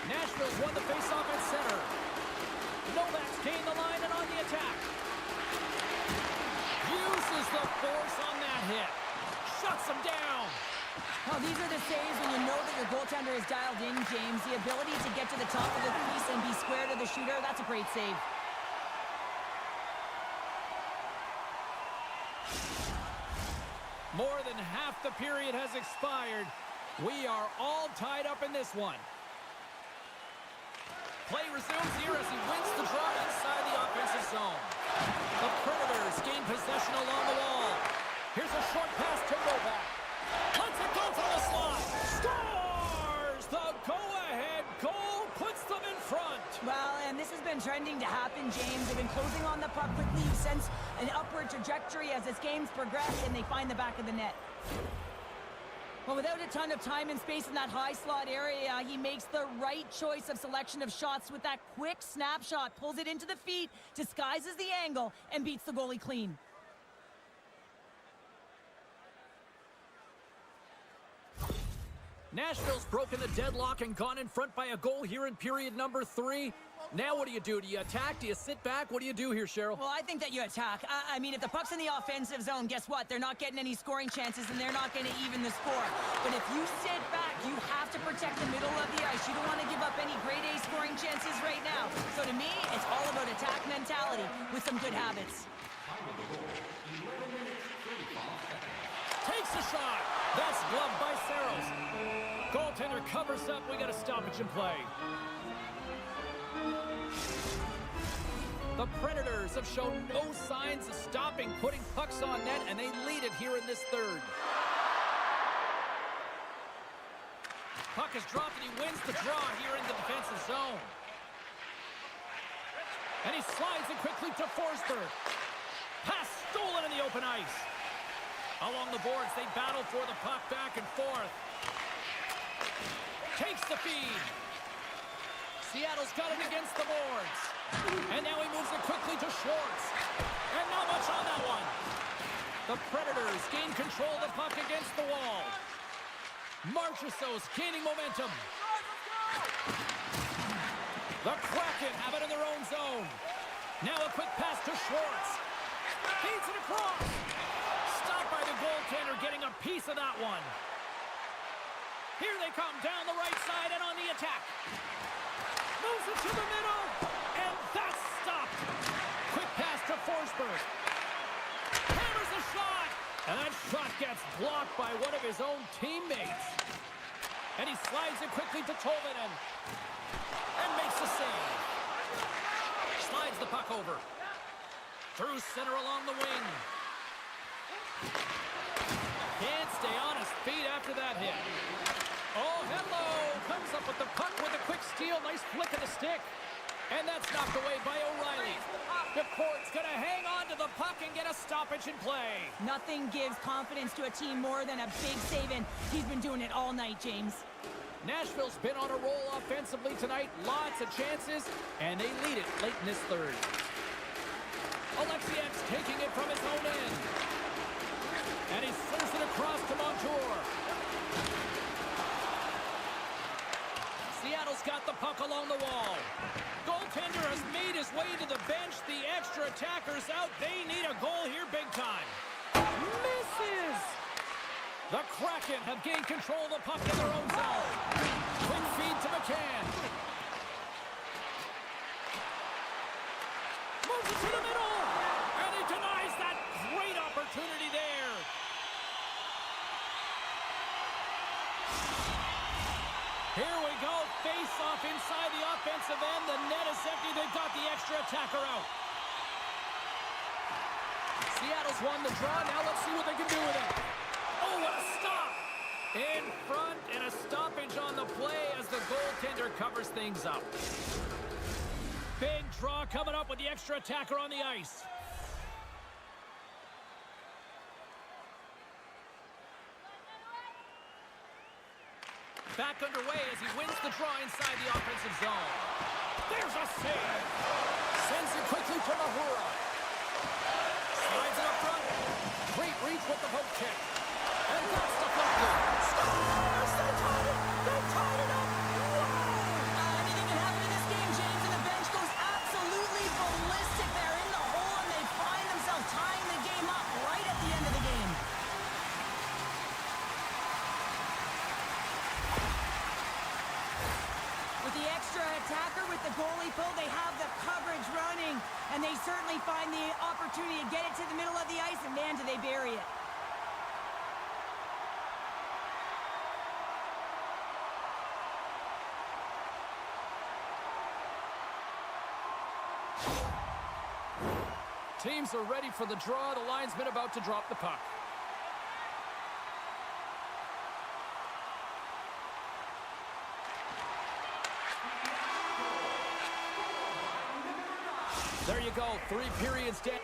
Nashville's won the faceoff at center. Novak's gained the line and on the attack. Uses the force on that hit. Shuts him down. Well, these are the saves when you know that your goaltender is dialed in, James. The ability to get to the top of the crease and be square to the shooter, that's a great save. More than half the period has expired. We are all tied up in this one. Play resumes here as he wins the draw inside the offensive zone. The Predators gain possession along the wall. Here's a short pass to Novak. Lets it go from the slot. Scores! The go-ahead goal puts them in front. Well, and this has been trending to happen, James. They've been closing on the puck quickly. You sense an upward trajectory as this game's progressed, and they find the back of the net. Well, without a ton of time and space in that high slot area, he makes the right choice of selection of shots with that quick snapshot. Pulls it into the feet, disguises the angle, and beats the goalie clean. Nashville's broken the deadlock and gone in front by a goal here in period number 3. Now what do you do? Do you attack? Do you sit back? What do you do here, Cheryl? Well, I think that you attack. I mean, if the puck's in the offensive zone, guess what? They're not getting any scoring chances, and they're not going to even the score. But if you sit back, you have to protect the middle of the ice. You don't want to give up any grade A scoring chances right now. So to me, it's all about attack mentality with some good habits. Takes a shot. That's gloved by Saros. Goaltender covers up. We got a stoppage in play. The Predators have shown no signs of stopping putting pucks on net, and they lead it here in this third. Puck is dropped, and he wins the draw here in the defensive zone. And he slides it quickly to Forsberg. Pass stolen in the open ice. Along the boards, they battle for the puck back and forth. Takes the feed. Seattle's got it against the boards. And now he moves it quickly to Schwartz. And not much on that one. The Predators gain control of the puck against the wall. Marchessault's gaining momentum. The Kraken have it in their own zone. Now a quick pass to Schwartz. Feeds it across. Stopped by the goaltender, getting a piece of that one. Here they come down the right side and on the attack. Moves it to the middle, and that's stopped. Quick pass to Forsberg. Hammers the shot, and that shot gets blocked by one of his own teammates. And he slides it quickly to Tolvanen, and makes the save. Slides the puck over. Through center along the wing. Can't stay on his feet after that hit. Oh, hello! Comes up with the puck with a quick steal. Nice flick of the stick. And that's knocked away by O'Reilly. DePort's going to hang on to the puck and get a stoppage in play. Nothing gives confidence to a team more than a big save, and he's been doing it all night, James. Nashville's been on a roll offensively tonight. Lots of chances, and they lead it late in this third. Alexiev's taking it from his own end. And he sends it across to Montour. Seattle's got the puck along the wall. Goaltender has made his way to the bench. The extra attacker's out. They need a goal here big time. Misses! The Kraken have gained control of the puck in their own zone. Quick feed to McCann. Moves it to the middle. And he denies that great opportunity there. Here we go. Face off inside the offensive end. The net is empty. They've got the extra attacker out. Seattle's won the draw. Now let's see what they can do with it. Oh, what a stop! In front and a stoppage on the play as the goaltender covers things up. Big draw coming up with the extra attacker on the ice. Back underway as he wins the draw inside the offensive zone. There's a save. Sends it quickly to Mahura. Slides it up front. Great reach with the poke check. And that's deflected. Scores! They tied it! They tied it up! Wow! Anything can happen in this game, James, and the bench goes absolutely ballistic. They're in the hole, and they find themselves tying the game up right at the end of the game. attacker with the goalie pull. They have the coverage running, and they certainly find the opportunity to get it to the middle of the ice, and man, do they bury it. Teams are ready for the draw. The linesman about to drop the puck. There you go. 3 periods down.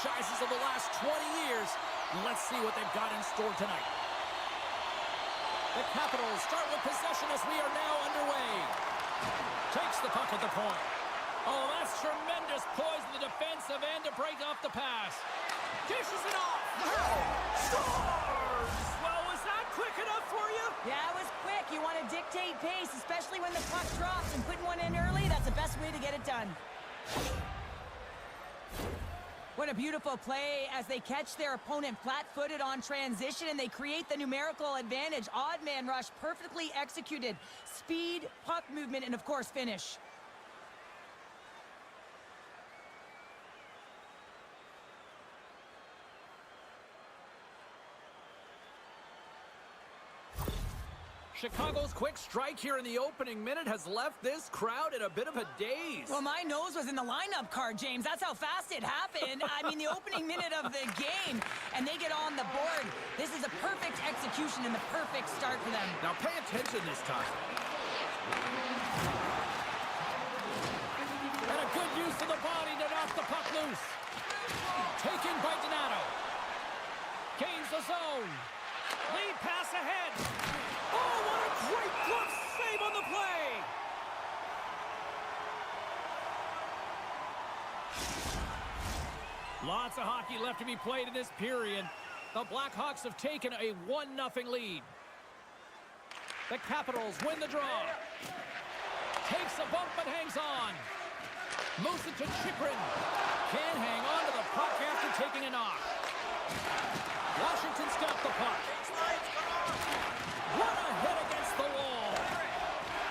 franchises of the last 20 years. Let's see what they've got in store tonight. The Capitals start with possession as we are now underway. Takes the puck at the point. Oh, that's tremendous poise in the defensive end to break off the pass. Dishes it off. Scores! Well, was that quick enough for you? Yeah, it was quick. You want to dictate pace, especially when the puck drops, and putting one in early, that's the best way to get it done. What a beautiful play as they catch their opponent flat-footed on transition and they create the numerical advantage. Odd man rush, perfectly executed. Speed, puck movement, and of course finish. Chicago's quick strike here in the opening minute has left this crowd in a bit of a daze. Well, my nose was in the lineup card, James. That's how fast it happened. I mean, the opening minute of the game, and they get on the board. This is a perfect execution and the perfect start for them. Now pay attention this time. And a good use of the body to knock the puck loose. Taken by Donato. Gains the zone. Lead pass ahead. Oh, what a great glove save on the play! Lots of hockey left to be played in this period. The Blackhawks have taken a 1-0 lead. The Capitals win the draw. Takes a bump but hangs on. Moves it to Chikrin. Can't hang on to the puck after taking a knock. Washington's got the puck. What a hit against the wall.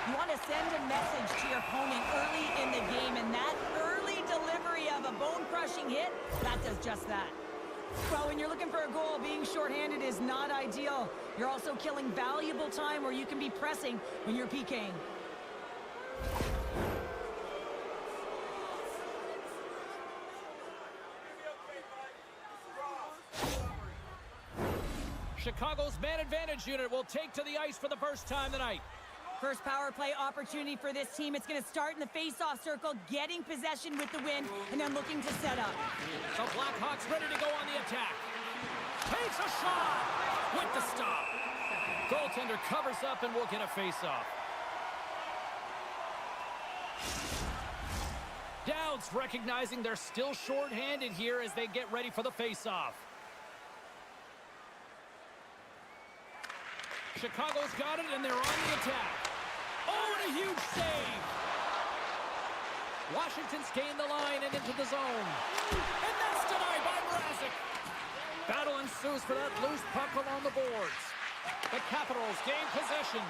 You want to send a message to your opponent early in the game, and that early delivery of a bone-crushing hit, that does just that. Well, when you're looking for a goal, being shorthanded is not ideal. You're also killing valuable time where you can be pressing when you're PKing. Chicago's man advantage unit will take to the ice for the first time tonight. First power play opportunity for this team. It's going to start in the face-off circle, getting possession with the win, and then looking to set up. The Blackhawks ready to go on the attack. Takes a shot with the stop. Goaltender covers up and will get a face-off. Dowds recognizing they're still short-handed here as they get ready for the face-off. Chicago's got it, and they're on the attack. Oh, and a huge save. Washington's gained the line and into the zone. And that's denied by Mrazek. Battle ensues for that loose puck along the boards. The Capitals gain possession.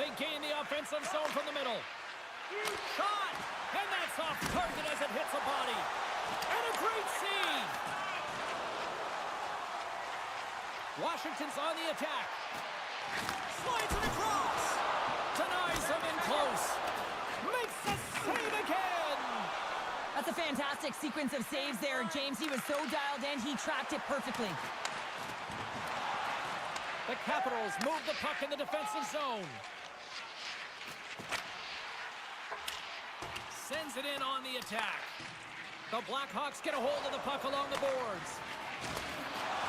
They gain the offensive zone from the middle. Shot! And that's off target as it hits a body. And a great save! Washington's on the attack. Slides it across. Denies him in close. Makes the save again. That's a fantastic sequence of saves there, James. He was so dialed in, he tracked it perfectly. The Capitals move the puck in the defensive zone. Sends it in on the attack. The Blackhawks get a hold of the puck along the boards.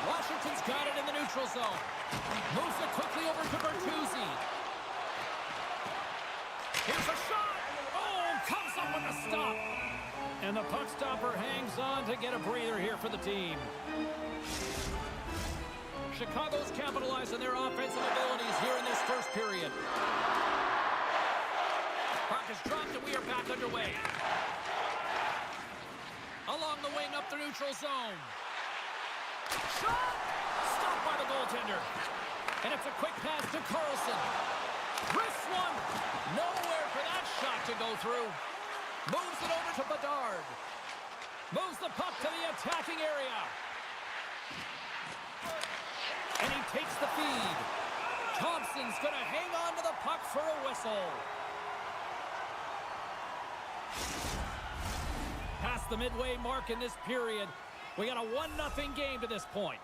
Washington's got it in the neutral zone. Moves it quickly over to Bertuzzi. Here's a shot. Oh, comes up with a stop. And the puck stopper hangs on to get a breather here for the team. Chicago's capitalized on their offensive abilities here in this first period. Puck is dropped and we are back underway. Along the wing up the neutral zone. Shot! Stopped by the goaltender. And it's a quick pass to Carlson. Wrist one. Nowhere for that shot to go through. Moves it over to Bedard. Moves the puck to the attacking area. And he takes the feed. Thompson's going to hang on to the puck for a whistle. Past the midway mark in this period. We got a 1-0 game to this point.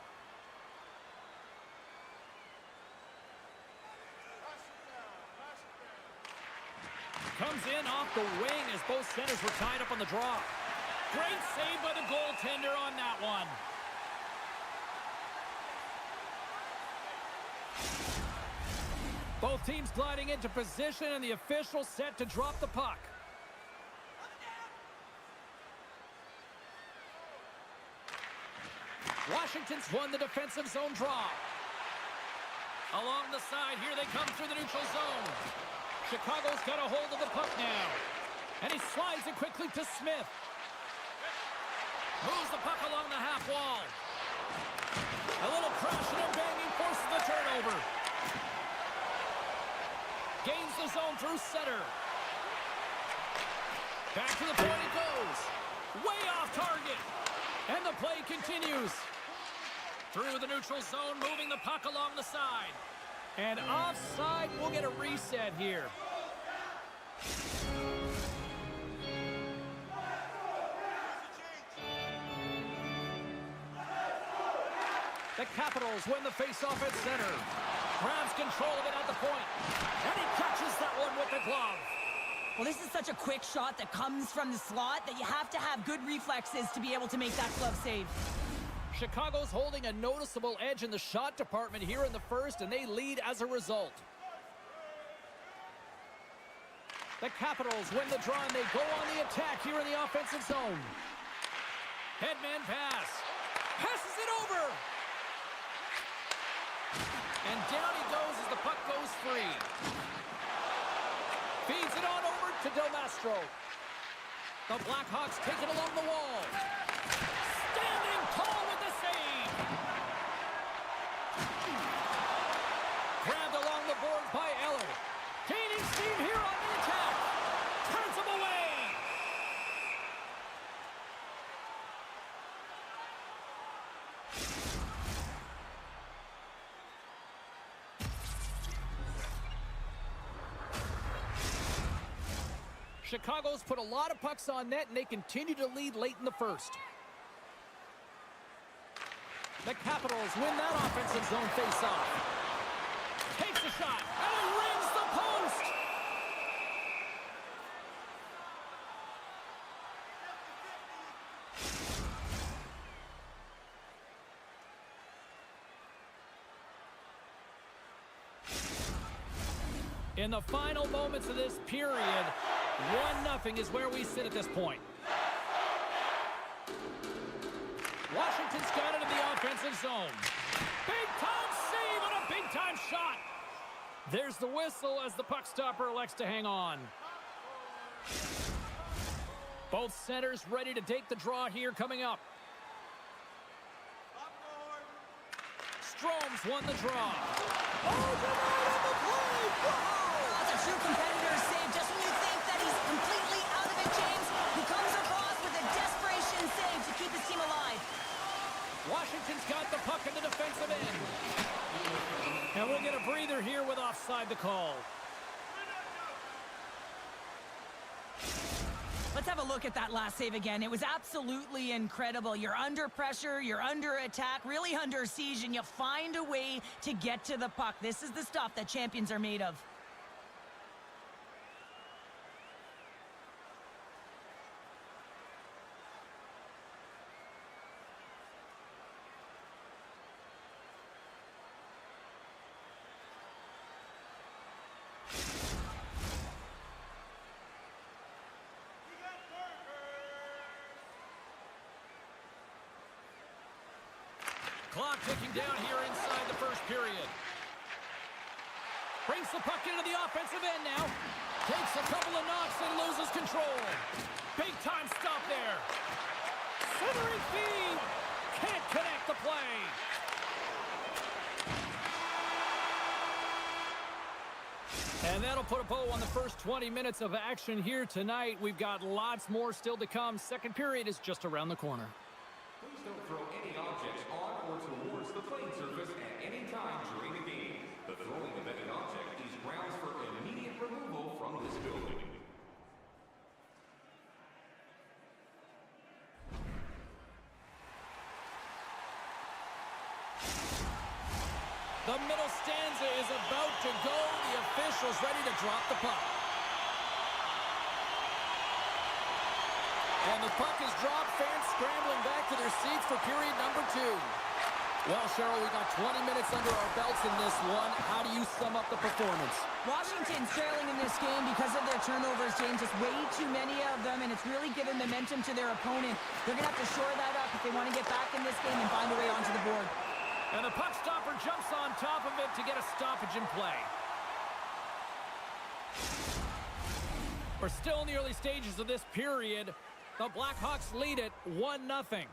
Comes in off the wing as both centers were tied up on the draw. Great save by the goaltender on that one. Both teams gliding into position, and the official set to drop the puck. Washington's won the defensive zone draw. Along the side, here they come through the neutral zone. Chicago's got a hold of the puck now. And he slides it quickly to Smith. Moves the puck along the half wall. A little crashing and banging forces the turnover. Gains the zone through center. Back to the point it goes. Way off target. And the play continues. Through the neutral zone, moving the puck along the side. And offside, we'll get a reset here. The Capitals win the faceoff at center. Grabs control of it at the point. And he catches that one with the glove. Well, this is such a quick shot that comes from the slot that you have to have good reflexes to be able to make that glove save. Chicago's holding a noticeable edge in the shot department here in the first, and they lead as a result. The Capitals win the draw, and they go on the attack here in the offensive zone. Headman pass. Passes it over. And down he goes as the puck goes free. Feeds it on over to Del Mastro. The Blackhawks take it along the wall. Standing tall with the save. Grabbed along the boards by Eller. Gaining steam here on the attack. Turns him away. Chicago's put a lot of pucks on net, and they continue to lead late in the first. The Capitals win that offensive zone face-off. Takes a shot, and it rings the post! In the final moments of this period, 1-0 is where we sit at this point. Washington's got it in the offensive zone. Big-time save and a big-time shot. There's the whistle as the puck stopper elects to hang on. Both centers ready to take the draw here coming up. Strome's won the draw. Oh, denied on the play! Whoa! That's a true competitor's save. Just when you think that he's completely out of it, James, he comes across with a desperation save to keep his team alive. Washington's got the puck in the defensive end. And we'll get a breather here with offside the call. Let's have a look at that last save again. It was absolutely incredible. You're under pressure, you're under attack, really under siege, and you find a way to get to the puck. This is the stuff that champions are made of. Clock ticking down here inside the first period. Brings the puck into the offensive end now. Takes a couple of knocks and loses control. Big time stop there. Centering feed. Can't connect the play. And that'll put a bow on the first 20 minutes of action here tonight. We've got lots more still to come. Second period is just around the corner. Please don't throw any objects on or towards the playing surface at any time during the game. The throwing of any object is grounds for immediate removal from this building. The middle stanza is about to go. The official's ready to drop the puck. And the puck is dropped. Fans scrambling back to their seats for period number 2. Well, Cheryl, we got 20 minutes under our belts in this one. How do you sum up the performance? Washington's trailing in this game because of their turnovers, James. Just way too many of them, and it's really given momentum to their opponent. They're going to have to shore that up if they want to get back in this game and find a way onto the board. And the puck stopper jumps on top of it to get a stoppage in play. We're still in the early stages of this period. The Blackhawks lead it 1-0.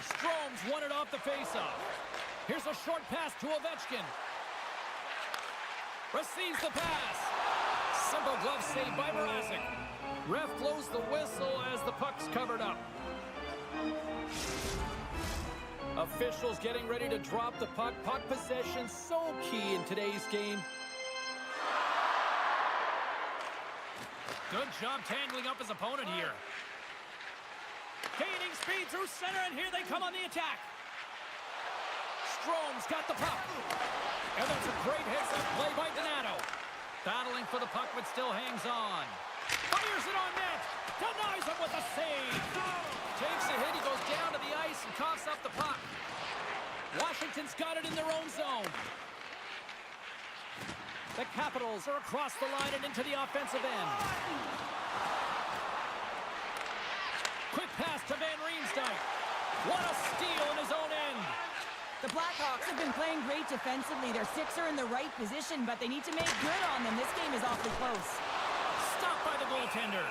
Strome's won it off the faceoff. Here's a short pass to Ovechkin. Receives the pass. Simple glove save by Mrazek. Ref blows the whistle as the puck's covered up. Officials getting ready to drop the puck. Puck possession so key in today's game. Good job tangling up his opponent here. Gaining speed through center, and here they come on the attack. Strome's got the puck. And that's a great heads-up play by Donato. Battling for the puck, but still hangs on. Fires it on net. Denies him with a save. Takes a hit. He goes down to the ice and coughs up the puck. Washington's got it in their own zone. The Capitals are across the line and into the offensive end. Quick pass to Van Riemsdyk. What a steal in his own end. The Blackhawks have been playing great defensively. Their six are in the right position, but they need to make good on them. This game is awfully close. Stopped by the goaltender.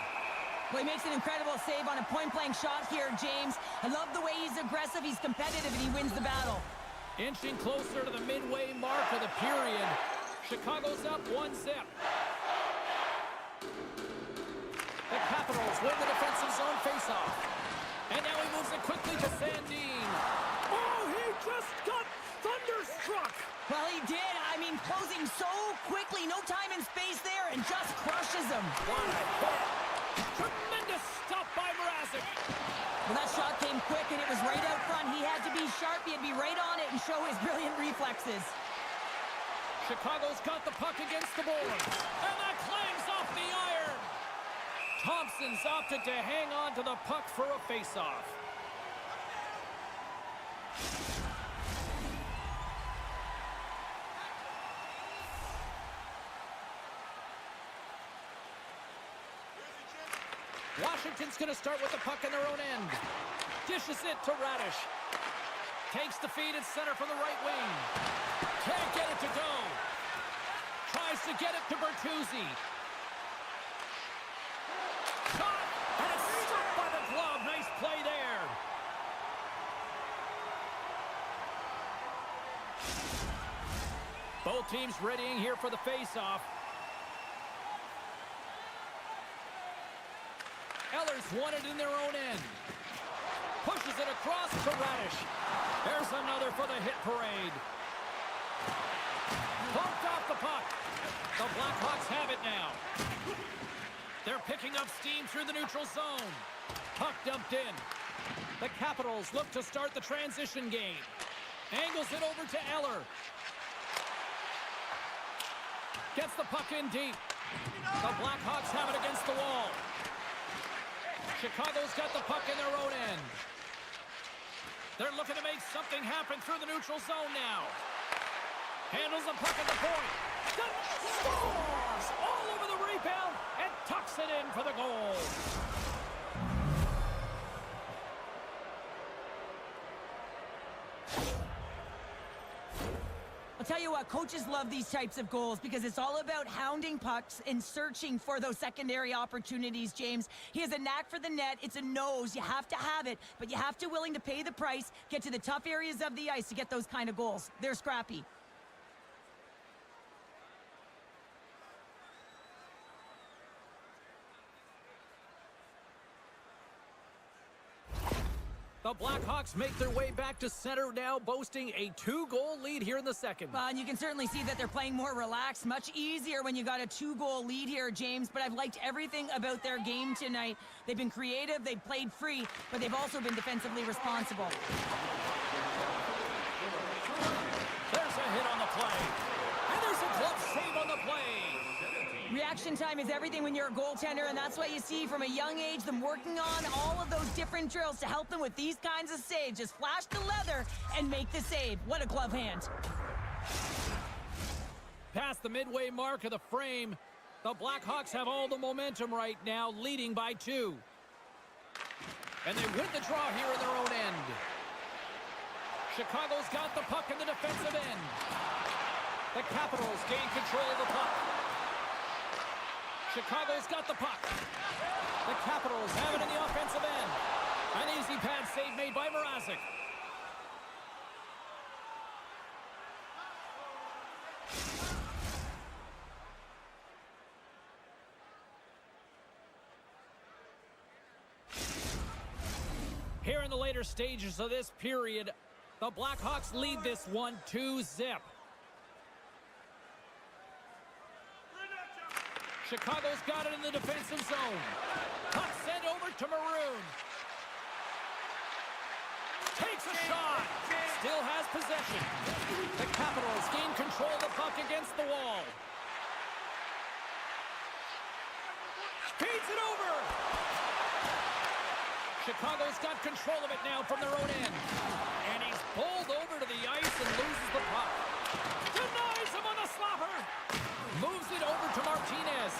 Well, he makes an incredible save on a point-blank shot here, James. I love the way he's aggressive, he's competitive, and he wins the battle. Inching closer to the midway mark of the period. Chicago's up 1-0. The Capitals win the defensive zone faceoff. And now he moves it quickly to Sandin. Oh, he just got thunderstruck. Well, he did. I mean, closing so quickly. No time and space there, and just crushes him. What a hit. Tremendous stop by Mrazek. Well, that shot came quick, and it was right out front. He had to be sharp. He had to be right on it and show his brilliant reflexes. Chicago's got the puck against the boards. And that clangs off the iron. Thompson's opted to hang on to the puck for a faceoff. Washington's going to start with the puck in their own end. Dishes it to Radish. Takes the feed at center from the right wing. Can't get it to go. Tries to get it to Bertuzzi. Shot, and it's stopped by the glove. Nice play there. Both teams readying here for the face-off. Eller's won it in their own end. Pushes it across to Radish. There's another for the hit parade. Bumped off the puck. The Blackhawks have it now. They're picking up steam through the neutral zone. Puck dumped in. The Capitals look to start the transition game. Angles it over to Eller. Gets the puck in deep. The Blackhawks have it against the wall. Chicago's got the puck in their own end. They're looking to make something happen through the neutral zone now. Handles the puck at the point. Scores! All over the rebound and tucks it in for the goal. I'll tell you what, coaches love these types of goals because it's all about hounding pucks and searching for those secondary opportunities, James. He has a knack for the net. It's a nose. You have to have it, but you have to willing to pay the price, get to the tough areas of the ice to get those kind of goals. They're scrappy. The Blackhawks make their way back to center now, boasting a 2-goal lead here in the second. And you can certainly see that they're playing more relaxed, much easier when you got a 2-goal lead here, James. But I've liked everything about their game tonight. They've been creative, they've played free, but they've also been defensively responsible. There's a hit on the play. And there's a glove save on the play. reaction time is everything when you're a goaltender, and that's what you see from a young age, them working on all of those different drills to help them with these kinds of saves. Just flash the leather and make the save. What a glove hand. Past the midway mark of the frame, the Blackhawks have all the momentum right now, leading by 2. And they win the draw here in their own end. Chicago's got the puck in the defensive end. The Capitals gain control of the puck. Chicago's got the puck. The Capitals have it in the offensive end. An easy pad save made by Mrazek. Here in the later stages of this period, the Blackhawks lead this one 2-0. Chicago's got it in the defensive zone. Puck sent over to Maroon. Takes a shot. Still has possession. The Capitals gain control of the puck against the wall. Feeds it over. Chicago's got control of it now from their own end. And he's bowled over to the ice and loses the puck. Denies him on the slapper. Moves it over to Martinez.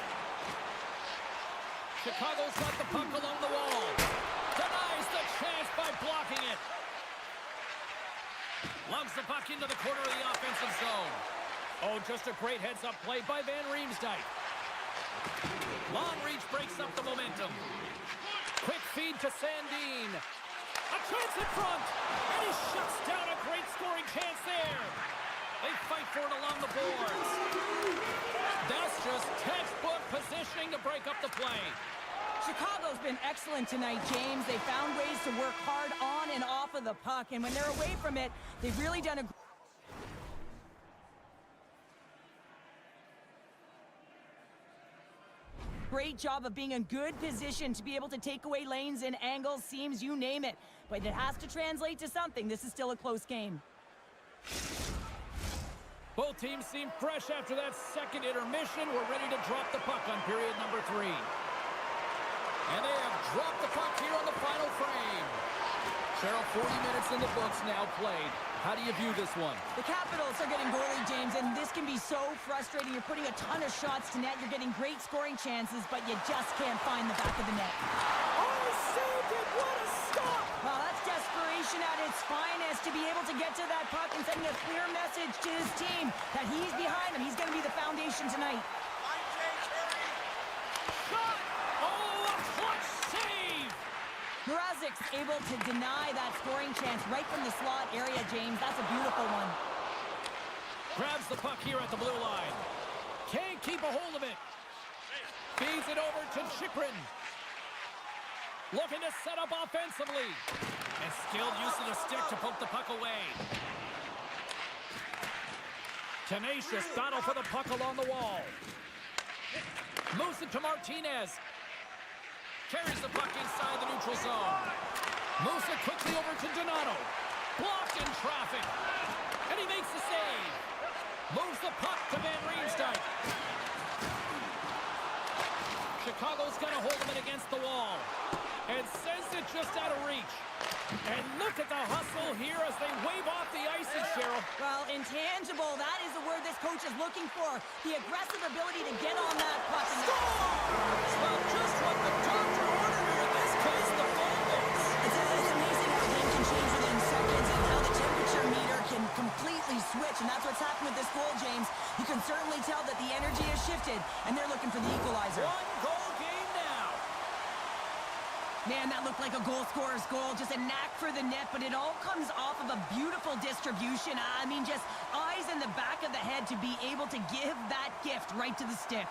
Chicago's got the puck along the wall. Denies the chance by blocking it. Lugs the puck into the corner of the offensive zone. Oh, just a great heads-up play by Van Riemsdyk. Long reach breaks up the momentum. Quick feed to Sandin. A chance in front. And he shuts down a great scoring chance there. They fight for it along the boards. That's just textbook positioning to break up the play. Chicago's been excellent tonight, James. They found ways to work hard on and off of the puck, and when they're away from it, they've really done a great job of being in good position to be able to take away lanes and angles, seams, you name it. But it has to translate to something. This is still a close game. Both teams seem fresh after that second intermission. We're ready to drop the puck on period number 3. And they have dropped the puck here on the final frame. Cheryl, 40 minutes in the books now played. How do you view this one? The Capitals are getting goalie, James, and this can be so frustrating. You're putting a ton of shots to net. You're getting great scoring chances, but you just can't find the back of the net. Oh, saved it! What a stop! Well, that's desperation at its finest, to be able to get to that puck and sending a clear message to his team that he's behind them. He's going to be the foundation tonight. Shot! Oh, a clutch save! Mrazek's able to deny that scoring chance right from the slot area, James. That's a beautiful one. Grabs the puck here at the blue line. Can't keep a hold of it. Feeds it over to Chychrun. Looking to set up offensively. And skilled use of the stick to poke the puck away. Tenacious battle for the puck along the wall. Moves it to Martinez. Carries the puck inside the neutral zone. Moves it quickly over to Donato. Blocked in traffic. And he makes the save. Moves the puck to Van Riemsdyk. Chicago's got a hold of it against the wall. And sends it just out of reach. And look at the hustle here as they wave off the ice, Cheryl. Well, intangible, that is the word this coach is looking for. The aggressive ability to get on that puck. Well, just what the doctor ordered her. In this case, the ball goes. It's amazing how a game can change within seconds and how the temperature meter can completely switch. And that's what's happened with this goal, James. You can certainly tell that the energy has shifted, and they're looking for the equalizer. One-goal game now. Man, that looked like a goal scorer's goal. Just a knack for the net, but it all comes off of a beautiful distribution. I mean, just eyes in the back of the head to be able to give that gift right to the stick.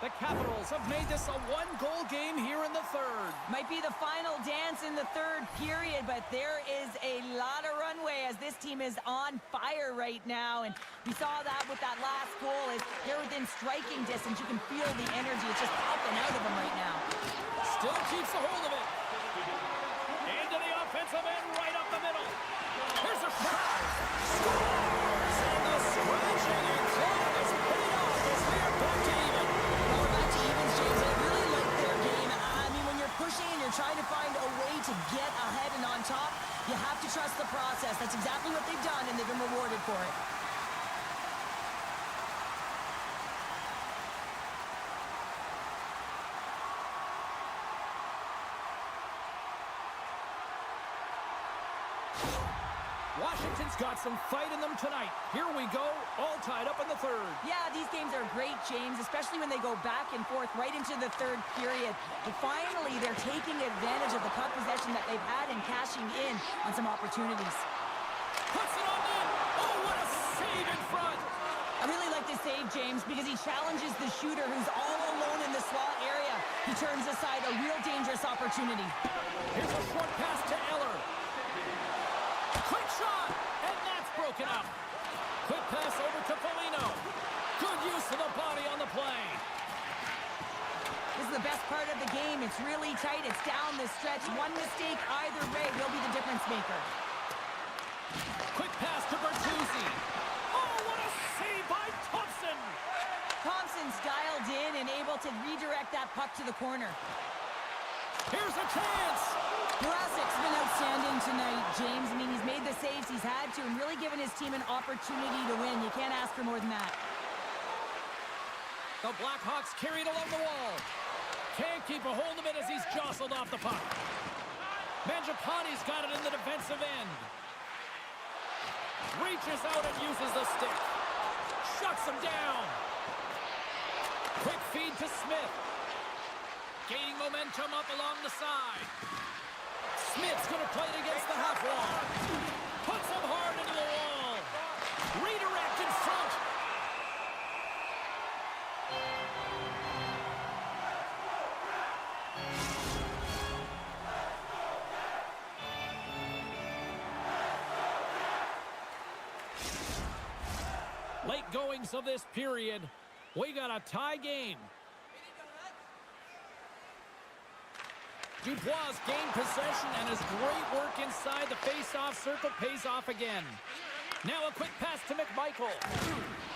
The Capitals have made this a one-goal game here in the third. Might be the final dance in the third period, but there is a lot of runway as this team is on fire right now. And we saw that with that last goal. As they're within striking distance, you can feel the energy. It's just popping out of them right now. Still keeps a hold of it. Into the offensive defensive end right up the middle. Here's a shot. Scores! And the scratching and clawing is paid off as they're back to even. Well, we're back to evens, James. I really like their game. I mean, when you're pushing and you're trying to find a way to get ahead and on top, you have to trust the process. That's exactly what they've done, and they've been rewarded for it. Washington's got some fight in them tonight. Here we go, all tied up in the third. Yeah, these games are great, James, especially when they go back and forth right into the third period. But finally, they're taking advantage of the puck possession that they've had and cashing in on some opportunities. Puts it on net. Oh, what a save in front. I really like this save, James, because he challenges the shooter who's all alone in the slot area. He turns aside a real dangerous opportunity. Here's a short pass to Eller. Quick shot, and that's broken up. Quick pass over to Foligno. Good use of the body on the play. This is the best part of the game. It's really tight. It's down the stretch. One mistake either way will be the difference maker. Quick pass to Bertuzzi. Oh, what a save by Thompson. Thompson's dialed in and able to redirect that puck to the corner. Here's a chance. Mrazek's been outstanding tonight, James. I mean, he's made the saves he's had to and really given his team an opportunity to win. You can't ask for more than that. The Blackhawks carried along the wall. Can't keep a hold of it as he's jostled off the puck. Mangiapane's got it in the defensive end. Reaches out and uses the stick. Shuts him down. Quick feed to Smith. Gaining momentum up along the side. Smith's going to play it against the half wall. Puts him hard into the wall. Redirect in front. Late goings of this period. We got a tie game. Dubois gained possession, and his great work inside the face-off circle pays off again. Now a quick pass to McMichael.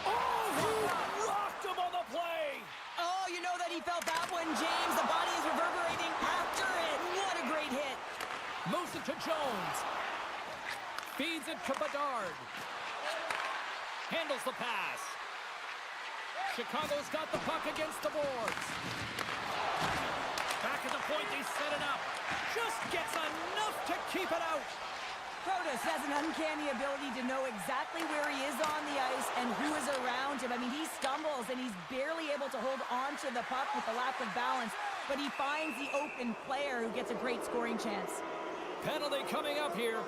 Oh, he rocked him on the play. Oh, you know that he felt that one, James. The body is reverberating after it. What a great hit. Moves it to Jones. Feeds it to Bedard. Handles the pass. Chicago's got the puck against the boards. Back at the point, they set it up. Just gets enough to keep it out. Protas has an uncanny ability to know exactly where he is on the ice and who is around him. I mean, he stumbles and he's barely able to hold on to the puck with the lack of balance, but he finds the open player who gets a great scoring chance. Penalty coming up here.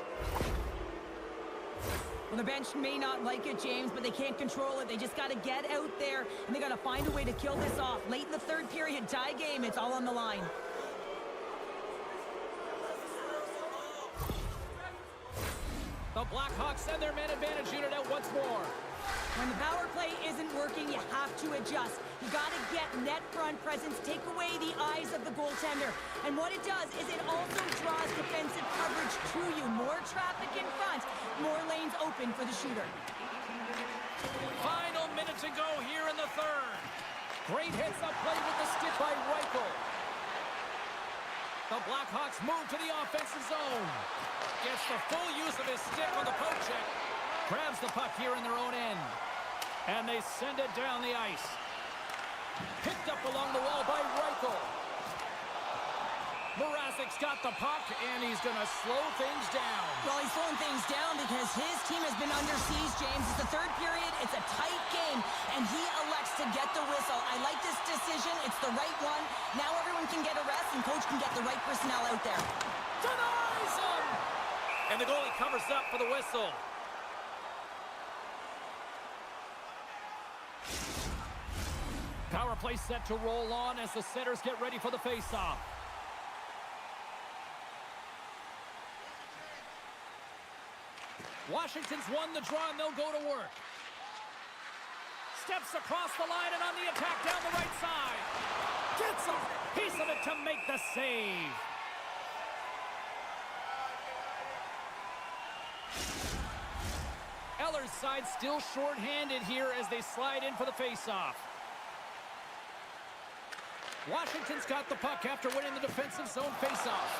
Well, the bench may not like it, James, but they can't control it. They just got to get out there, and they got to find a way to kill this off. Late in the third period, tie game, it's all on the line. The Blackhawks send their man advantage unit out once more. When the power play isn't working, you have to adjust. You got to get net front presence, take away the eyes of the goaltender. And what it does is it also draws defensive coverage to you. More traffic in front, more lanes open for the shooter. Final minute to go here in the third. Great hits up play with the stick by Reichel. The Blackhawks move to the offensive zone. Gets the full use of his stick on the poke check. Grabs the puck here in their own end. And they send it down the ice. Picked up along the wall by Reichel. Mrazek's got the puck, and he's going to slow things down. Well, he's slowing things down because his team has been under siege, James. It's the third period. It's a tight game, and he elects to get the whistle. I like this decision. It's the right one. Now everyone can get a rest, and coach can get the right personnel out there. Denies him! And the goalie covers up for the whistle. Power play set to roll on as the setters get ready for the faceoff. Washington's won the draw, and they'll go to work. Steps across the line and on the attack down the right side. Gets a piece of it to make the save. side still short-handed here as they slide in for the face-off. Washington's got the puck after winning the defensive zone face-off.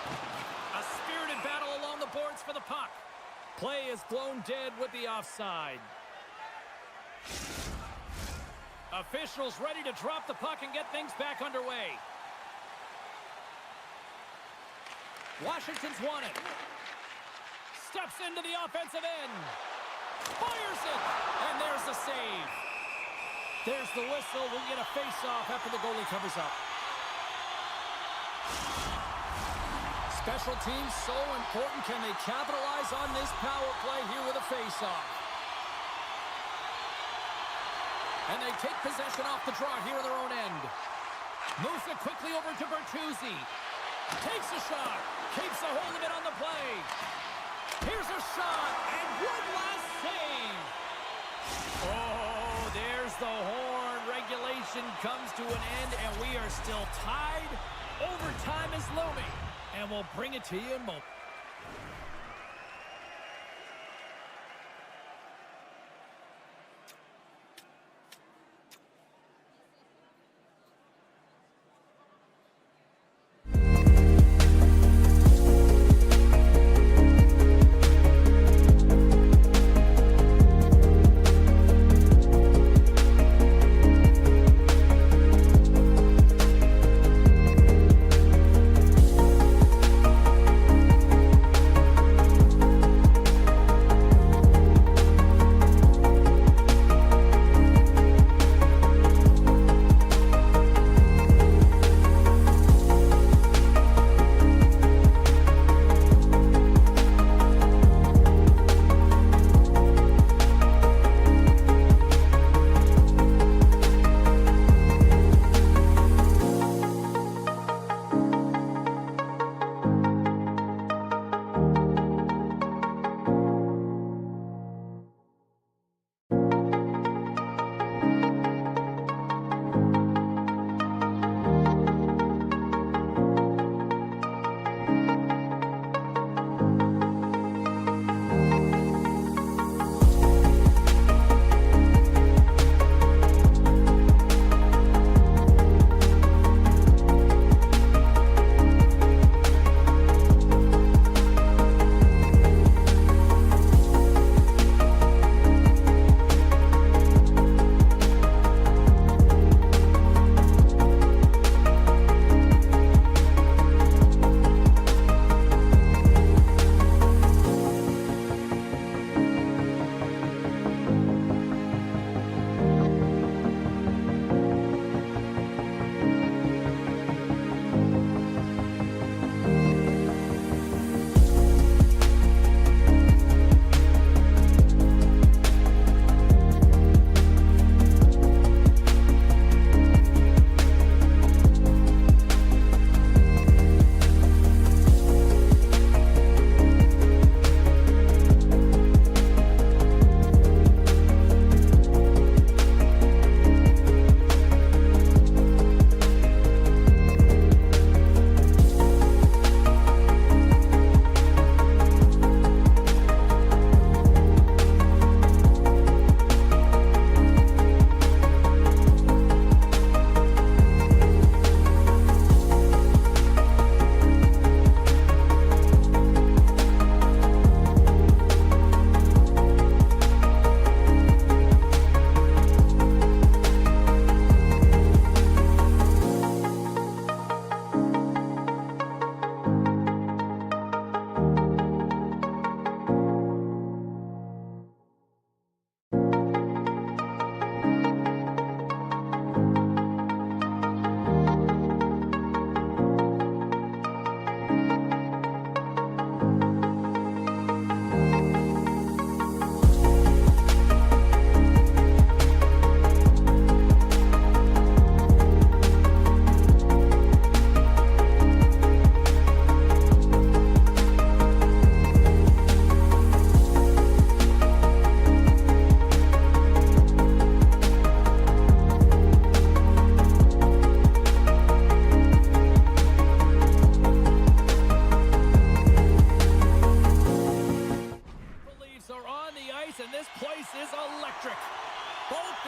A spirited battle along the boards for the puck. Play is blown dead with the offside. Officials ready to drop the puck and get things back underway. Washington's won it. Steps into the offensive end. Fires it. And there's the save. There's the whistle. We'll get a face-off after the goalie covers up. Special teams so important. Can they capitalize on this power play here with a face-off? And they take possession off the draw here in their own end. Moves it quickly over to Bertuzzi. Takes a shot. Keeps a hold of it on the play. Here's a shot. And one last save. Oh, there's the horn. Regulation comes to an end, and we are still tied. Overtime is looming. And we'll bring it to you in a moment.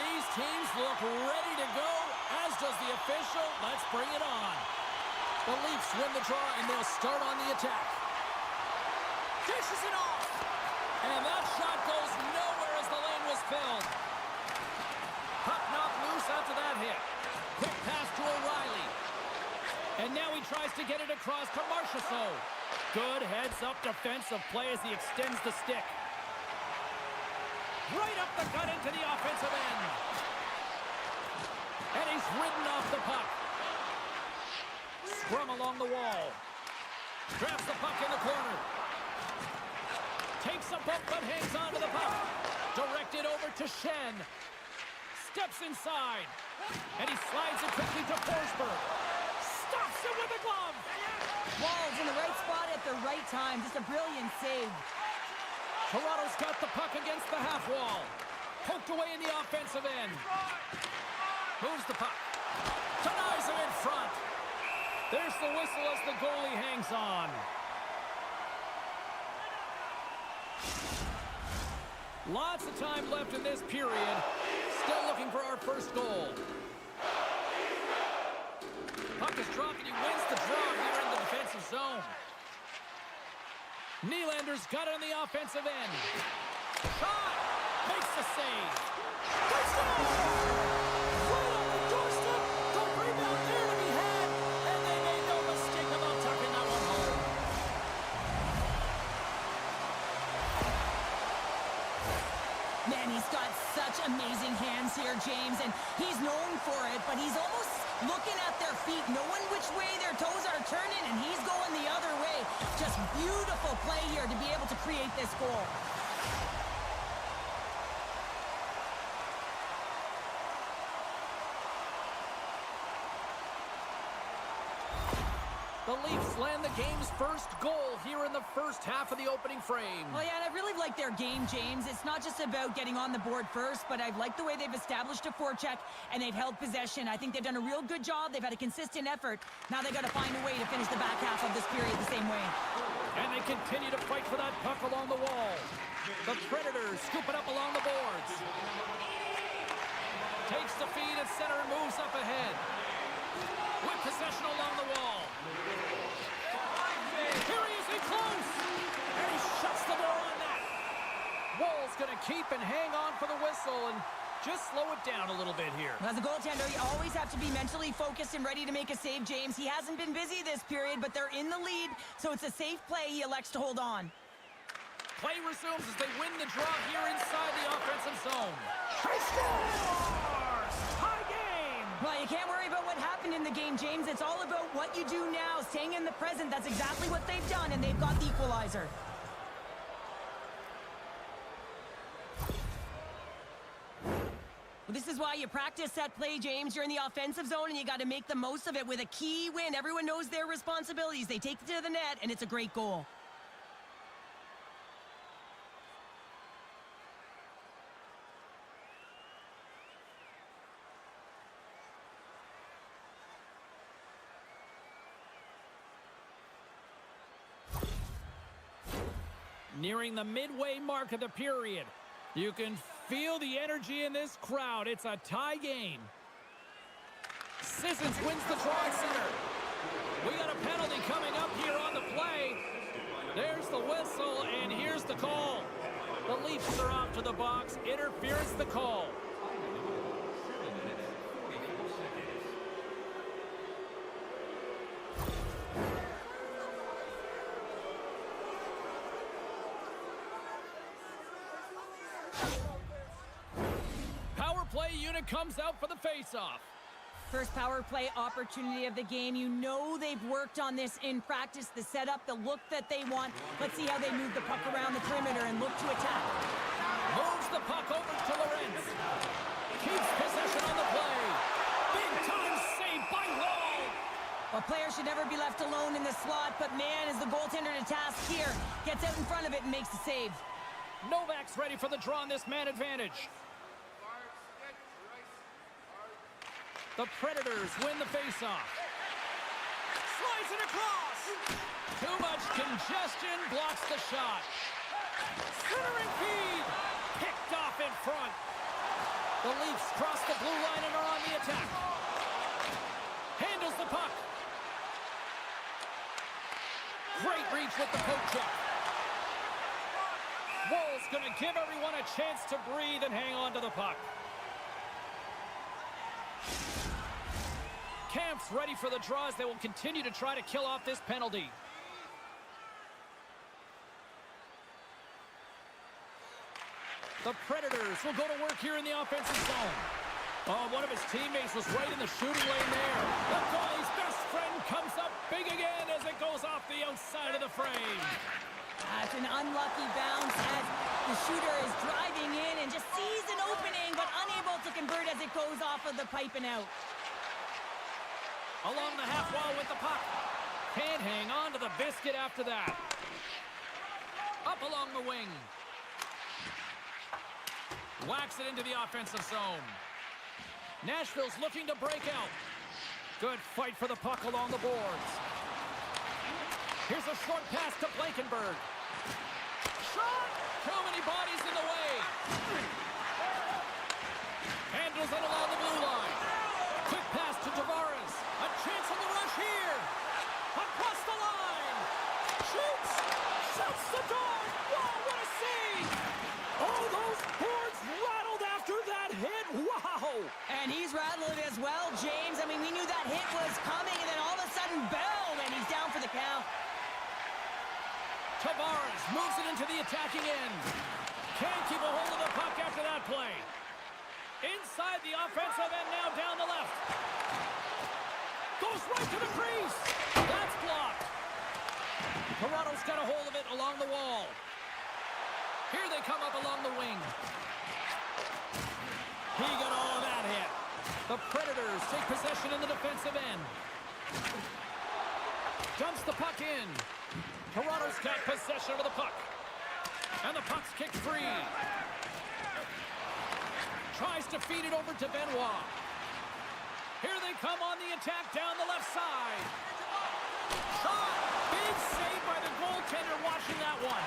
these teams look ready to go, as does the official. Let's bring it on. The Leafs win the draw, and they'll start on the attack. Dishes it off. And that shot goes nowhere as the lane was filled. Puck knocked loose after that hit. Quick pass to O'Reilly. And now he tries to get it across to Marchessault. Good heads-up defensive play as he extends the stick. Right up the gut into the offensive end. And he's ridden off the puck. Scrum along the wall. Grabs the puck in the corner. Takes a bump but hangs on to the puck. Directed over to Shen. Steps inside. And he slides it quickly to Forsberg. Stops it with a glove. Wall's in the right spot at the right time. Just a brilliant save. Toronto's got the puck against the half wall. Poked away in the offensive end. Moves the puck. Denies him in front. There's the whistle as the goalie hangs on. Lots of time left in this period. Still looking for our first goal. Puck is dropped and he wins the draw here in the defensive zone. Nylander's got it on the offensive end. Shot! Makes the save. Touchdown! Right on the doorstep. The rebound there to be had. And they made no mistake about tucking that one home. Man, he's got such amazing hands here, James, and he's known for it, but he's almost looking at their feet, knowing which way their toes are turning, and he's going the other way. Just beautiful play here to be able to create this goal. The Leafs land the game's first goal here in the first half of the opening frame. Well, yeah, and I really like their game, James. It's not just about getting on the board first, but I've liked the way they've established a forecheck and they've held possession. I think they've done a real good job. They've had a consistent effort. Now they've got to find a way to finish the back half of this period the same way. And they continue to fight for that puck along the wall. The Predators scoop it up along the boards. Takes the feed at center and moves up ahead. With possession along the wall. Here he is in close. And he shuts the door on that. Wall's going to keep and hang on for the whistle and just slow it down a little bit here. As a goaltender, you always have to be mentally focused and ready to make a save, James. He hasn't been busy this period, but they're in the lead, so it's a safe play he elects to hold on. Play resumes as they win the draw here inside the offensive zone. He scores! Tie game! Well, you can't worry about what happened in the game, James. It's all about what you do now, staying in the present. That's exactly what they've done, and they've got the equalizer. Well, this is why you practice that play, James. You're in the offensive zone, and you got to make the most of it with a key win. Everyone knows their responsibilities. They take it to the net, and it's a great goal. Nearing the midway mark of the period. You can feel the energy in this crowd. It's a tie game. Sissons wins the draw at center. We got a penalty coming up here on the play. There's the whistle, and here's the call. The Leafs are off to the box. Interference the call. Play unit comes out for the face-off. First power play opportunity of the game. You know they've worked on this in practice, the setup, the look that they want. Let's see how they move the puck around the perimeter and look to attack. Moves the puck over to Lorentz. Keeps possession on the play. Big time save by Wall. Well, players should never be left alone in the slot, but man, is the goaltender to task here. Gets out in front of it and makes the save. Novak's ready for the draw on this man advantage. The Predators win the faceoff. Slides it across. Too much congestion blocks the shot. Centering feed. Picked off in front. The Leafs cross the blue line and are on the attack. Handles the puck. Great reach with the poke check. Woll's going to give everyone a chance to breathe and hang on to the puck. Camp's ready for the draws. They will continue to try to kill off this penalty. The Predators will go to work here in the offensive zone. Oh, one of his teammates was right in the shooting lane there. The goalie's best friend comes up big again as it goes off the outside of the frame. That's an unlucky bounce as the shooter is driving in and just sees an opening but unable to convert as it goes off of the pipe and out. Along the half wall with the puck. Can't hang on to the biscuit after that. Up along the wing. Whacks it into the offensive zone. Nashville's looking to break out. Good fight for the puck along the boards. Here's a short pass to Blankenberg. Shot! Too many bodies in the way. Handles it along the blue line. Quick pass to Tavares. A chance on the rush here. Across the line. Shoots. Shuts the door. Whoa, what a save. Oh, those boards rattled after that hit. Wow. And he's rattling as well, James. I mean, we knew that hit was coming, and then all of a sudden, boom, and he's down for the count. Tavares moves it into the attacking end. Can't keep a hold of the puck after that play. Inside the offensive end, now down the left. Goes right to the crease. That's blocked. Toronto's got a hold of it along the wall. Here they come up along the wing. He got all of that hit. The Predators take possession in the defensive end. Dumps the puck in. Toronto's got possession of the puck. And the puck's kicked free. Tries to feed it over to Benoit. Here they come on the attack down the left side. Shot! Big save by the goaltender watching that one.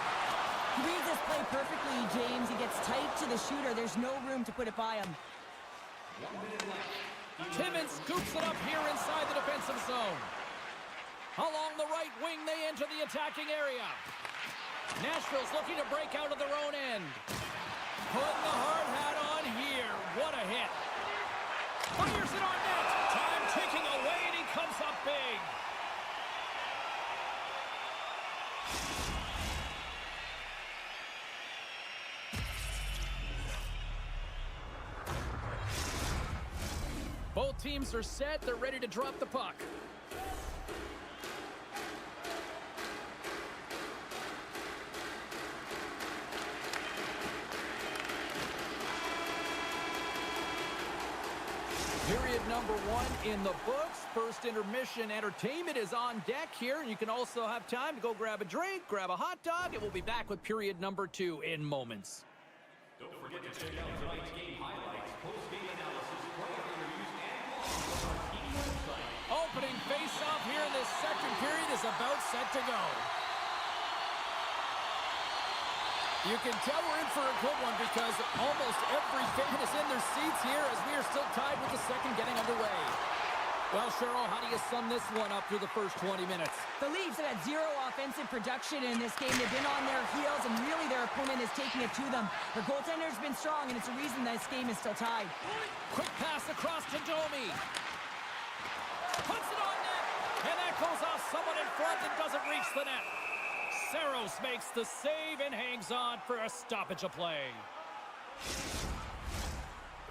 He reads this play perfectly, James. He gets tight to the shooter. There's no room to put it by him. Timmins scoops it up here inside the defensive zone. Along the right wing, they enter the attacking area. Nashville's looking to break out of their own end. Putting the hard hat on here. What a hit. Fires it on net. Time ticking away, and he comes up big. Both teams are set. They're ready to drop the puck. Period number 1 in the books. First intermission entertainment is on deck here. And you can also have time to go grab a drink, grab a hot dog, and we'll be back with period number 2 in moments. Don't forget to check out tonight's game highlights, post-game analysis, player interviews, and blogs on our team website. Opening face-off here in this second period is about set to go. You can tell we're in for a good one because almost every fan is in their seats here as we are still tied with the second getting underway. Well, Cheryl, how do you sum this one up through the first 20 minutes? The Leafs have had zero offensive production in this game. They've been on their heels, and really their opponent is taking it to them. Their goaltender's been strong, and it's a reason this game is still tied. Quick pass across to Domi. Puts it on net, and that goes off someone in front and doesn't reach the net. Saros makes the save and hangs on for a stoppage of play.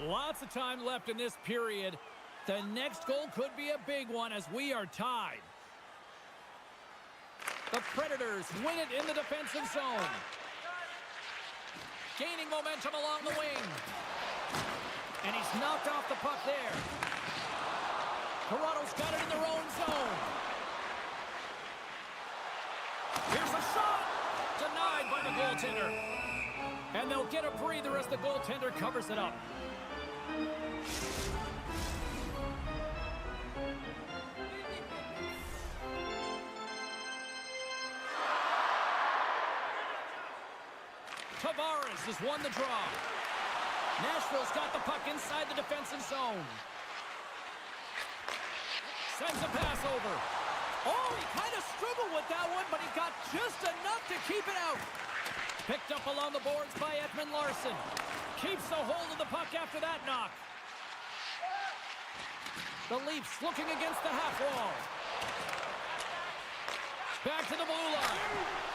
Lots of time left in this period. The next goal could be a big one as we are tied. The Predators win it in the defensive zone. Gaining momentum along the wing. And he's knocked off the puck there. Toronto's got it in their own zone. Here's a shot! Denied by the goaltender. And they'll get a breather as the goaltender covers it up. Tavares has won the draw. Nashville's got the puck inside the defensive zone. Sends a pass over. Oh, he kind of struggled with that one, but he got just enough to keep it out. Picked up along the boards by Edmund Larson. Keeps a hold of the puck after that knock. The Leafs looking against the half wall. Back to the blue line.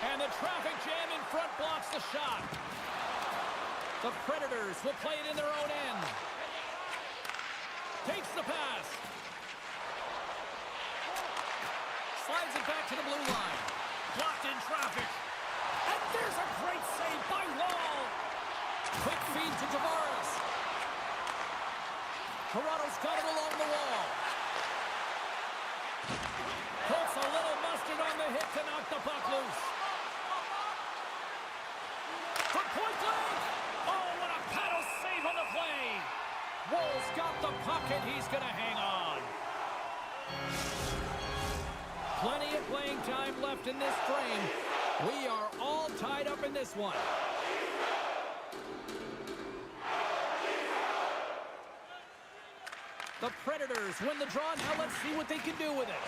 And the traffic jam in front blocks the shot. The Predators will play it in their own end. Takes the pass. Slides it back to the blue line. Blocked in traffic. And there's a great save by Wall. Quick feed to Tavares. Toronto's got it along the wall. Puts a little mustard on the hit to knock the puck loose. From point blank. Oh, what a paddle save on the play. Wall's got the puck and he's going to hang on. Plenty of playing time left in this frame. We are all tied up in this one. The Predators win the draw. Now let's see what they can do with it.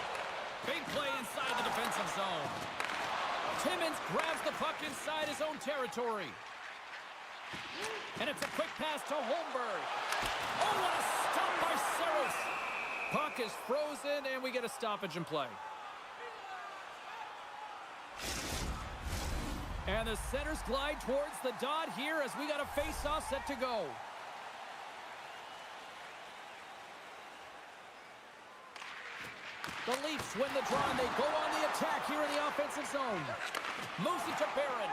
Big play inside the defensive zone. Timmins grabs the puck inside his own territory. And it's a quick pass to Holmberg. Oh, what a stop by Saros. Puck is frozen, and we get a stoppage in play. And the centers glide towards the dot here as we got a face-off set to go. The Leafs win the draw, and they go on the attack here in the offensive zone. Moves it to Barron.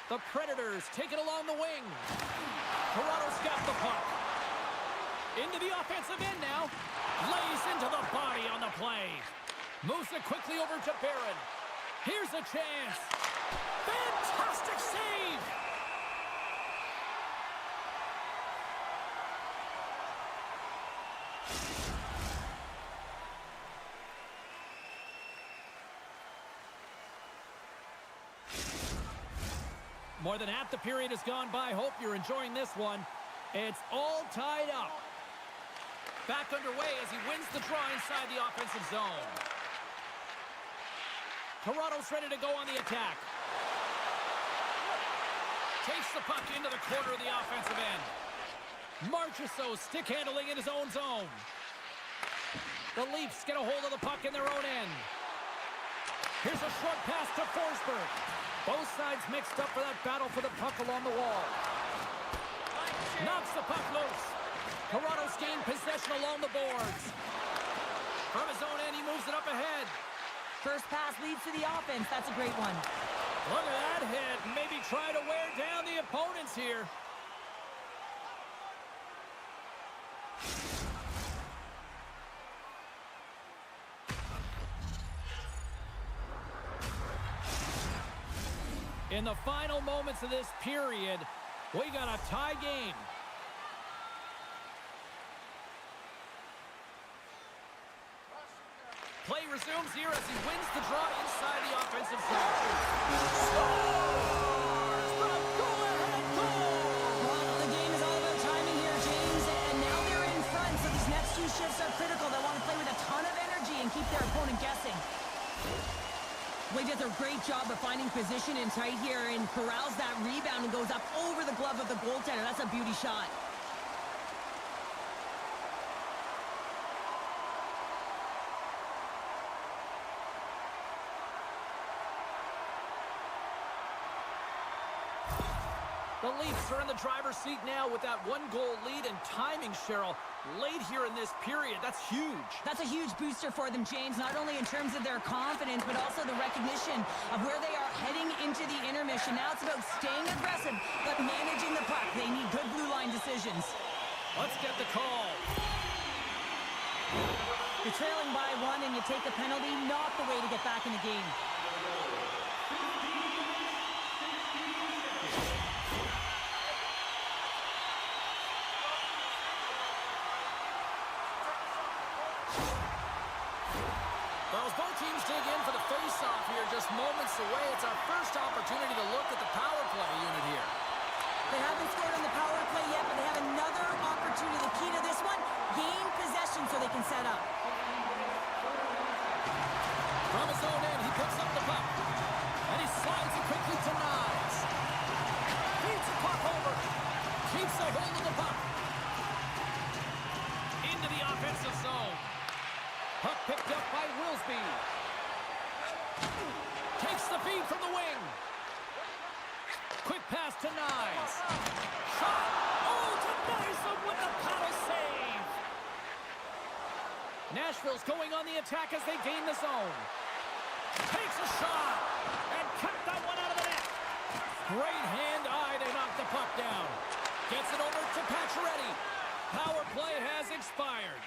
The Predators take it along the wing. Toronto's got the puck. Into the offensive end now. Lays into the body on the play. Moves it quickly over to Barron. Here's a chance. Fantastic save! More than half the period has gone by. Hope you're enjoying this one. It's all tied up. Back underway as he wins the draw inside the offensive zone. Toronto's ready to go on the attack. Takes the puck into the corner of the offensive end. Marchessault stick handling in his own zone. The Leafs get a hold of the puck in their own end. Here's a short pass to Forsberg. Both sides mixed up for that battle for the puck along the wall. Knocks the puck loose. Toronto's gained possession along the boards. From his own end, he moves it up ahead. First pass leads to the offense. That's a great one. Look at that hit. Maybe try to wear down the opponents here. In the final moments of this period, we got a tie game. Play resumes here as he wins the draw inside the offensive zone. Scores for a go-ahead goal! Well, the game is all about timing here, James, and now they're in front, so these next two shifts are critical. They want to play with a ton of energy and keep their opponent guessing. Blake does a great job of finding position in tight here and corrals that rebound and goes up over the glove of the goaltender. That's a beauty shot. The Leafs are in the driver's seat now with that one-goal lead, and timing, Cheryl, late here in this period. That's huge. That's a huge booster for them, James, not only in terms of their confidence, but also the recognition of where they are heading into the intermission. Now it's about staying aggressive, but managing the puck. They need good blue line decisions. Let's get the call. You're trailing by one and you take the penalty, not the way to get back in the game. Well, as both teams dig in for the face-off here, just moments away, it's our first opportunity to look at the power play unit here. They haven't scored on the power play yet, but they have another opportunity. The key to this one, gain possession so they can set up. From his own end, he picks up the puck. And he slides it quickly to Nice. Feeds the puck over. Keeps a hold of the puck. Into the offensive zone. Puck picked up by Wilsby. Takes the feed from the wing. Quick pass to Nice. Shot. Oh, to Nice with the paddle save. Nashville's going on the attack as they gain the zone. Takes a shot. And cut that one out of the net. Great hand-eye to knock the puck down. Gets it over to Pacioretty. Power play has expired.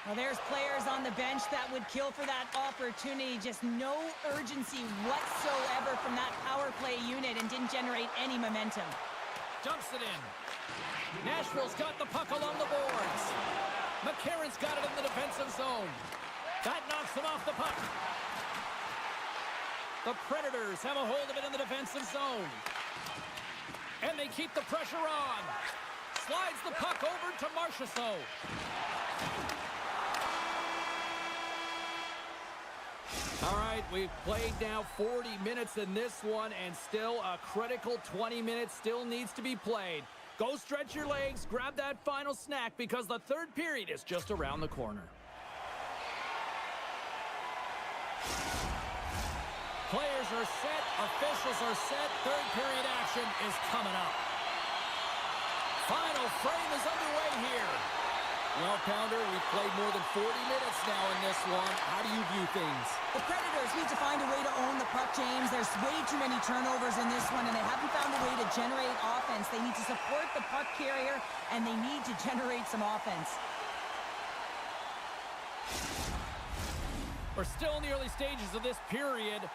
Well, there's players on the bench that would kill for that opportunity. Just no urgency whatsoever from that power play unit and didn't generate any momentum. Dumps it in. Nashville's got the puck along the boards. McCarron's got it in the defensive zone. That knocks him off the puck. The Predators have a hold of it in the defensive zone. And they keep the pressure on. Slides the puck over to Marchessault. All right, we've played now 40 minutes in this one, and still a critical 20 minutes still needs to be played. Go stretch your legs, grab that final snack, because the third period is just around the corner. Players are set, officials are set, third period action is coming up. Final frame is underway here. Well, Pounder, we've played more than 40 minutes now in this one. How do you view things? The Predators need to find a way to own the puck, James. There's way too many turnovers in this one, and they haven't found a way to generate offense. They need to support the puck carrier, and they need to generate some offense. We're still in the early stages of this period.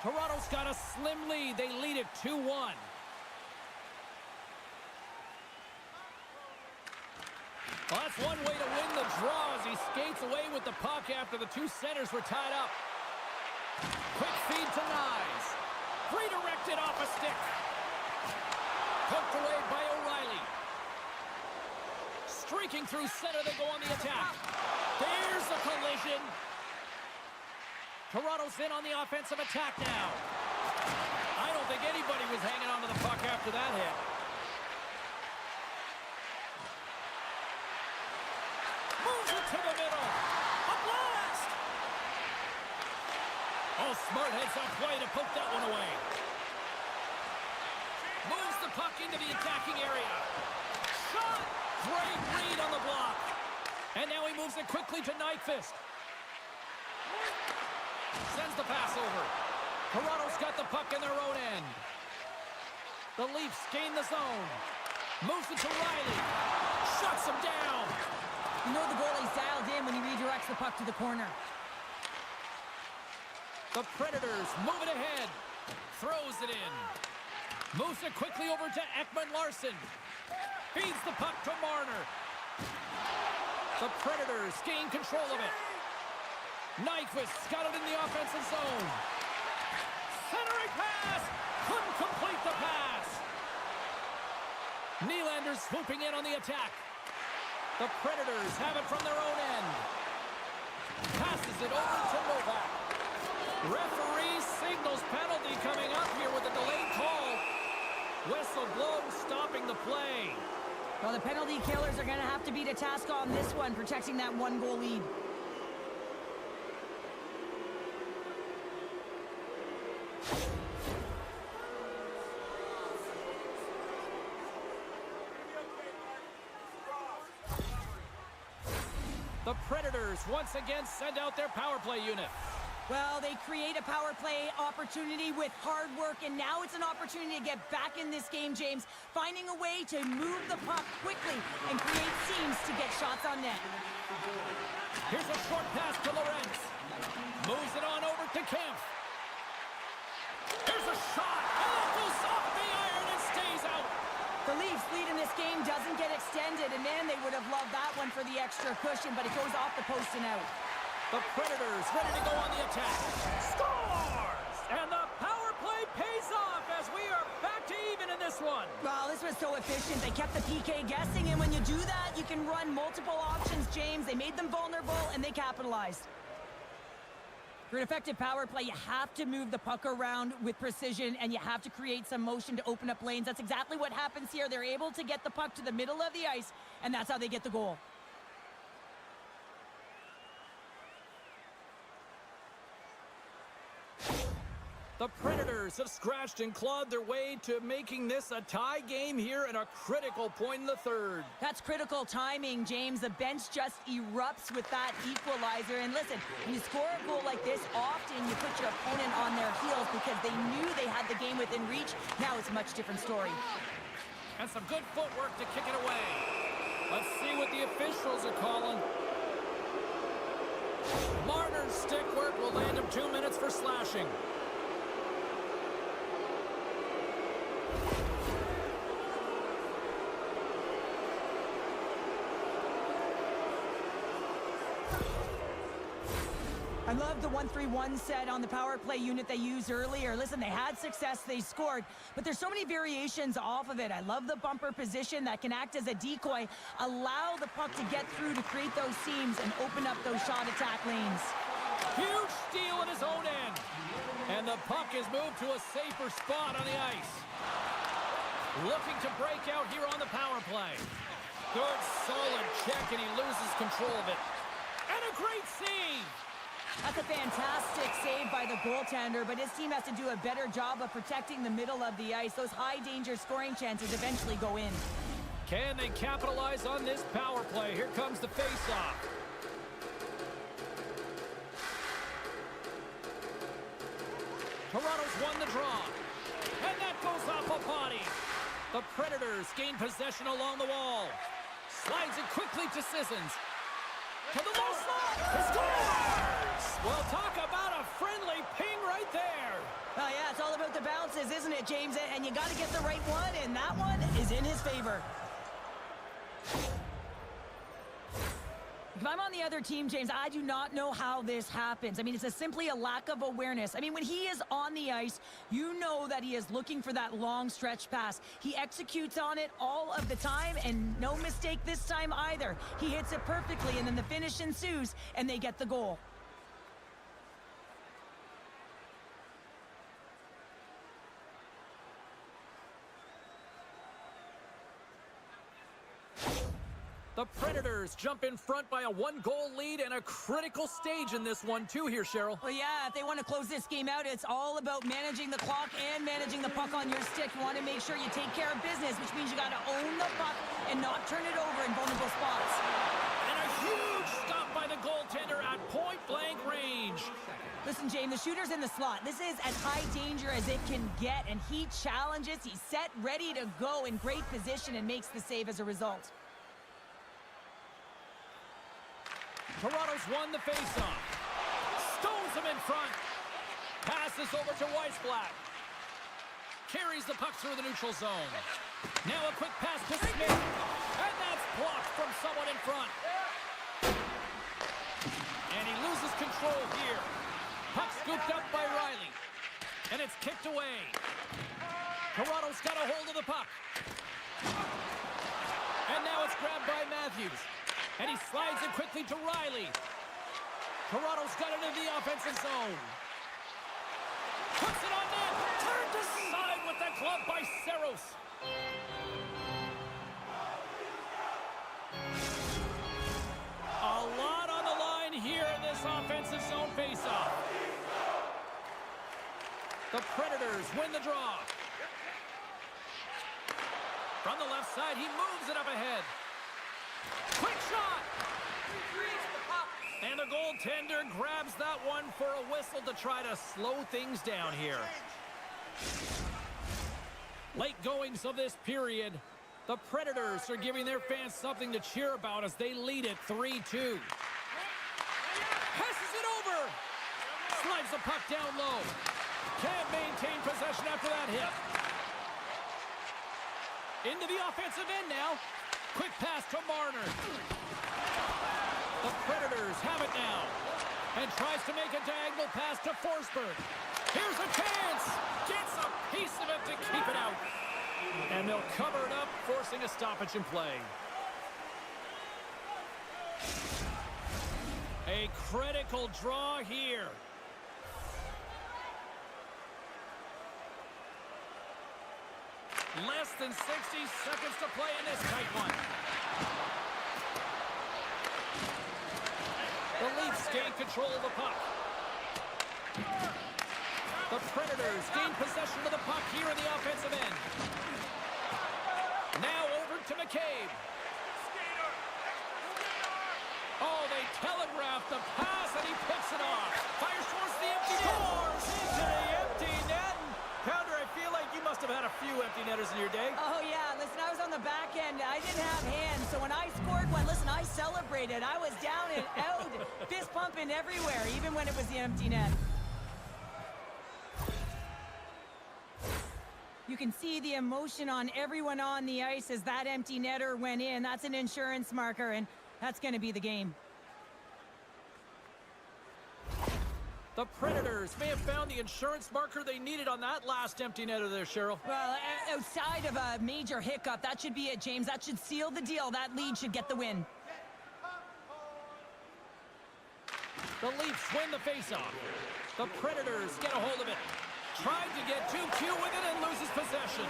Toronto's got a slim lead. They lead it 2-1. Well, that's one way to win the draw as he skates away with the puck after the two centers were tied up. Quick feed to Nice. Redirected off a stick. Poked away by O'Reilly. Streaking through center, they go on the attack. There's the collision. Toronto's in on the offensive attack now. I don't think anybody was hanging on to the puck after that hit. Moves it to the middle. A blast! Oh, smart heads up play to poke that one away. Moves the puck into the attacking area. Shot! Great read on the block. And now he moves it quickly to Nyquist. Sends the pass over. Toronto's got the puck in their own end. The Leafs gain the zone. Moves it to Riley. Shuts him down. You know the goalie's dialed in when he redirects the puck to the corner. The Predators move it ahead. Throws it in. Moves it quickly over to Ekman-Larsson. Feeds the puck to Marner. The Predators gain control of it. Nyquist's got it in the offensive zone. Centering pass. Couldn't complete the pass. Nylander's swooping in on the attack. The Predators have it from their own end. Passes it over to Novak. Referee signals penalty coming up here with a delayed call. Whistle blows, stopping the play. Well, the penalty killers are going to have to beat a task on this one, protecting that one-goal lead. The Predators once again send out their power play unit. Well, they create a power play opportunity with hard work, and now it's an opportunity to get back in this game, James, finding a way to move the puck quickly and create seams to get shots on net. Here's a short pass to Lorentz. Moves it on over to Kemp. Here's a shot. Oh, it goes off the iron and stays out. The Leafs' lead in this game doesn't get extended, and man, they would have loved that one for the extra cushion, but it goes off the post and out. The Predators ready to go on the attack. Scores! And the power play pays off as we are back to even in this one. Well, this was so efficient. They kept the PK guessing, and when you do that, you can run multiple options, James. They made them vulnerable, and they capitalized. For an effective power play, you have to move the puck around with precision, and you have to create some motion to open up lanes. That's exactly what happens here. They're able to get the puck to the middle of the ice, and that's how they get the goal. The Predators have scratched and clawed their way to making this a tie game here at a critical point in the third. That's critical timing, James. The bench just erupts with that equalizer. And listen, when you score a goal like this, often you put your opponent on their heels because they knew they had the game within reach. Now it's a much different story. And some good footwork to kick it away. Let's see what the officials are calling. Marner's stick work will land him 2 minutes for slashing. I love the 1-3-1 set on the power play unit they used earlier. Listen, they had success, they scored, but there's so many variations off of it. I love the bumper position that can act as a decoy, allow the puck to get through to create those seams and open up those shot attack lanes. Huge steal at his own end. And the puck is moved to a safer spot on the ice. Looking to break out here on the power play. Good, solid check, and he loses control of it. And a great save! That's a fantastic save by the goaltender, but his team has to do a better job of protecting the middle of the ice. Those high-danger scoring chances eventually go in. Can they capitalize on this power play? Here comes the face-off. Toronto's won the draw. And that goes off a body. The Predators gain possession along the wall. Slides it quickly to Sissons. To the low slot. He scores! Well, talk about a friendly ping right there. Oh, yeah, it's all about the bounces, isn't it, James? And you got to get the right one, and that one is in his favor. If I'm on the other team, James, I do not know how this happens. I mean, it's simply a lack of awareness. I mean, when he is on the ice, you know that he is looking for that long stretch pass. He executes on it all of the time, and no mistake this time either. He hits it perfectly, and then the finish ensues, and they get the goal. The Predators jump in front by a one-goal lead and a critical stage in this one, too, here, Cheryl. Well, yeah, if they want to close this game out, it's all about managing the clock and managing the puck on your stick. You want to make sure you take care of business, which means you got to own the puck and not turn it over in vulnerable spots. And a huge stop by the goaltender at point-blank range. Listen, James, the shooter's in the slot. This is as high danger as it can get, and he challenges. He's set, ready to go in great position and makes the save as a result. Toronto's won the faceoff. Stones him in front. Passes over to Weissblatt. Carries the puck through the neutral zone. Now a quick pass to Smith. And that's blocked from someone in front. And he loses control here. Puck scooped up by Riley. And it's kicked away. Toronto's got a hold of the puck. And now it's grabbed by Matthews. And he slides it quickly to Riley. Toronto's got it in the offensive zone. Puts it on net. Turned aside with the glove by Saros. A lot on the line here in this offensive zone faceoff. The Predators win the draw. From the left side, he moves it up ahead. Quick shot! And the goaltender grabs that one for a whistle to try to slow things down here. Late goings of this period. The Predators are giving their fans something to cheer about as they lead it 3-2. Passes it over! Slides the puck down low. Can't maintain possession after that hit. Into the offensive end now. Quick pass to Marner. The Predators have it now. And tries to make a diagonal pass to Forsberg. Here's a chance. Gets a piece of it to keep it out. And they'll cover it up, forcing a stoppage in play. A critical draw here. Less than 60 seconds to play in this tight one. The Leafs gain control of the puck. The Predators gain possession of the puck here in the offensive end. Now over to McCabe. Oh, they telegraphed the pass, and he picks it off. Fires towards the empty net. Scores into the empty net. Pounder, I feel like you must have had a few empty netters in your day. Oh, yeah. Listen, I was on the back end. I didn't have hands, so when I scored one, listen, I celebrated. I was down and out, fist pumping everywhere, even when it was the empty net. You can see the emotion on everyone on the ice as that empty netter went in. That's an insurance marker, and that's going to be the game. The Predators may have found the insurance marker they needed on that last empty netter there, Cheryl. Well, outside of a major hiccup, that should be it, James. That should seal the deal. That lead should get the win. The Leafs win the faceoff. The Predators get a hold of it. Tried to get too cute with it and loses possession.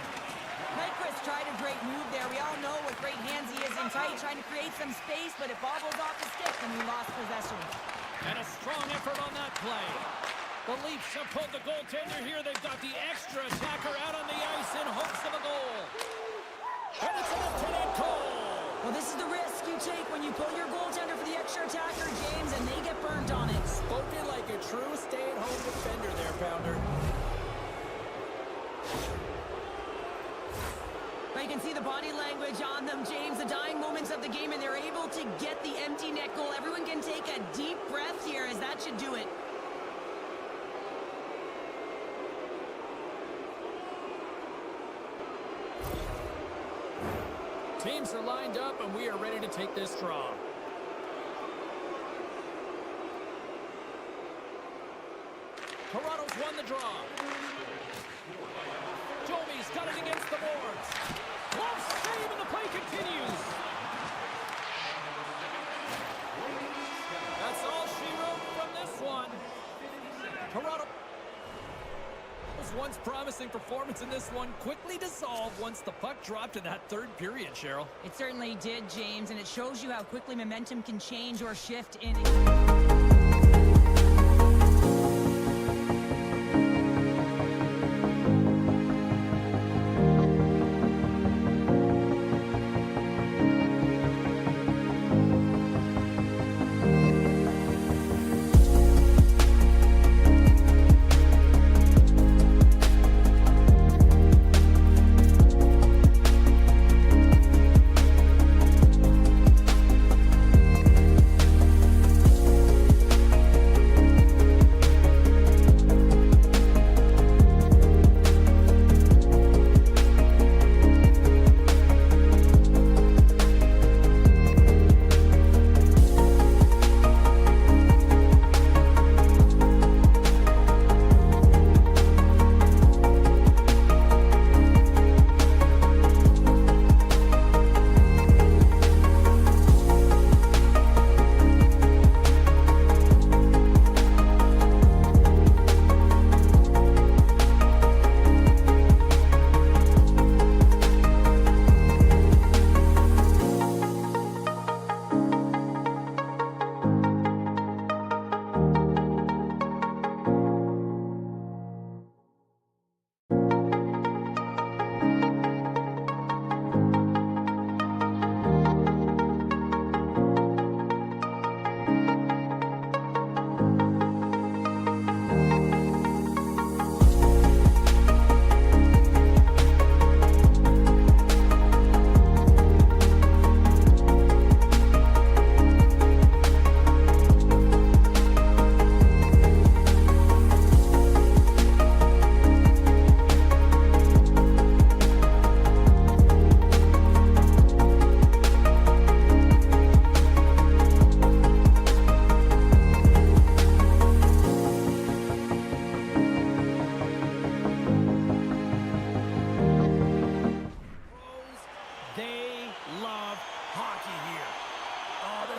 Nyquist tried a great move there. We all know what great hands he is in tight, trying to create some space, but it bobbles off the stick and we lost possession. And a strong effort on that play. The Leafs have pulled the goaltender here. They've got the extra attacker out on the ice in hopes of a goal. And it's an empty-net goal. Well, this is the risk you take when you pull your goaltender for the extra attacker, James, and they get burned on it. Spoken like a true stay-at-home defender there, Pounder. But you can see the body language on them, James, the dying moments of the game, and they're able to get the empty net goal. Everyone can take a deep breath here, as that should do it. Teams are lined up, and we are ready to take this draw. Toronto's won the draw. Domi's got it against the boards. Close save, and the play continues. That's all she wrote from this one. Toronto. Once promising performance in this one quickly dissolved once the puck dropped in that third period, Cheryl. It certainly did, James, and it shows you how quickly momentum can change or shift in.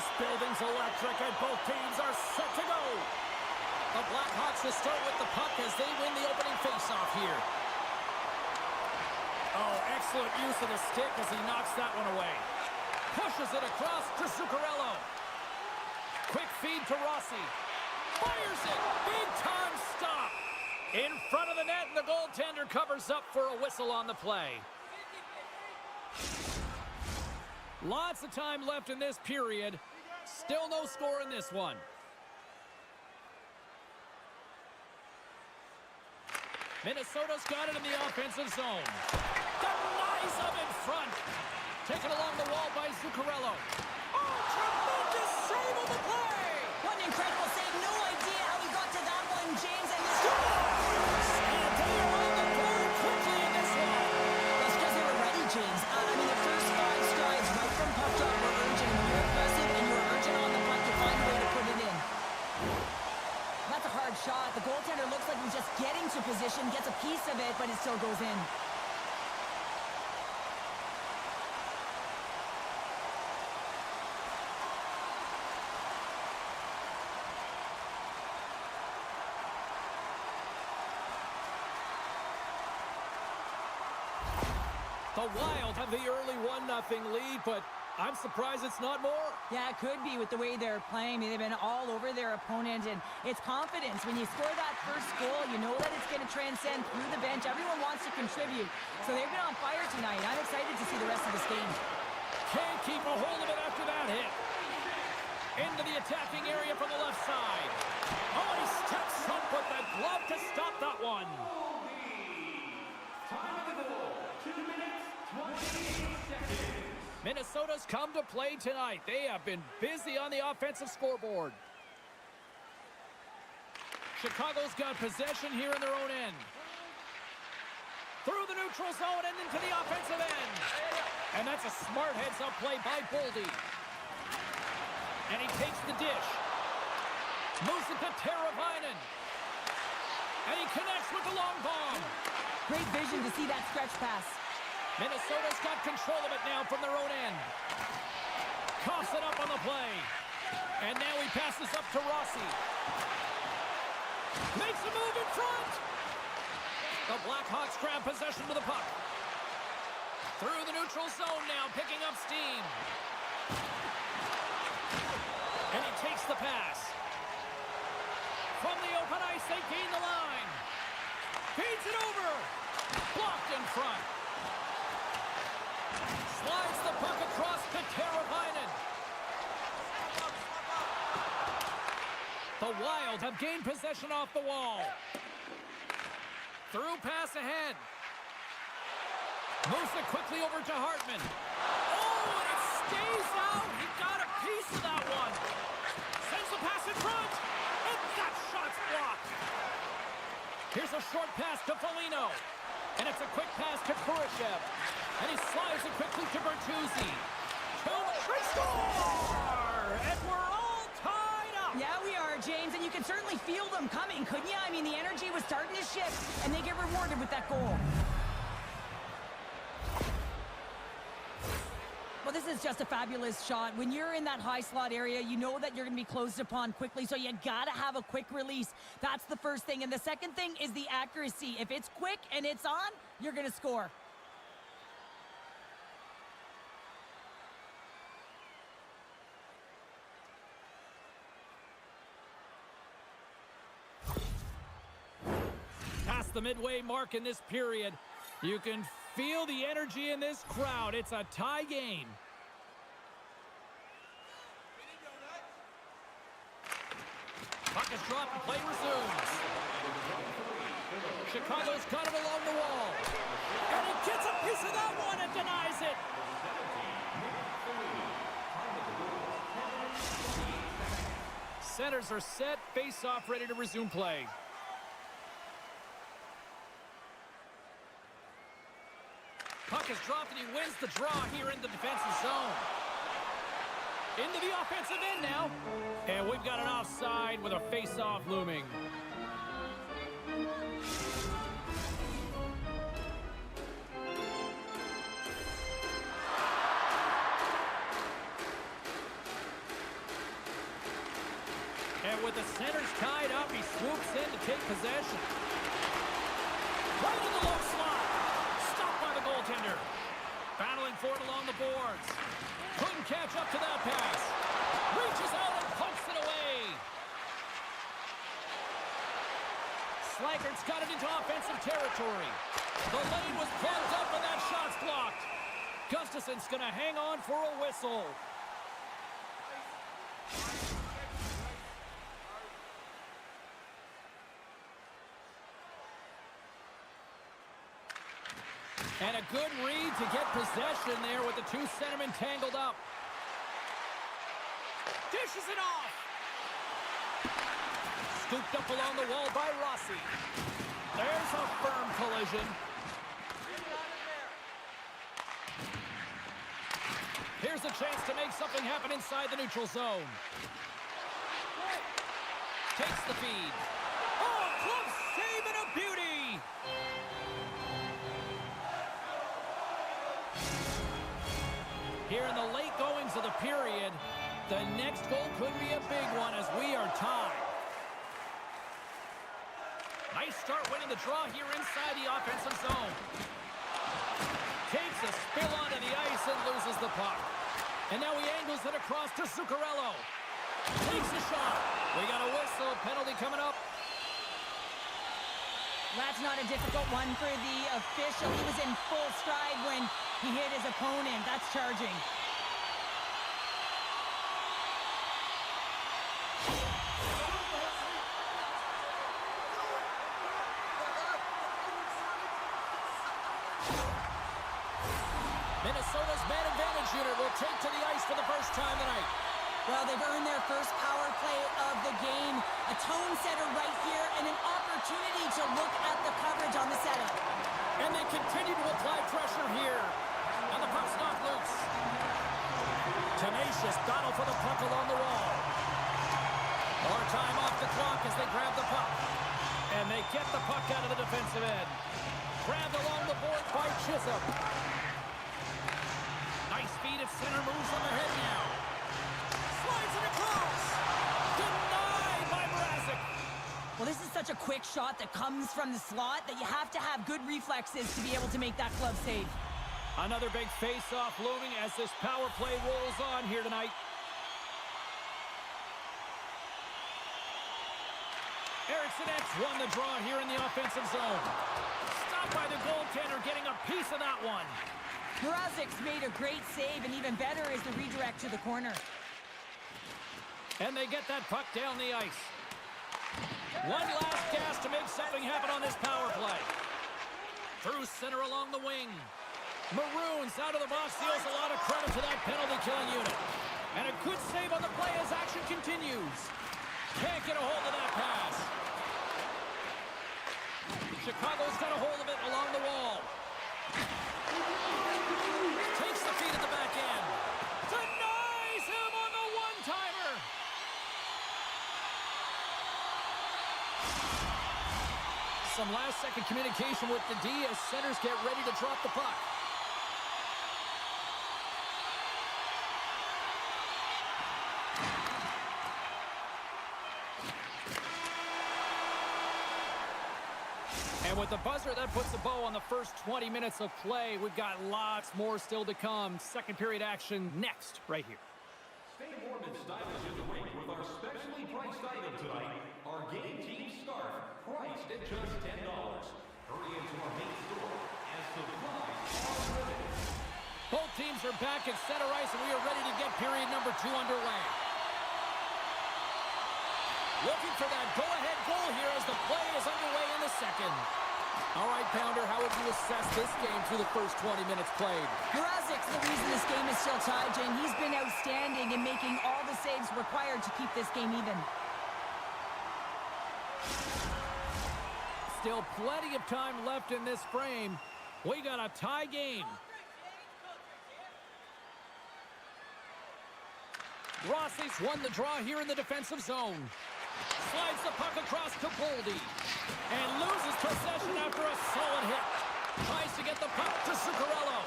This building's electric and both teams are set to go. The Blackhawks will start with the puck as they win the opening faceoff here. Oh, excellent use of the stick as he knocks that one away. Pushes it across to Zuccarello. Quick feed to Rossi. Fires it. Big time stop. In front of the net, and the goaltender covers up for a whistle on the play. Lots of time left in this period. Still no score in this one. Minnesota's got it in the offensive zone. Denies him in front. Taken along the wall by Zuccarello. Oh, tremendous save on the play! What an incredible save. No idea how he got to that one, James. And And they are on the board quickly in this one. that's because they were ready, James. I mean, the first 5 strides right from puck drop were urgent. When you're aggressive and you're urgent on the puck, you find a way to put it in. That's a hard shot. The goaltender looks like he's just getting to position, gets a piece of it, but it still goes in. The Wild have the early 1-0 lead, but I'm surprised it's not more. Yeah, it could be with the way they're playing. I mean, they've been all over their opponent, and it's confidence. When you score that first goal, you know that it's going to transcend through the bench. Everyone wants to contribute. So they've been on fire tonight. I'm excited to see the rest of this game. Can't keep a hold of it after that hit. Into the attacking area from the left side. Oh, he steps up with the glove to stop that one. Time of the goal, 2 minutes, 28 seconds. Minnesota's come to play tonight. They have been busy on the offensive scoreboard. Chicago's got possession here in their own end. Through the neutral zone and into the offensive end. And that's a smart heads-up play by Boldy. And he takes the dish. Moves it to Teravainen. And he connects with the long bomb. Great vision to see that stretch pass. Minnesota's got control of it now from their own end. Coughs it up on the play. And now he passes up to Rossi. Makes a move in front. The Blackhawks grab possession to the puck. Through the neutral zone now, picking up steam. And he takes the pass. From the open ice, they gain the line. Feeds it over. Blocked in front. Slides the puck across to Teravainen. The Wild have gained possession off the wall. Through pass ahead. Moves it quickly over to Hartman. Oh, and it stays out. He got a piece of that one. Sends the pass in front. And that shot's blocked. Here's a short pass to Foligno. And it's a quick pass to Kurashev. And he slides it quickly to Bertuzzi. They score! And we're all tied up. Yeah, we are, James, and you can certainly feel them coming, couldn't you? I mean, the energy was starting to shift, and they get rewarded with that goal. Well, this is just a fabulous shot. When you're in that high slot area, you know that you're going to be closed upon quickly, so you got to have a quick release. That's the first thing. And the second thing is the accuracy. If it's quick and it's on, you're going to score. Past the midway mark in this period, you can feel the energy in this crowd. It's a tie game. Puck is dropped and play resumes. Chicago's got it along the wall. And he gets a piece of that one and denies it. Centers are set, face-off ready to resume play. Puck is dropped and he wins the draw here in the defensive zone. Into the offensive end now. And we've got an offside with a face-off looming. And with the centers tied up, he swoops in to take possession. Right in the low slot. Stopped by the goaltender. Battling for it along the boards. Couldn't catch up to that pass. Reaches out and pumps it away. Slaggert's got it into offensive territory. The lane was plugged up and that shot's blocked. Gustafson's going to hang on for a whistle. And a good read to get possession there with the two centermen tangled up. Dishes it off. Scooped up along the wall by Rossi. There's a firm collision. Here's a chance to make something happen inside the neutral zone. Takes the feed. Oh, close save and a beauty. Here in the late goings of the period, the next goal could be a big one as we are tied. Nice start winning the draw here inside the offensive zone. Takes a spill onto the ice and loses the puck. And now he angles it across to Zuccarello. Takes a shot. We got a whistle. Penalty coming up. That's not a difficult one for the official. He was in full stride when he hit his opponent. That's charging. Minnesota's man advantage unit will take to the ice for the first time tonight. Well, they've earned their first power play of the game. A tone setter right here and an opportunity to look at the coverage on the setup. And they continue to apply pressure here. And the puck's knocked loose. Tenacious battle for the puck along the wall. More time off the clock as they grab the puck. And they get the puck out of the defensive end. Grabbed along the boards by Chisholm. Nice feed at center, moves on the head now. Slides it across. Denied by Mrazek. Well, this is such a quick shot that comes from the slot that you have to have good reflexes to be able to make that glove save. Another big face-off looming as this power play rolls on here tonight. Ericsson's won the draw here in the offensive zone. Stopped by the goaltender, getting a piece of that one. Mrazek's made a great save, and even better is the redirect to the corner. And they get that puck down the ice. One last gas to make something happen on this power play. Through center along the wing. Maroons out of the box deals a lot of credit to that penalty-killing unit. And a good save on the play as action continues. Can't get a hold of that pass. Chicago's got a hold of it along the wall. Takes the feed at the back end. Denies him on the one-timer. Some last-second communication with the D as centers get ready to drop the puck. And with the buzzer, that puts a bow on the first 20 minutes of play. We've got lots more still to come. Second period action next, right here. Stay warm and stylish in the rink with our specially priced item tonight, our Game Team Scarf, priced at just $10. Hurry into our main store as supplies are limited. Both teams are back at center ice, and we are ready to get period number 2 underway. Looking for that go-ahead goal here as the play is underway in the second. All right, Pounder, how would you assess this game through the first 20 minutes played? Mrazek's the reason this game is still tied, Jane. He's been outstanding in making all the saves required to keep this game even. Still plenty of time left in this frame. We got a tie game. Rossi's won the draw here in the defensive zone. Slides the puck across to Boldy. And loses possession after a solid hit. Tries to get the puck to Zuccarello.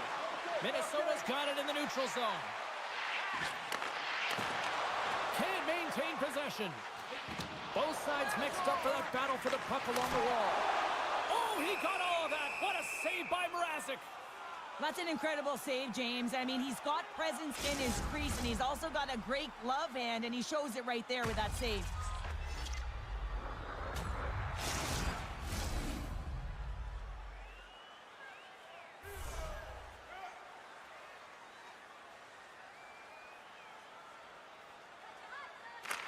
Minnesota's got it in the neutral zone. Can't maintain possession. Both sides mixed up for that battle for the puck along the wall. Oh, he got all of that. What a save by Mrazek. That's an incredible save, James. I mean, he's got presence in his crease, and he's also got a great glove hand, and he shows it right there with that save.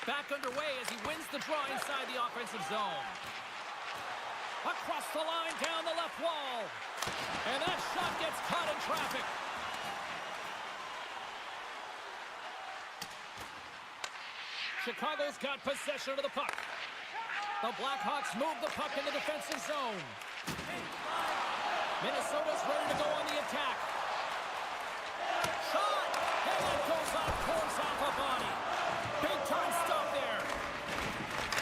Back underway as he wins the draw inside the offensive zone. Across the line, down the left wall. And that shot gets caught in traffic. Chicago's got possession of the puck. The Blackhawks move the puck in the defensive zone. Minnesota's ready to go on the attack. Shot! And that goes off, course off a body. Big time stop there.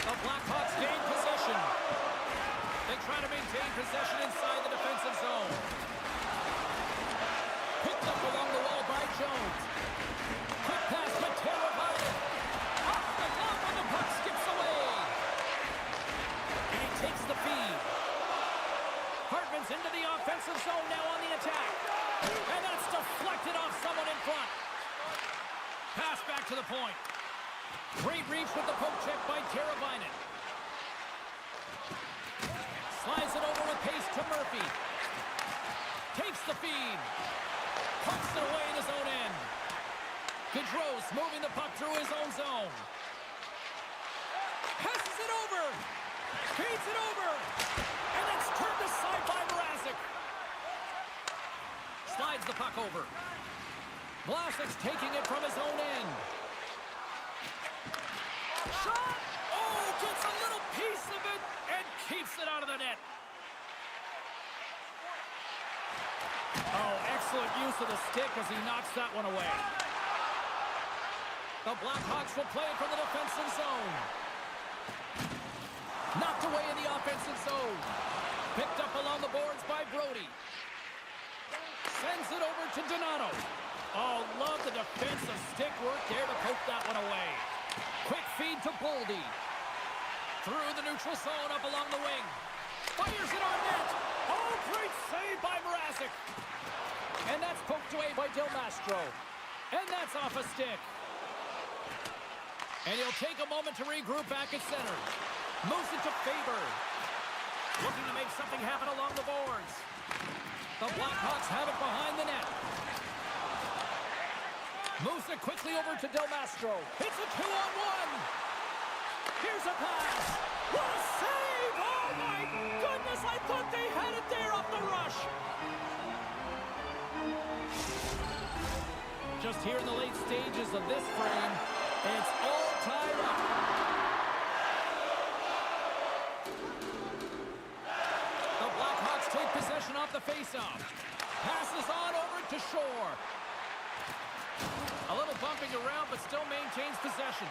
The Blackhawks gain possession. They try to maintain possession inside the defensive zone. Picked up along the wall by Jones. Quick pass to Teravainen. Off the glove and the puck skips away. And he takes the feed. Hartman's into the offensive zone now on the attack. And that's deflected off someone in front. Pass back to the point. Great reach with the poke check by Teravainen. Slides it over with pace to Murphy. Takes the feed. Pucks it away in his own end. Gaudreau's moving the puck through his own zone. Passes it over. Feeds it over. And it's turned aside by Mrazek. Slides the puck over. Vlasic's taking it from his own end. Shot! Oh, gets a little piece of it and keeps it out of the net. Oh, excellent use of the stick as he knocks that one away. The Blackhawks will play it from the defensive zone. Knocked away in the offensive zone. Picked up along the boards by Brody. Sends it over to Donato. Oh, love the defensive stick work there to poke that one away. Quick feed to Boldy. Through the neutral zone, up along the wing. Fires it on net. Oh, great save by Mrazek. And that's poked away by Del Mastro. And that's off a stick. And he'll take a moment to regroup back at center. Moves it to Faber. Looking to make something happen along the boards. The Blackhawks have it behind the net. Moves it quickly over to Del Mastro. It's a 2-on-1. Here's a pass. What a save! Oh, my goodness! I thought they had it there off the rush. Just here in the late stages of this frame, it's all tied up. The Blackhawks take possession off the faceoff. Passes on over to Shore. A little bumping around, but still maintains possession.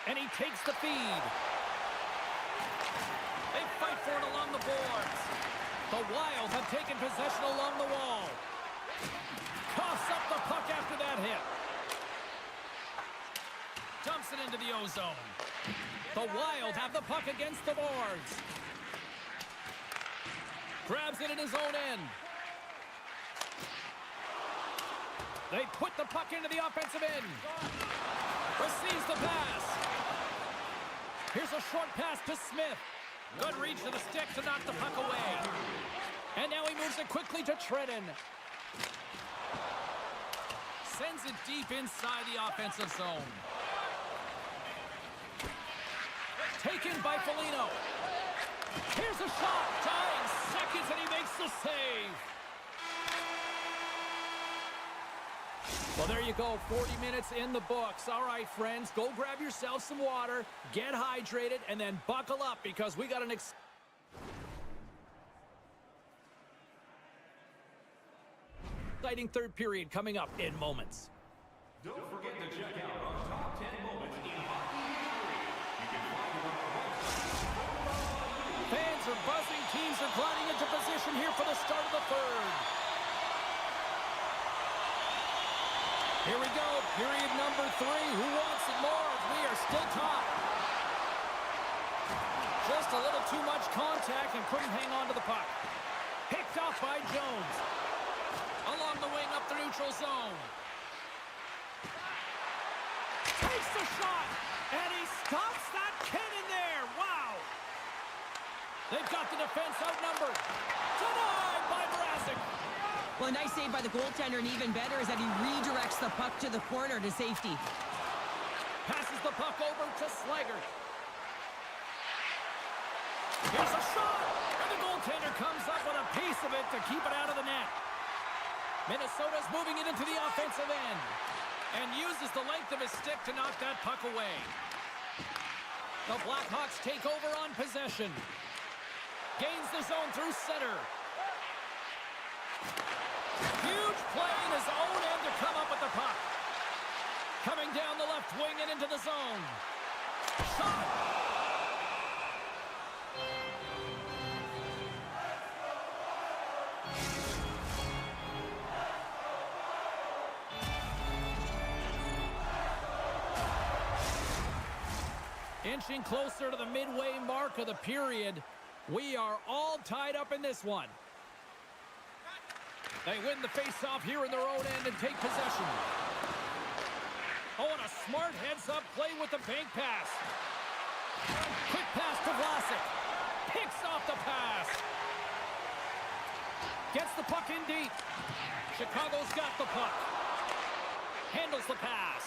And he takes the feed. They fight for it along the boards. The Wild have taken possession along the wall. Coughs up the puck after that hit. Dumps it into the O-zone. The Wild have the puck against the boards. Grabs it in his own end. They put the puck into the offensive end. Receives the pass. Here's a short pass to Smith. Good reach to the stick to knock the puck away. And now he moves it quickly to Trenton. Sends it deep inside the offensive zone. Taken by Foligno. Here's a shot. Dying seconds and he makes the save. Well, there you go. 40 minutes in the books. All right, friends, go grab yourself some water, get hydrated, and then buckle up because we got an exciting third period coming up in moments. Don't forget to check out our top 10 moments in hockey history. You can find it on our website. Fans are buzzing. Teams are gliding into position here for the start of the third. Here we go, period number 3. Who wants it more? We are a little too much contact and couldn't hang on to the puck. Picked off by Jones. Along the wing up the neutral zone. Takes the shot, and he stops that cannon there. Wow. They've got the defense outnumbered. Denied by Mrazek. Well, a nice save by the goaltender, and even better is that he redirects the puck to the corner to safety. Passes the puck over to Slager. Here's a shot, and the goaltender comes up with a piece of it to keep it out of the net. Minnesota's moving it into the offensive end and uses the length of his stick to knock that puck away. The Blackhawks take over on possession. Gains the zone through center. Huge play in his own end to come up with the puck. Coming down the left wing and into the zone. Shot! Inching closer to the midway mark of the period. We are all tied up in this one. They win the face-off here in their own end and take possession. Oh, and a smart heads-up play with the bank pass. Quick pass to Vlasic. Picks off the pass. Gets the puck in deep. Chicago's got the puck. Handles the pass.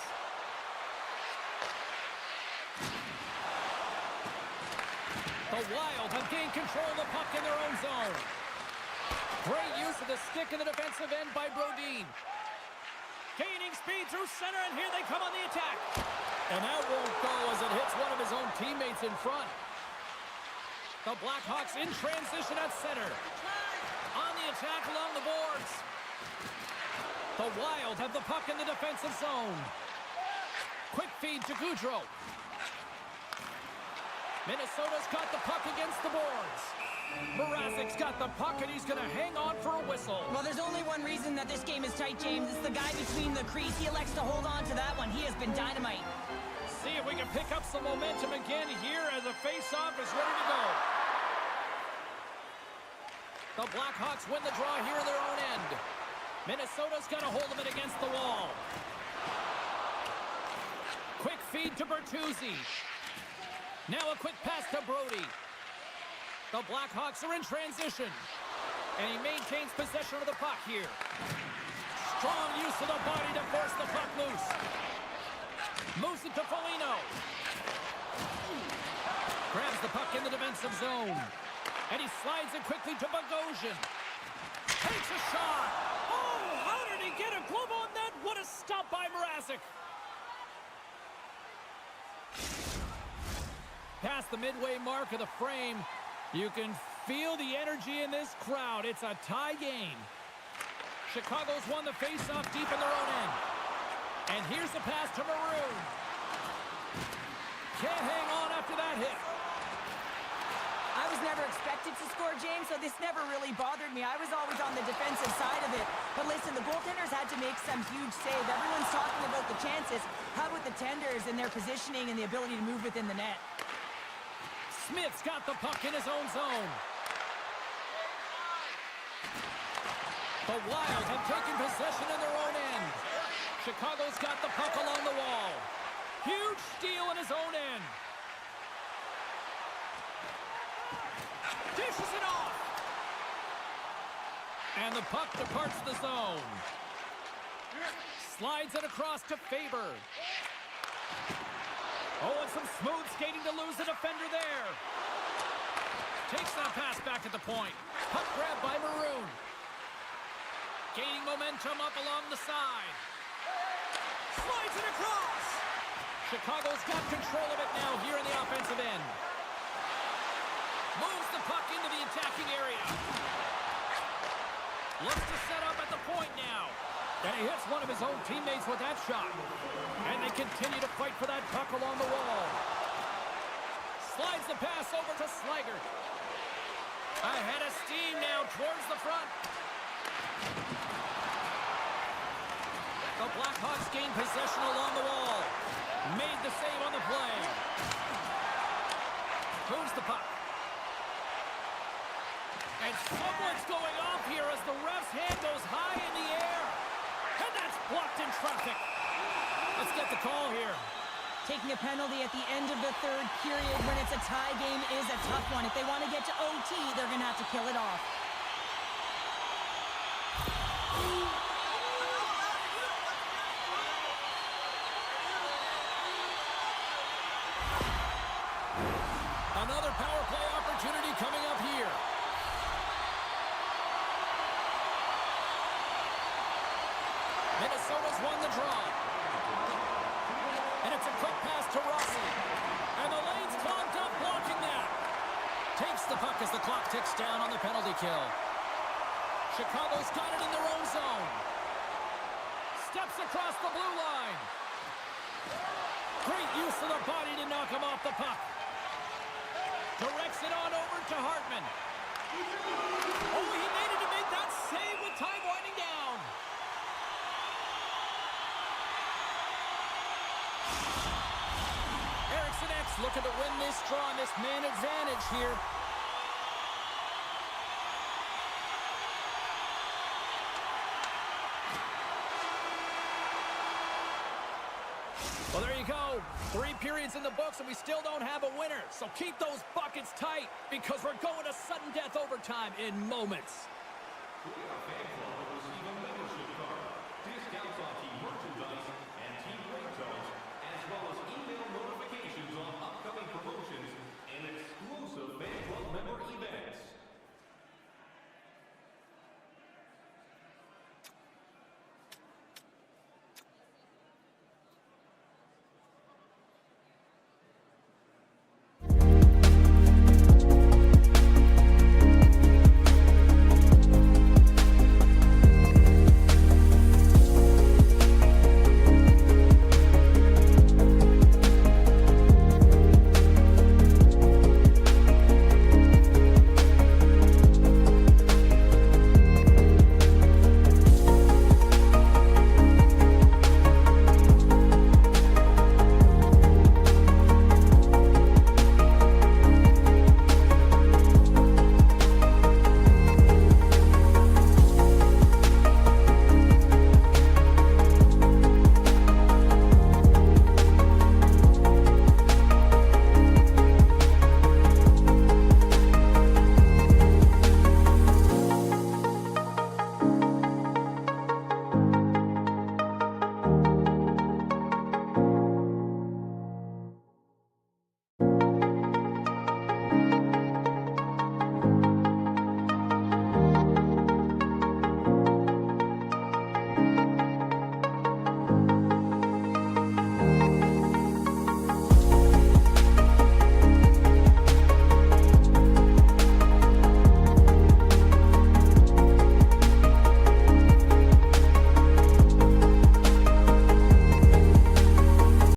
The Wild have gained control of the puck in their own zone. Great use of the stick in the defensive end by Brodin. Gaining speed through center, and here they come on the attack. And that won't go as it hits one of his own teammates in front. The Blackhawks in transition at center. On the attack along the boards. The Wild have the puck in the defensive zone. Quick feed to Gaudreau. Minnesota's got the puck against the boards. Mrazek's got the puck, and he's going to hang on for a whistle. Well, there's only one reason that this game is tight, James. It's the guy between the crease. He elects to hold on to that one. He has been dynamite. See if we can pick up some momentum again here as the face-off is ready to go. The Blackhawks win the draw here in their own end. Minnesota's got a hold of it against the wall. Quick feed to Bertuzzi. Now a quick pass to Brody. The Blackhawks are in transition. And he maintains possession of the puck here. Strong use of the body to force the puck loose. Moves it to Foligno. Grabs the puck in the defensive zone. And he slides it quickly to Bogosian. Takes a shot. Oh, how did he get a glove on that? What a stop by Mrazek. Past the midway mark of the frame, you can feel the energy in this crowd. It's a tie game. Chicago's won the face-off deep in their own end. And here's the pass to Maroon. Can't hang on after that hit. I was never expected to score, James, so this never really bothered me. I was always on the defensive side of it. But listen, the goaltenders had to make some huge save. Everyone's talking about the chances. How about the tenders and their positioning and the ability to move within the net? Smith's got the puck in his own zone. The Wild have taken possession in their own end. Chicago's got the puck along the wall. Huge steal in his own end. Dishes it off. And the puck departs the zone. Slides it across to Faber. Oh, and some smooth skating to lose the defender there. Takes that pass back at the point. Puck grab by Maroon. Gaining momentum up along the side. Slides it across. Chicago's got control of it now here in the offensive end. Moves the puck into the attacking area. Looks to set up at the point now. And he hits one of his own teammates with that shot. And they continue to fight for that puck along the wall. Slides the pass over to Slager. Ahead of steam now towards the front. The Blackhawks gain possession along the wall. Made the save on the play. Moves the puck. Someone's going off here as the ref's hand goes high in the air. And that's blocked in traffic. Let's get the call here. Taking a penalty at the end of the third period when it's a tie game is a tough one. If they want to get to OT, they're going to have to kill it off. Another power play opportunity coming up here. Minnesota's won the draw. And it's a quick pass to Rossi. And the lane's clogged up blocking that. Takes the puck as the clock ticks down on the penalty kill. Chicago's got it in their own zone. Steps across the blue line. Great use of the body to knock him off the puck. Directs it on over to Hartman. Oh, he made it to make that save with time winding down. Eriksson X looking to win this draw on this man advantage here. Well, there you go. 3 periods in the books, and we still don't have a winner. So keep those buckets tight because we're going to sudden death overtime in moments.